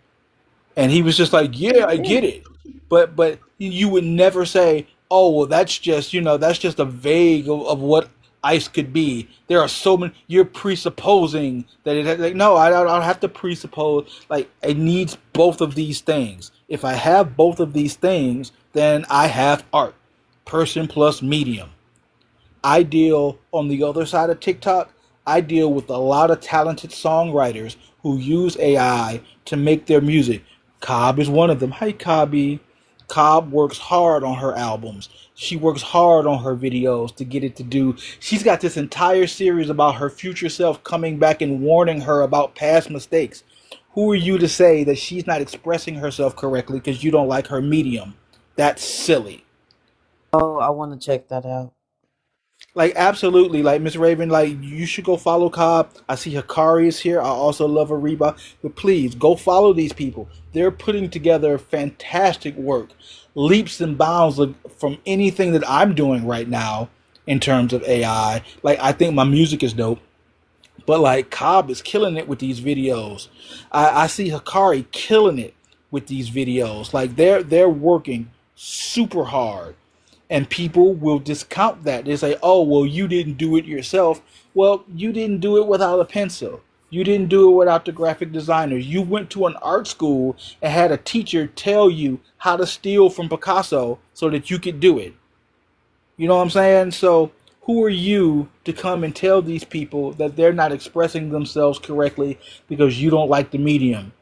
And he was just like, "Yeah, I Yeah. get it." But you would never say, "Oh, well that's just, that's just a vague of what ice could be." There are so many you're presupposing that like no, I don't have to presuppose like it needs both of these things. If I have both of these things, then I have art. Person plus medium. I deal on the other side of TikTok. I deal with a lot of talented songwriters who use AI to make their music. Cobb is one of them. Hi, Cobby. Cobb works hard on her albums. She works hard on her videos to get it to do. She's got this entire series about her future self coming back and warning her about past mistakes. Who are you to say that she's not expressing herself correctly because you don't like her medium? That's silly. Oh, I want to check that out. Like absolutely, like Miss Raven, like you should go follow Cobb. I see Hikari is here. I also love Ariba, but please go follow these people. They're putting together fantastic work, leaps and bounds from anything that I'm doing right now in terms of AI. Like I think my music is dope, but like Cobb is killing it with these videos. I see Hikari killing it with these videos. Like they're working super hard, and people will discount that. They say, "Oh, well, you didn't do it yourself." Well, you didn't do it without a pencil. You didn't do it without the graphic designers. You went to an art school and had a teacher tell you how to steal from Picasso so that you could do it. You know what I'm saying? So, who are you to come and tell these people that they're not expressing themselves correctly because you don't like the medium?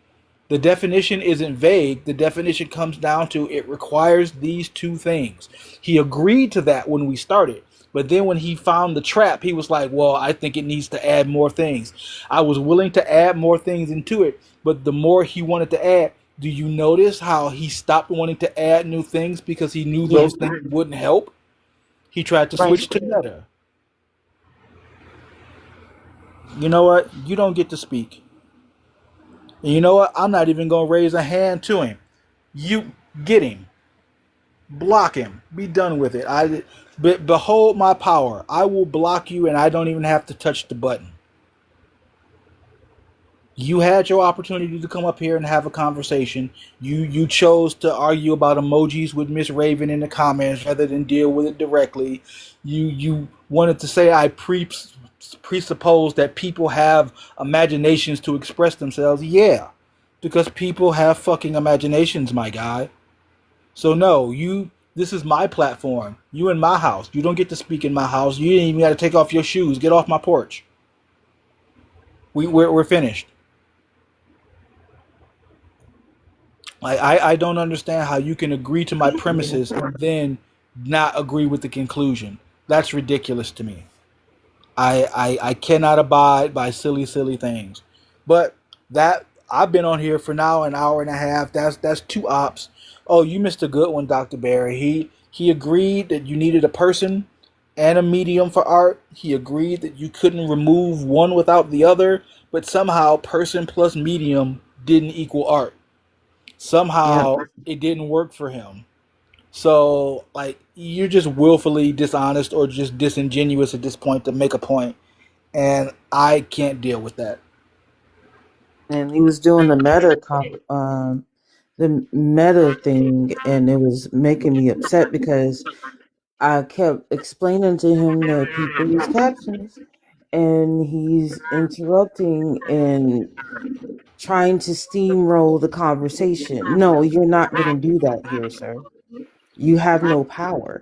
The definition isn't vague. The definition comes down to it requires these two things. He agreed to that when we started. But then when he found the trap, he was like, well, I think it needs to add more things. I was willing to add more things into it. But the more he wanted to add, do you notice how he stopped wanting to add new things because he knew Yeah. those things wouldn't help? He tried to Right. switch to meta. You know what? You don't get to speak. And you know what? I'm not even going to raise a hand to him. You get him. Block him. Be done with it. Behold my power. I will block you and I don't even have to touch the button. You had your opportunity to come up here and have a conversation. You chose to argue about emojis with Miss Raven in the comments rather than deal with it directly. You wanted to say I presuppose that people have imaginations to express themselves. Yeah, because people have fucking imaginations, my guy. So no, this is my platform. You in my house. You don't get to speak in my house. You didn't even got to take off your shoes. Get off my porch. We're finished. I don't understand how you can agree to my premises and then not agree with the conclusion. That's ridiculous to me. I cannot abide by silly things. But that I've been on here for now an hour and a half. That's two ops. Oh, you missed a good one, Dr. Barry. He agreed that you needed a person and a medium for art. He agreed that you couldn't remove one without the other, but somehow person plus medium didn't equal art. Somehow it didn't work for him. So, like, you're just willfully dishonest or just disingenuous at this point to make a point, and I can't deal with that. And he was doing the meta thing, and it was making me upset because I kept explaining to him that people use captions, and he's interrupting and trying to steamroll the conversation. No, you're not going to do that here, sir. You have no power.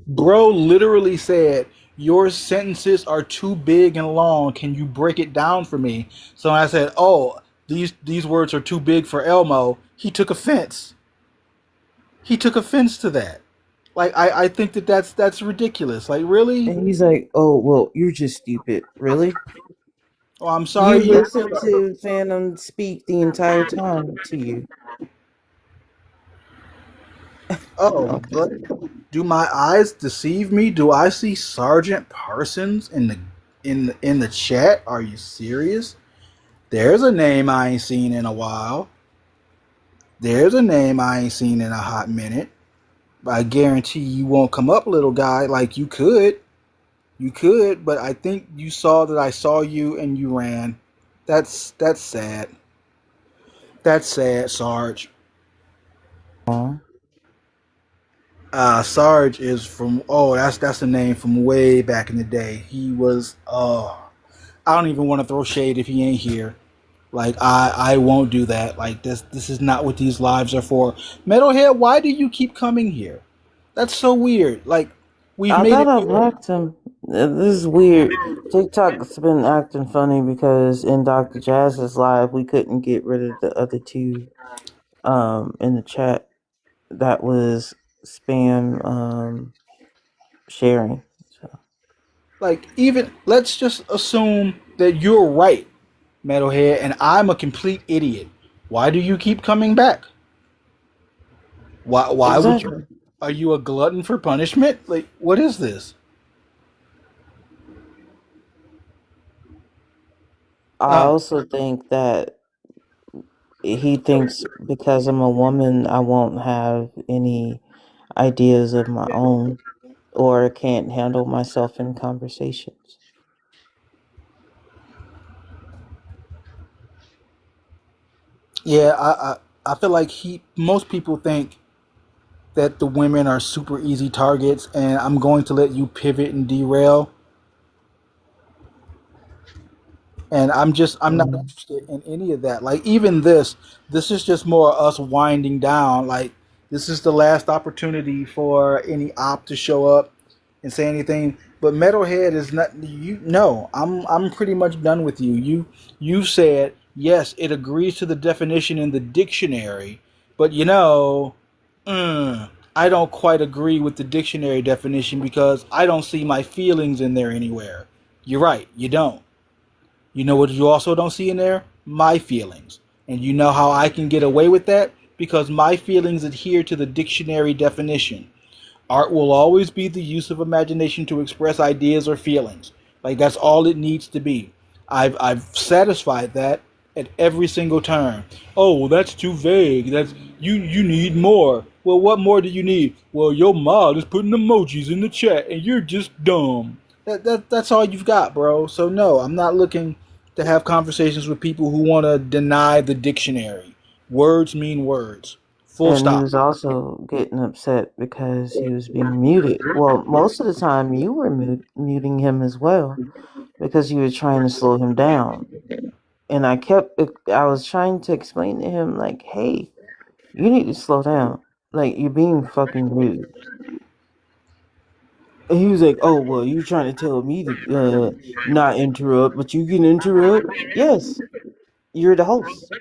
Bro literally said, "Your sentences are too big and long. Can you break it down for me?" So I said, "Oh, these words are too big for Elmo." He took offense. He took offense to that. Like I think that's ridiculous. Like really? And he's like, "Oh, well, you're just stupid." Really? Oh, I'm You sorry. listened to Phantom speak the entire time to you. Oh, Okay. but do my eyes deceive me? Do I see Sergeant Parsons in the chat? Are you serious? There's a name I ain't seen in a while. There's a name I ain't seen in a hot minute. I guarantee you won't come up, little guy. Like you could. You could, but I think you saw that I saw you and you ran. That's sad. That's sad, Sarge. Aw. Sarge is from that's the name from way back in the day. He was I don't even want to throw shade if he ain't here. Like I won't do that. Like this is not what these lives are for. Metalhead, why do you keep coming here? That's so weird. Like we've I made thought I it. blocked him. This is weird. TikTok's been acting funny because in Dr. Jazz's live, we couldn't get rid of the other two in the chat that was spam sharing. So Like even let's just assume that you're right, Metalhead, and I'm a complete idiot. Why do you keep coming back? Why would you? Exactly. Are you a glutton for punishment? Like, what is this? I Uh, also think that he thinks because I'm a woman, I won't have any ideas of my own or can't handle myself in conversations. yeah, I feel like most people think that the women are super easy targets, and I'm going to let you pivot and derail. And I'm not Mm. interested in any of that. Like even this is just more us winding down. Like this is the last opportunity for any op to show up and say anything. But Metalhead is not you. No, I'm pretty much done with you. You said yes, it agrees to the definition in the dictionary, but I don't quite agree with the dictionary definition because I don't see my feelings in there anywhere. You're right, you don't. You know what you also don't see in there? My feelings. And you know how I can get away with that? Because my feelings adhere to the dictionary definition. Art will always be the use of imagination to express ideas or feelings. Like that's all it needs to be. I've satisfied that at every single turn. Oh, well, that's too vague. That's you need more. Well, what more do you need? Well, your mod is putting emojis in the chat and you're just dumb. That's all you've got, bro. So no, I'm not looking to have conversations with people who want to deny the dictionary. Words mean words. Full And he stop. was also getting upset because he was being muted. Well, most of the time you were muting him as well because you were trying to slow him down. And I was trying to explain to him, like, hey, you need to slow down. Like, you're being fucking rude. And he was like, oh, well, you're trying to tell me to not interrupt, but you can interrupt? Yes, you're the host.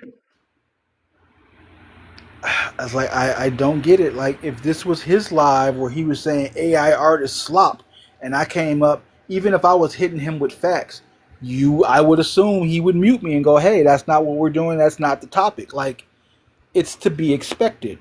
I was like, I don't get it. Like, if this was his live where he was saying AI art is slop, and I came up, even if I was hitting him with facts, I would assume he would mute me and go, hey, that's not what we're doing. That's not the topic. Like, it's to be expected.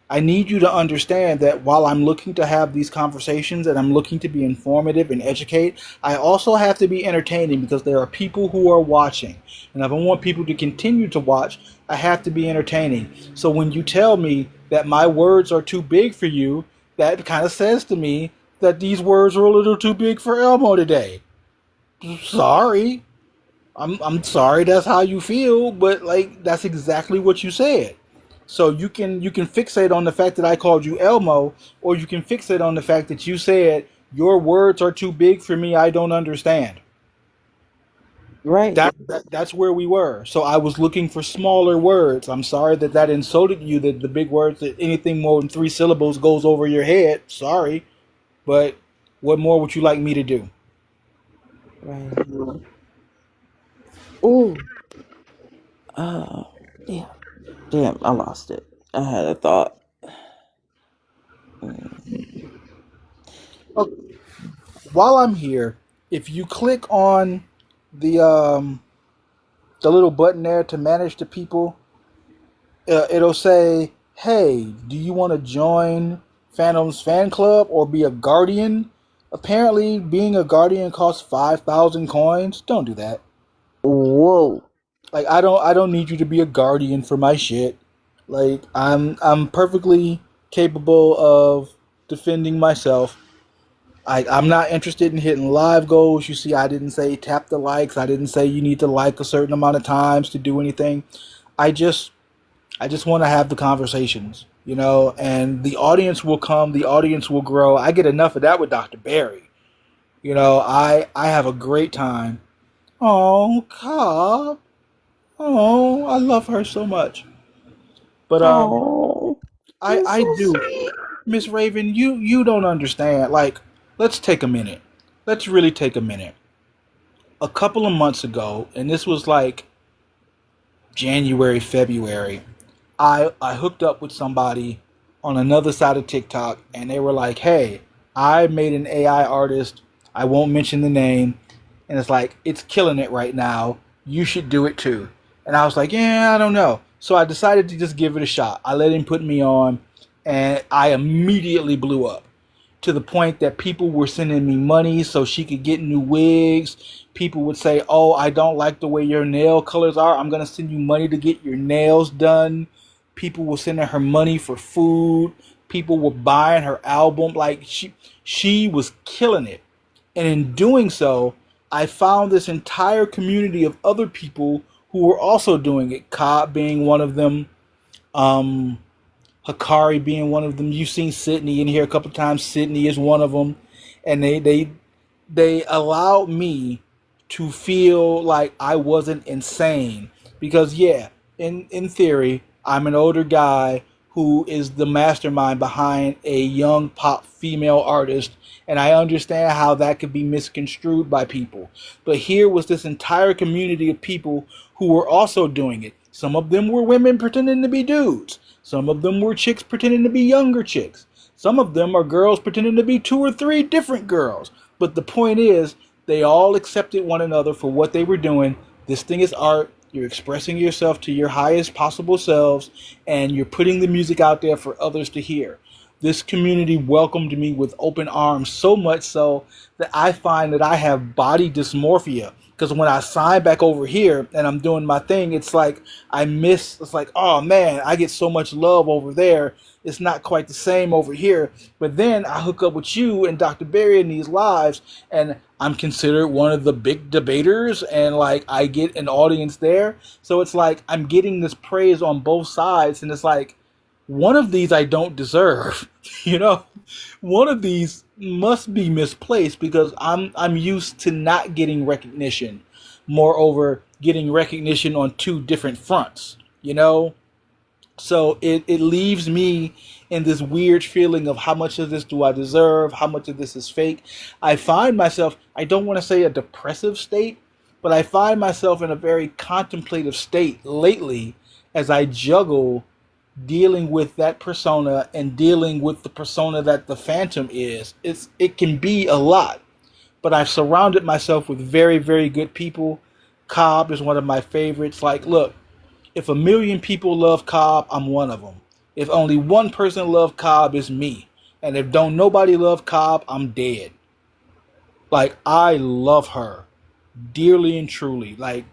I need you to understand that while I'm looking to have these conversations and I'm looking to be informative and educate, I also have to be entertaining because there are people who are watching. And if I want people to continue to watch, I have to be entertaining. So when you tell me that my words are too big for you, that kind of says to me that these words are a little too big for Elmo today. Sorry. I'm sorry that's how you feel, but like that's exactly what you said. So you can fixate on the fact that I called you Elmo, or you can fixate on the fact that you said your words are too big for me. I don't understand. Right. That's where we were. So I was looking for smaller words. I'm sorry that that insulted you. That the big words that anything more than 3 syllables goes over your head. Sorry, but what more would you like me to do? Right. Ooh. Damn. Damn, I lost it. I had a thought. Mm. Oh, while I'm here, if you click on the little button there to manage the people, it'll say, "Hey, do you want to join Phantom's fan club or be a guardian?" Apparently, being a guardian costs 5,000 coins. Don't do that. Whoa. Like, I don't need you to be a guardian for my shit. Like, I'm perfectly capable of defending myself. I'm not interested in hitting live goals. You see, I didn't say tap the likes. I didn't say you need to like a certain amount of times to do anything. I just I just want to have the conversations, and the audience will come, the audience will grow. I get enough of that with Dr. Barry. I have a great time. Oh, Cobb. Oh, I love her so much. But Oh, I you're I so do. sweet. Miss Raven, you don't understand. Like, let's take a minute. Let's really take a minute. A couple of months ago, and this was like January, February, I hooked up with somebody on another side of TikTok, and they were like, "Hey, I made an AI artist. I won't mention the name, and it's like it's killing it right now. You should do it too. And I was like, yeah, I don't know. So I decided to just give it a shot. I let him put me on, and I immediately blew up to the point that people were sending me money so she could get new wigs. People would say, "Oh, I don't like the way your nail colors are. I'm going to send you money to get your nails done." People were sending her money for food. People were buying her album. Like she was killing it. And in doing so, I found this entire community of other people who were also doing it. Cobb being one of them. Um, Hakari being one of them. You've seen Sydney in here a couple times. Sydney is one of them, and they allowed me to feel like I wasn't insane because yeah, in theory, I'm an older guy who is the mastermind behind a young pop female artist, and I understand how that could be misconstrued by people. But here was this entire community of people who were also doing it. Some of them were women pretending to be dudes. Some of them were chicks pretending to be younger chicks. Some of them are girls pretending to be 2 or 3 different girls. But the point is, they all accepted one another for what they were doing. This thing is art. You're expressing yourself to your highest possible selves, and you're putting the music out there for others to hear. This community welcomed me with open arms, so much so that I find that I have body dysmorphia. Because when I sign back over here and I'm doing my thing, it's like it's like, oh man, I get so much love over there. It's not quite the same over here. But then I hook up with you and Dr. Berry in these lives, and I'm considered one of the big debaters, and like I get an audience there. So it's like I'm getting this praise on both sides, and it's like one of these I don't deserve, you know? One of these must be misplaced because I'm used to not getting recognition. Moreover, getting recognition on 2 different fronts, you know? So it leaves me in this weird feeling of how much of this do I deserve? How much of this is fake? I find myself, I don't want to say a depressive state, but I find myself in a very contemplative state lately as I juggle dealing with that persona and dealing with the persona that the Phantom is. It can be a lot, but I've surrounded myself with very, very good people. Cobb is one of my favorites. Like, look, if 1 million people love Cobb, I'm one of them. If only one person loved Cobb, it's me. And if don't nobody love Cobb, I'm dead. Like, I love her dearly and truly. Like,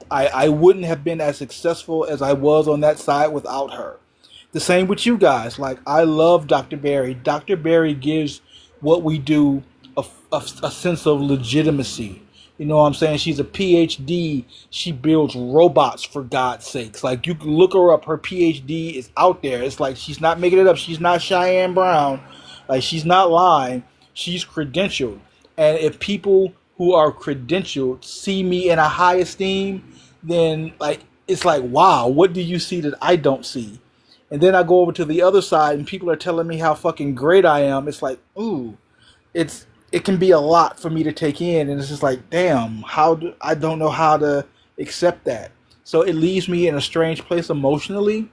I wouldn't have been as successful as I was on that side without her. The same with you guys. Like, I love Dr. Berry. Dr. Berry gives what we do a sense of legitimacy. You know what I'm saying? She's a PhD. She builds robots, for God's sakes. Like, you can look her up. Her PhD is out there. It's like she's not making it up. She's not Cheyenne Brown. Like, she's not lying. She's credentialed. And if people who are credentialed see me in a high esteem, then, like, it's like, wow, what do you see that I don't see? And then I go over to the other side and people are telling me how fucking great I am. It's like, ooh, it can be a lot for me to take in, and it's just like, damn, I don't know how to accept that. So it leaves me in a strange place emotionally,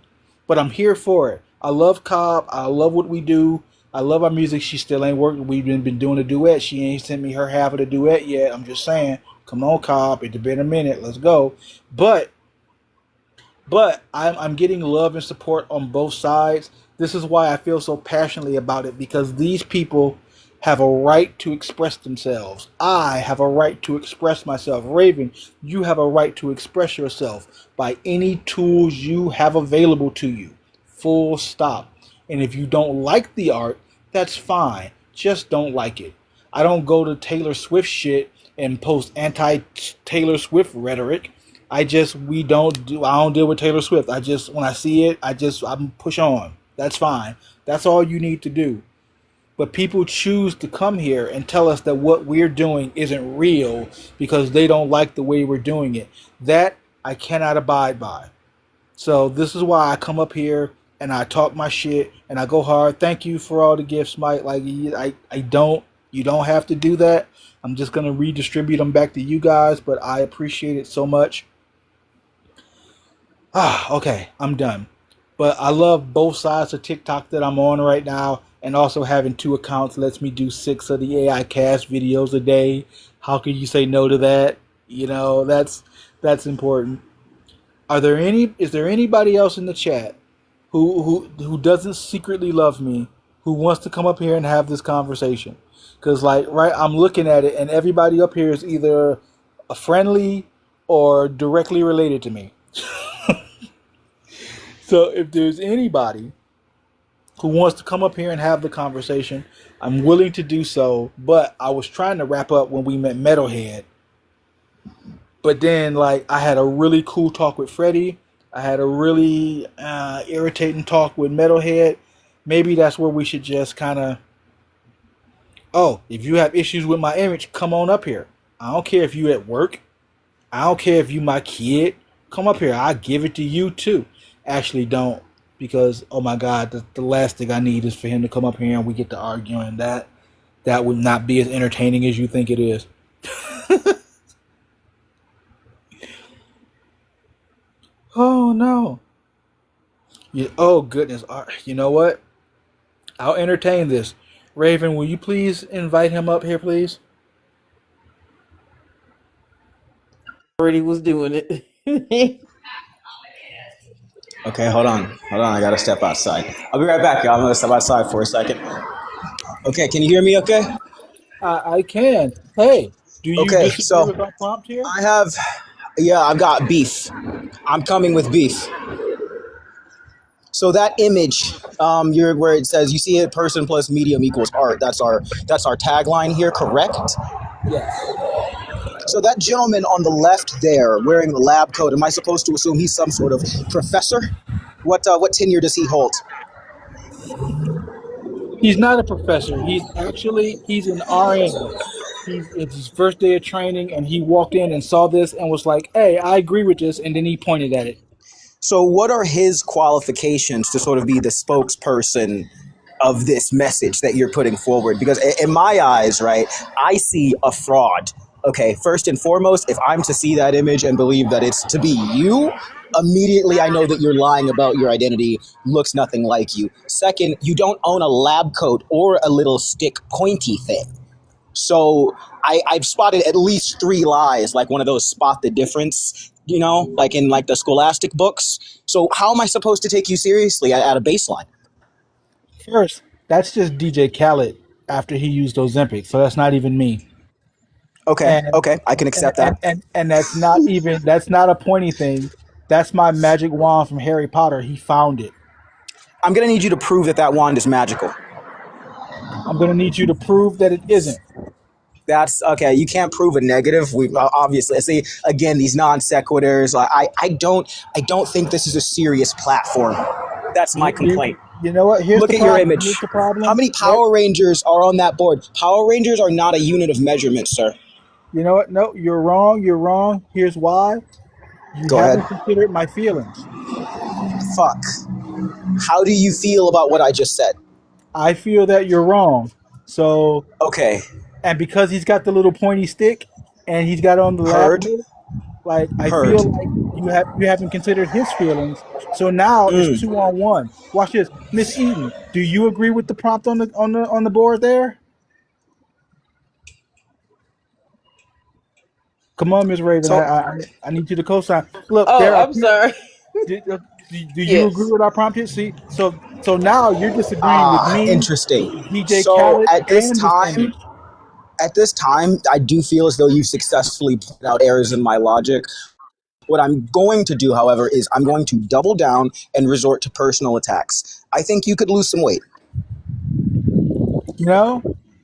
but I'm here for it. I love Cobb. I love what we do. I love our music. She still ain't working. We've been doing a duet. She ain't sent me her half of the duet yet. I'm just saying, come on, Cobb. It's been a minute. Let's go. But I'm getting love and support on both sides. This is why I feel so passionately about it, because these people have a right to express themselves. I have a right to express myself. Raven, you have a right to express yourself by any tools you have available to you. Full stop. And if you don't like the art, that's fine. Just don't like it. I don't go to Taylor Swift shit and post anti-Taylor Swift rhetoric. I don't deal with Taylor Swift. When I see it, I'm push on. That's fine. That's all you need to do. But people choose to come here and tell us that what we're doing isn't real because they don't like the way we're doing it. That I cannot abide by. So this is why I come up here and I talk my shit and I go hard. Thank you for all the gifts, Mike. Like, you don't have to do that. I'm just going to redistribute them back to you guys, but I appreciate it so much. Okay, I'm done. But I love both sides of TikTok that I'm on right now. And also having 2 accounts lets me do 6 of the AI cast videos a day. How can you say no to that? You know, that's That's important. Is there anybody else in the chat who doesn't secretly love me who wants to come up here and have this conversation? Because like right, I'm looking at it, and everybody up here is either a friendly or directly related to me. So if there's anybody who wants to come up here and have the conversation, I'm willing to do so. But I was trying to wrap up when we met Metalhead. But then, like, I had a really cool talk with Freddie. I had a really irritating talk with Metalhead. Maybe that's where we should just kind of, oh, if you have issues with my image, come on up here. I don't care if you at work. I don't care if you my kid. Come up here. I'll give it to you too. Actually, don't. Because, oh my God, the last thing I need is for him to come up here and we get to arguing. That would not be as entertaining as you think it is. Oh no. Oh goodness. You know what? I'll entertain this. Raven, will you please invite him up here, please? Already was doing it. Okay, hold on. I gotta step outside. I'll be right back, y'all. I'm gonna step outside for a second. Okay, can you hear me okay? I can. Hey, do you Okay, disagree so with our prompt here? I've got beef. I'm coming with beef. So that image, where it says, you see it, person plus medium equals art. That's our tagline here, correct? Yes. So that gentleman on the left there, wearing the lab coat, am I supposed to assume he's some sort of professor? What tenure does he hold? He's not a professor. He's an RN. It's his first day of training, and he walked in and saw this and was like, hey, I agree with this, and then he pointed at it. So what are his qualifications to sort of be the spokesperson of this message that you're putting forward? Because in my eyes, right, I see a fraud. Okay, first and foremost, if I'm to see that image and believe that it's to be you, immediately I know that you're lying about your identity, looks nothing like you. Second, you don't own a lab coat or a little stick pointy thing. So I've spotted at least 3 lies, like one of those spot the difference, like in like the Scholastic books. So how am I supposed to take you seriously at a baseline? First, that's just DJ Khaled after he used Ozempic, so that's not even me. Okay, I can accept that. And that's not a pointy thing. That's my magic wand from Harry Potter. He found it. I'm going to need you to prove that wand is magical. I'm going to need you to prove that it isn't. That's okay. You can't prove a negative. We obviously see again these non sequiturs. I don't think this is a serious platform. That's my complaint. You know what? Look at your image. Here's the problem. How many Power Rangers are on that board? Power Rangers are not a unit of measurement, sir. You know what? No, you're wrong. You're wrong. Here's why. You haven't considered my feelings. Fuck. How do you feel about what I just said? I feel that you're wrong. So okay. And because he's got the little pointy stick and he's got on the lab, like I feel like you haven't considered his feelings. So now it's 2-on-1. Watch this, Miss Eden. Do you agree with the prompt on the board there? Come on, Miss Raven. I need you to co-sign. Look, I'm sorry. Do you agree with our prompt here? See, so now you're disagreeing with me. Interesting. DJ Khaled at this time, I do feel as though you've successfully pointed out errors in my logic. What I'm going to do, however, is I'm going to double down and resort to personal attacks. I think you could lose some weight.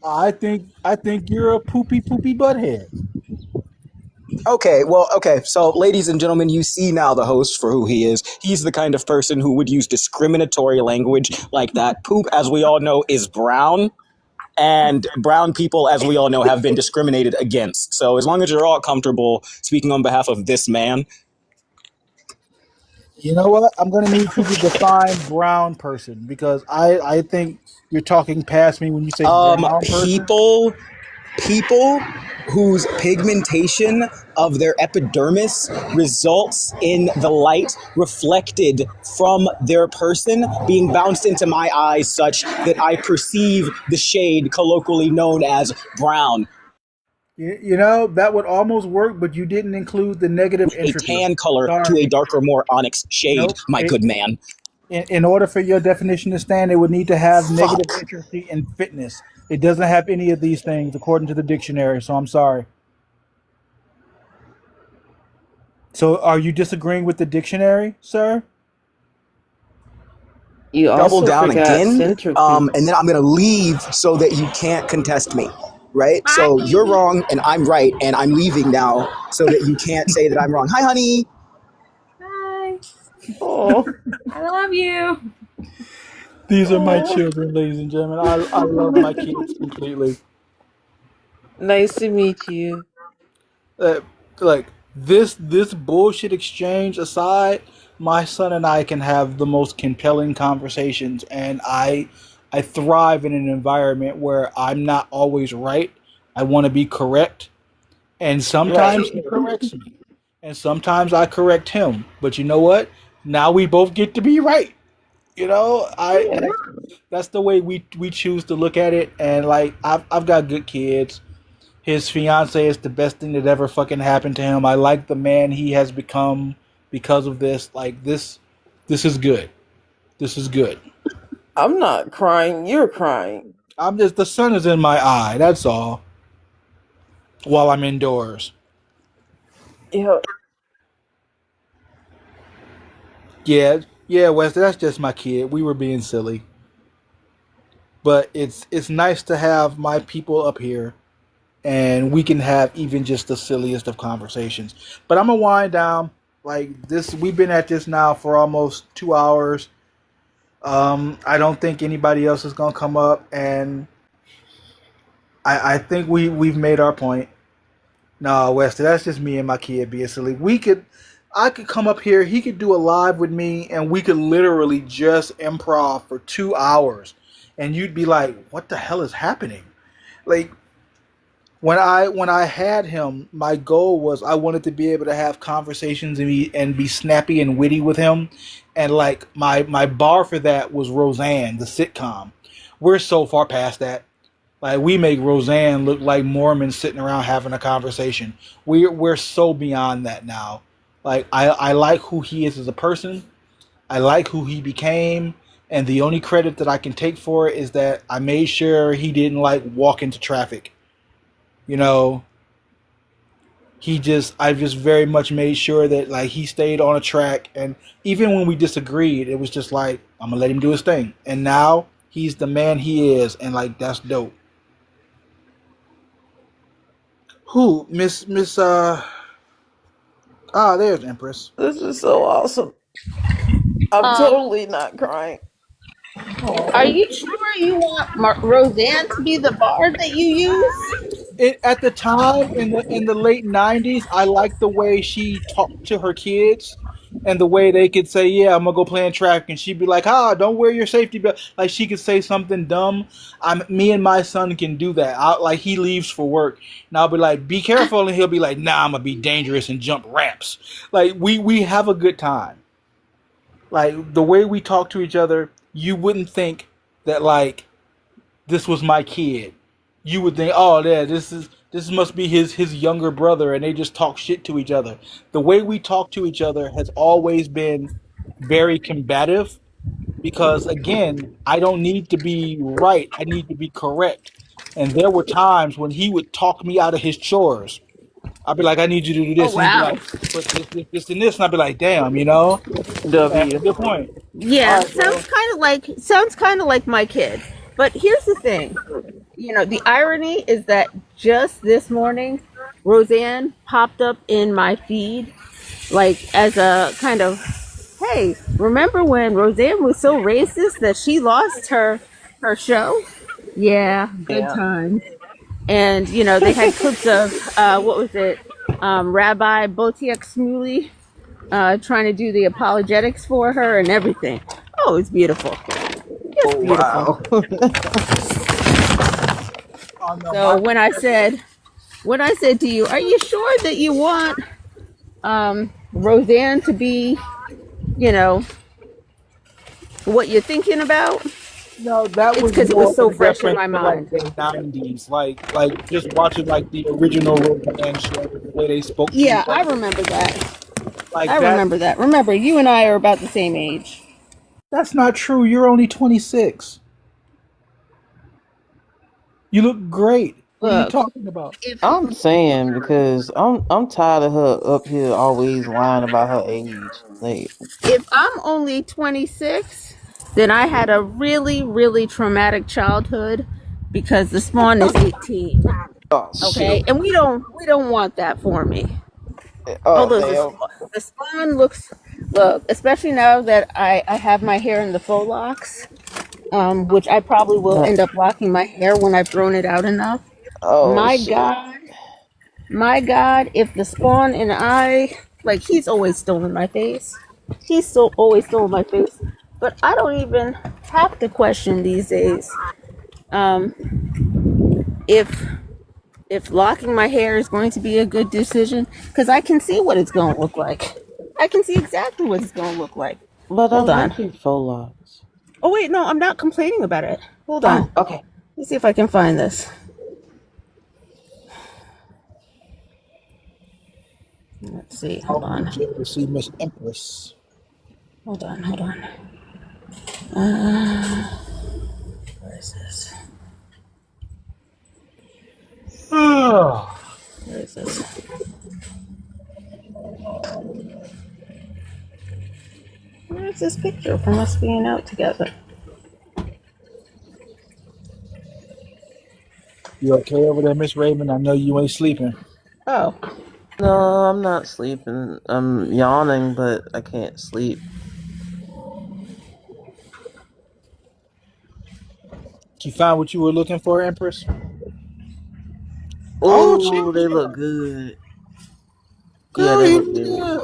I think you're a poopy butthead. Okay. So, ladies and gentlemen, you see now the host for who he is. He's the kind of person who would use discriminatory language like that. Poop, as we all know, is brown. And brown people, as we all know, have been discriminated against. So as long as you're all comfortable speaking on behalf of this man. You know what? I'm going to need you to define brown person because I think you're talking past me when you say brown person. People whose pigmentation of their epidermis results in the light reflected from their person being bounced into my eyes such that I perceive the shade colloquially known as brown. You know, that would almost work, but you didn't include the negative A entropy. tan color to a Sorry. darker, more onyx shade, Nope. my good man. In order for your definition to stand, it would need to have negative Fuck. entropy and fitness. It doesn't have any of these things according to the dictionary, so I'm sorry. So are you disagreeing with the dictionary, sir? You Double also down forgot again, centropy. and then I'm gonna leave so that you can't contest me. Right? So you're wrong and I'm right, and I'm leaving now so that you can't say that I'm wrong. Hi, honey. Hi. Oh, I love you. These are my oh. children, ladies and gentlemen. I love my kids completely. Nice to meet you. uh, like this bullshit exchange aside, my son and I can have the most compelling conversations, and I thrive in an environment where I'm not always right. I want to be correct, and sometimes he Right. corrects me, and sometimes I correct him. But you know what? Now we both get to be right. You know, I Yeah. that's the way we choose to look at it. And like I've got good kids. His fiance is the best thing that ever fucking happened to him. I like the man he has become because of this. Like this is good. This is good. I'm not crying. You're crying. I'm just the sun is in my eye. That's all. While I'm indoors. Yeah. Yeah, yeah, Wes. That's just my kid. We were being silly, but it's nice to have my people up here, and we can have even just the silliest of conversations. But I'm gonna wind down. Like this, we've been at this now for almost 2 hours. I don't think anybody else is gonna come up, and I think we've made our point. No, Weston, that's just me and my kid being silly. I could come up here. He could do a live with me, and we could literally just improv for 2 hours, and you'd be like, "What the hell is happening?" Like when I had him, my goal was I wanted to be able to have conversations and be snappy and witty with him, and like my bar for that was Roseanne, the sitcom. We're so far past that. Like we make Roseanne look like Mormons sitting around having a conversation. We're so beyond that now. Like I like who he is as a person. I like who he became, and the only credit that I can take for it is that I made sure he didn't like walk into traffic. You know, I just very much made sure that like he stayed on a track, and even when we disagreed, it was just like I'm gonna let him do his thing. And now he's the man he is, and like that's dope. Who Miss there's Empress. This is so awesome. I'm Um, totally not crying. are Oh. you sure you want Roseanne to be the bard that you use? At the time in the late '90s, I liked the way she talked to her kids, and the way they could say, "Yeah, I'm gonna go play in track," and she'd be like, "Ah, don't wear your safety belt." Like she could say something dumb. Me and my son can do that. Like he leaves for work, and I'll be like, "Be careful," and he'll be like, "Nah, I'm gonna be dangerous and jump ramps." Like we have a good time. Like the way we talk to each other, you wouldn't think that like this was my kid. You would think, oh, yeah, this must be his younger brother, and they just talk shit to each other. The way we talk to each other has always been very combative because, again, I don't need to be right. I need to be correct. And there were times when he would talk me out of his chores. I'd be like, I need you to do Oh this, and he'd be wow. like, but this, and this, and I'd be like, damn, you know. That's a W. good point. Yeah, All right, well, sounds kind of like my kid. But here's the thing. The irony is that just this morning, Roseanne popped up in my feed, like as a kind of, hey, remember when Roseanne was so racist that she lost her show? Yeah, good Yeah. times. And they had clips of what was it, Rabbi Botiek Smuley trying to do the apologetics for her and everything. Oh, it's beautiful, Oh just beautiful. wow. oh no, So when I said to you, are you sure that you want Roseanne to be, what you're thinking about? No, that It's was because it more was so in fresh in reference my to like mind. the '90s, like just watching like the original Roseanne show, the way they spoke to Yeah, each I other, remember that. like I that. remember that. Remember, you and I are about the same age. That's not true. You're only 26. You look great. What are you Look, talking about? if I'm saying because I'm tired of her up here always lying about her age. Like, if I'm only 26, then I had a really, really traumatic childhood because the spawn is 18. oh Okay, shit. and we don't want that for me. Oh Although damn. the spawn looks, look, especially now that I have my hair in the faux locks, which I probably will end up locking my hair when I've grown it out enough. Oh My shit. God, my God, if the spawn and I, like, he's always stolen my face. He's so always stolen my face. But I don't even have to question these days. Um, if locking my hair is going to be a good decision, because I can see what it's going to look like. I can see exactly what it's going to look like. But I Hold on. like your faux locks. Oh wait, no, I'm not complaining about it. Hold on. Oh, okay. Let's see if I can find this. Let's see. Hold I'll be on. jail to see Miss Empress. Hold on. Where is this? Oh, Where is this? Where's this picture from us being out together? you okay over there, Miss Raymond? I know you ain't sleeping. Oh, No, I'm not sleeping. I'm yawning, but I can't sleep. Did you find what you were looking for, Empress? Oh, Oh, they chicken. look good. Yeah, Girl, they you look good. good.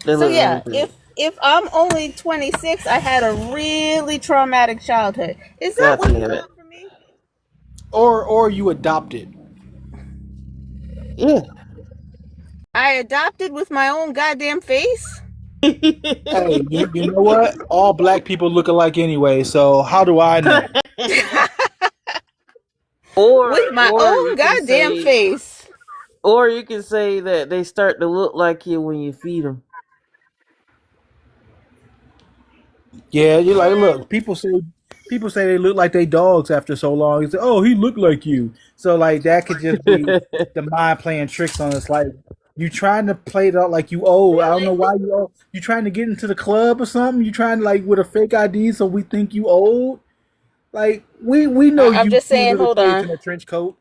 They so look really yeah, good. if I'm only 26, I had a really traumatic childhood. Is that God what you damn it. want from me? Or you adopted. Yeah. I adopted with my own goddamn face? Hey, you know what? All black people look alike anyway, so how do I know? With my or you own can goddamn say, face. or you can say that they start to look like you when you feed them. Yeah, you're like, look, people say they look like they dogs after so long. It's oh, he looked like you. So like that could just be the mind playing tricks on us. Like you trying to play it out like you old. I don't know why you old. You trying to get into the club or something. You trying to like with a fake ID so we think you old. Like we know I'm you just two saying, little hold kids on. in a trench coat.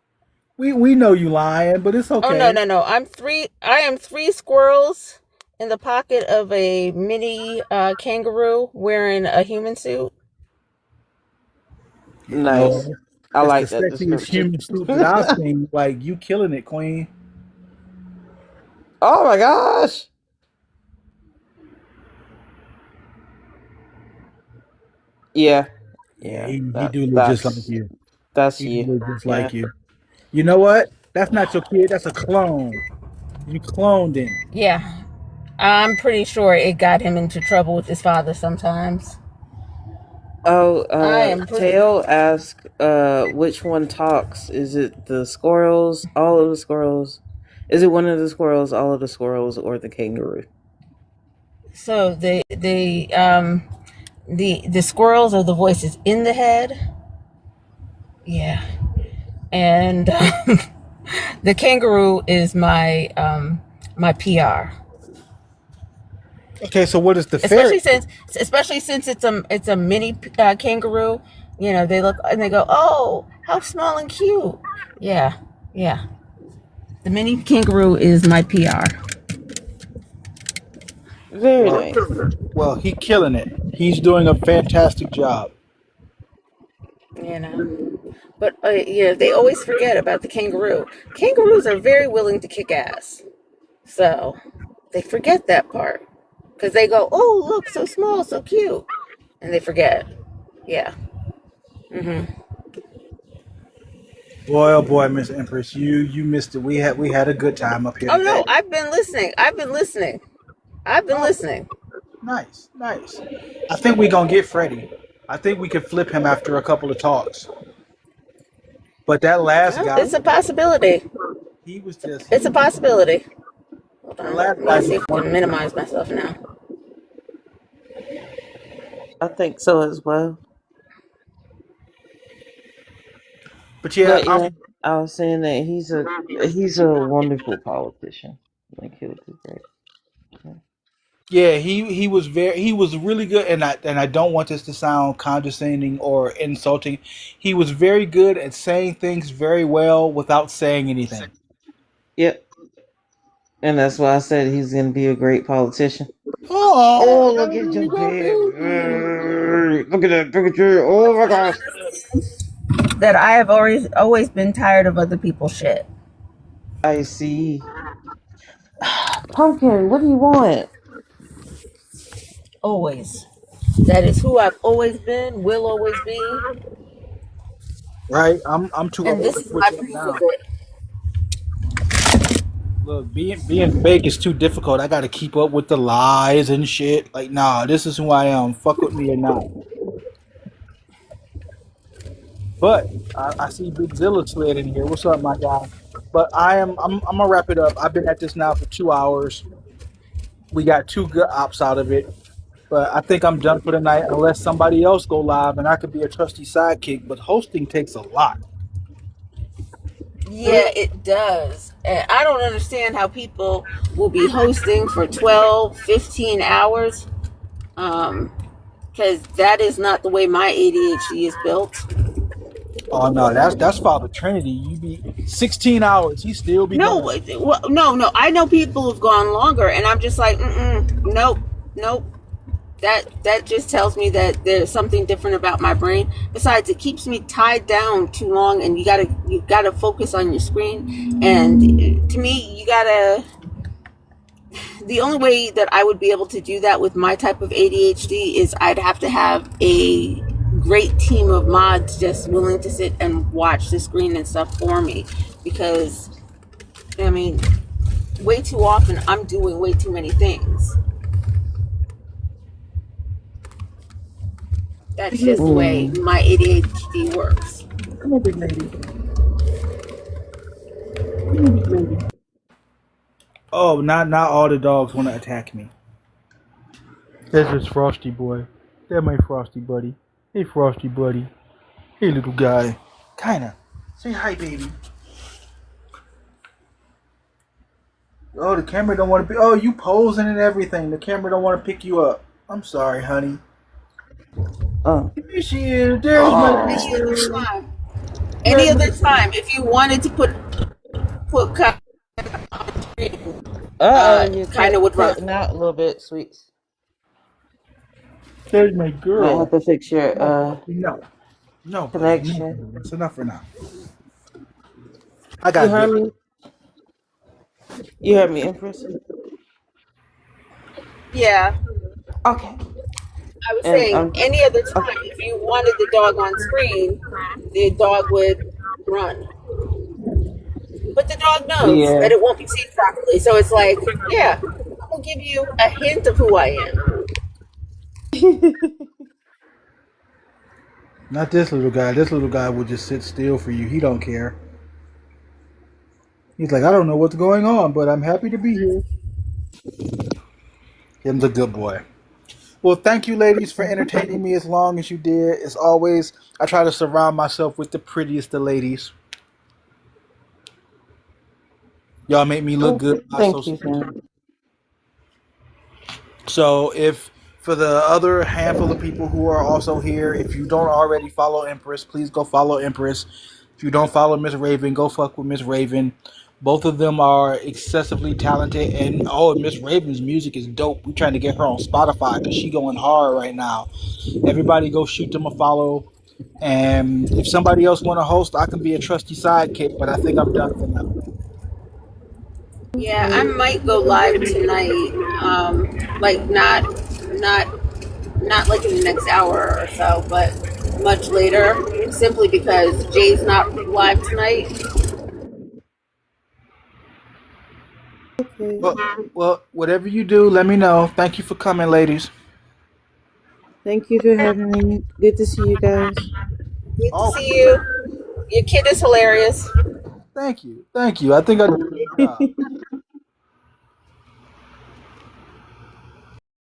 We know you lying, but it's Oh no, okay. no. I am three squirrels in the pocket of a mini kangaroo wearing a human suit. Nice. No, I it's the like that sexiest description. human suit that I've seen. Like you killing it, Queen. Oh my gosh. Yeah. Yeah, Yeah. he do look just like you. That's He do you. look just Yeah. like you. You know what? That's not your kid. That's a clone. You cloned him. Yeah, I'm pretty sure it got him into trouble with his father sometimes. Oh, I am pretty. Tail asked, which one talks? Is it the squirrels, all of the squirrels? Is it one of the squirrels, all of the squirrels, or the kangaroo? So the squirrels are the voices in the head. Yeah, and the kangaroo is my PR. Okay, so what is the Especially ferret? since it's a mini kangaroo. You know, they look and they go, oh, how small and cute. Yeah, yeah. The mini kangaroo is my PR. Very Well, nice. well, he killing it. He's doing a fantastic job. You know, but yeah, they always forget about the kangaroo. Kangaroos are very willing to kick ass, so they forget that part because they go, oh, look, so small, so cute, and they forget. Yeah. Boy, oh boy, Miss Empress, you missed it. We had a good time up here Oh today. no, I've been listening. I've been Oh, listening. nice, nice. I think we're gonna get Freddie. I think we could flip him after a couple of talks. But that last guy, It's a possibility. he was just It's a possibility. Hold the on. last Let guy me see just if I can minimize myself now. I think so as well. But yeah, But yeah, I was saying that he's a wonderful politician. Like he'll do great. yeah, he was really good, and I don't want this to sound condescending or insulting. He was very good at saying things very well without saying anything. Yep. And that's why I said he's gonna be a great politician. Oh, Oh, look at your dad. Look at that picture. Oh my gosh. That I have always been tired of other people's shit. I see. Pumpkin, what do you want? Always. That is who I've always been, will always be, right. I'm too and old this to is my switch up proof now. of it. Look, being fake is too difficult. I got to keep up with the lies and shit. Like, nah, this is who I am. Fuck with me or not. But I see Big Zilla slid in here. What's up, my guy? But I'm gonna wrap it up. I've been at this now for 2 hours. We got 2 good ops out of it. But I think I'm done for the night unless somebody else go live and I could be a trusty sidekick. But hosting takes a lot. Yeah, it does. And I don't understand how people will be hosting for 12, 15 hours. Because that is not the way my ADHD is built. Oh no, that's Father Trinity. You be 16 hours. He still be No, going. no. I know people have gone longer, and I'm just like, nope. That just tells me that there's something different about my brain. Besides, it keeps me tied down too long, and you gotta focus on your screen. And to me, the only way that I would be able to do that with my type of ADHD is I'd have to have a great team of mods just willing to sit and watch the screen and stuff for me, because I mean, way too often I'm doing way too many things. That's just the way my ADHD works. Come on, big lady. Come on, big lady. Oh, not all the dogs want to attack me. That's just Frosty boy. That's my Frosty buddy. Hey, Frosty buddy. Hey, little guy. Kinda. Say hi, baby. Oh, the camera don't want to be. Oh, you posing and everything. The camera don't want to pick you up. I'm sorry, honey. Oh. Here she is. There's my. Any other time, if you wanted to put You're kind of would run. cutting out a little bit, sweets. There's my Might girl. have to fix your No. connection. That's enough for now. I You got heard good. me? You heard me, Empress? Yeah, Okay. I was And saying any other time, if you wanted the dog on screen, the dog would run. But the dog knows that it won't be seen properly, so it's like, yeah, I'm gonna give you a hint of who I am. Not this little guy. This little guy will just sit still for you. He don't care. He's like, I don't know what's going on, but I'm happy to be here. Him's a good boy. Well, thank you, ladies, for entertaining me as long as you did. As always, I try to surround myself with the prettiest of ladies. Y'all make me look good. Thank you, Sam. So if for the other handful of people who are also here, if you don't already follow Empress, please go follow Empress. If you don't follow Miss Raven, go fuck with Miss Raven. Both of them are excessively talented, and Miss Raven's music is dope. We're trying to get her on Spotify because she going hard right now. Everybody go shoot them a follow. And if somebody else want to host, I can be a trusty sidekick, but I think I'm done for now. Yeah, I might go live tonight. Like not like in the next hour or so, but much later, simply because Jay's not live tonight. Well, whatever you do, let me know. Thank you for coming, ladies. Thank you for having me. Good to see you guys. Good to Oh, see you. Your kid is hilarious. thank you. I think I did a good job.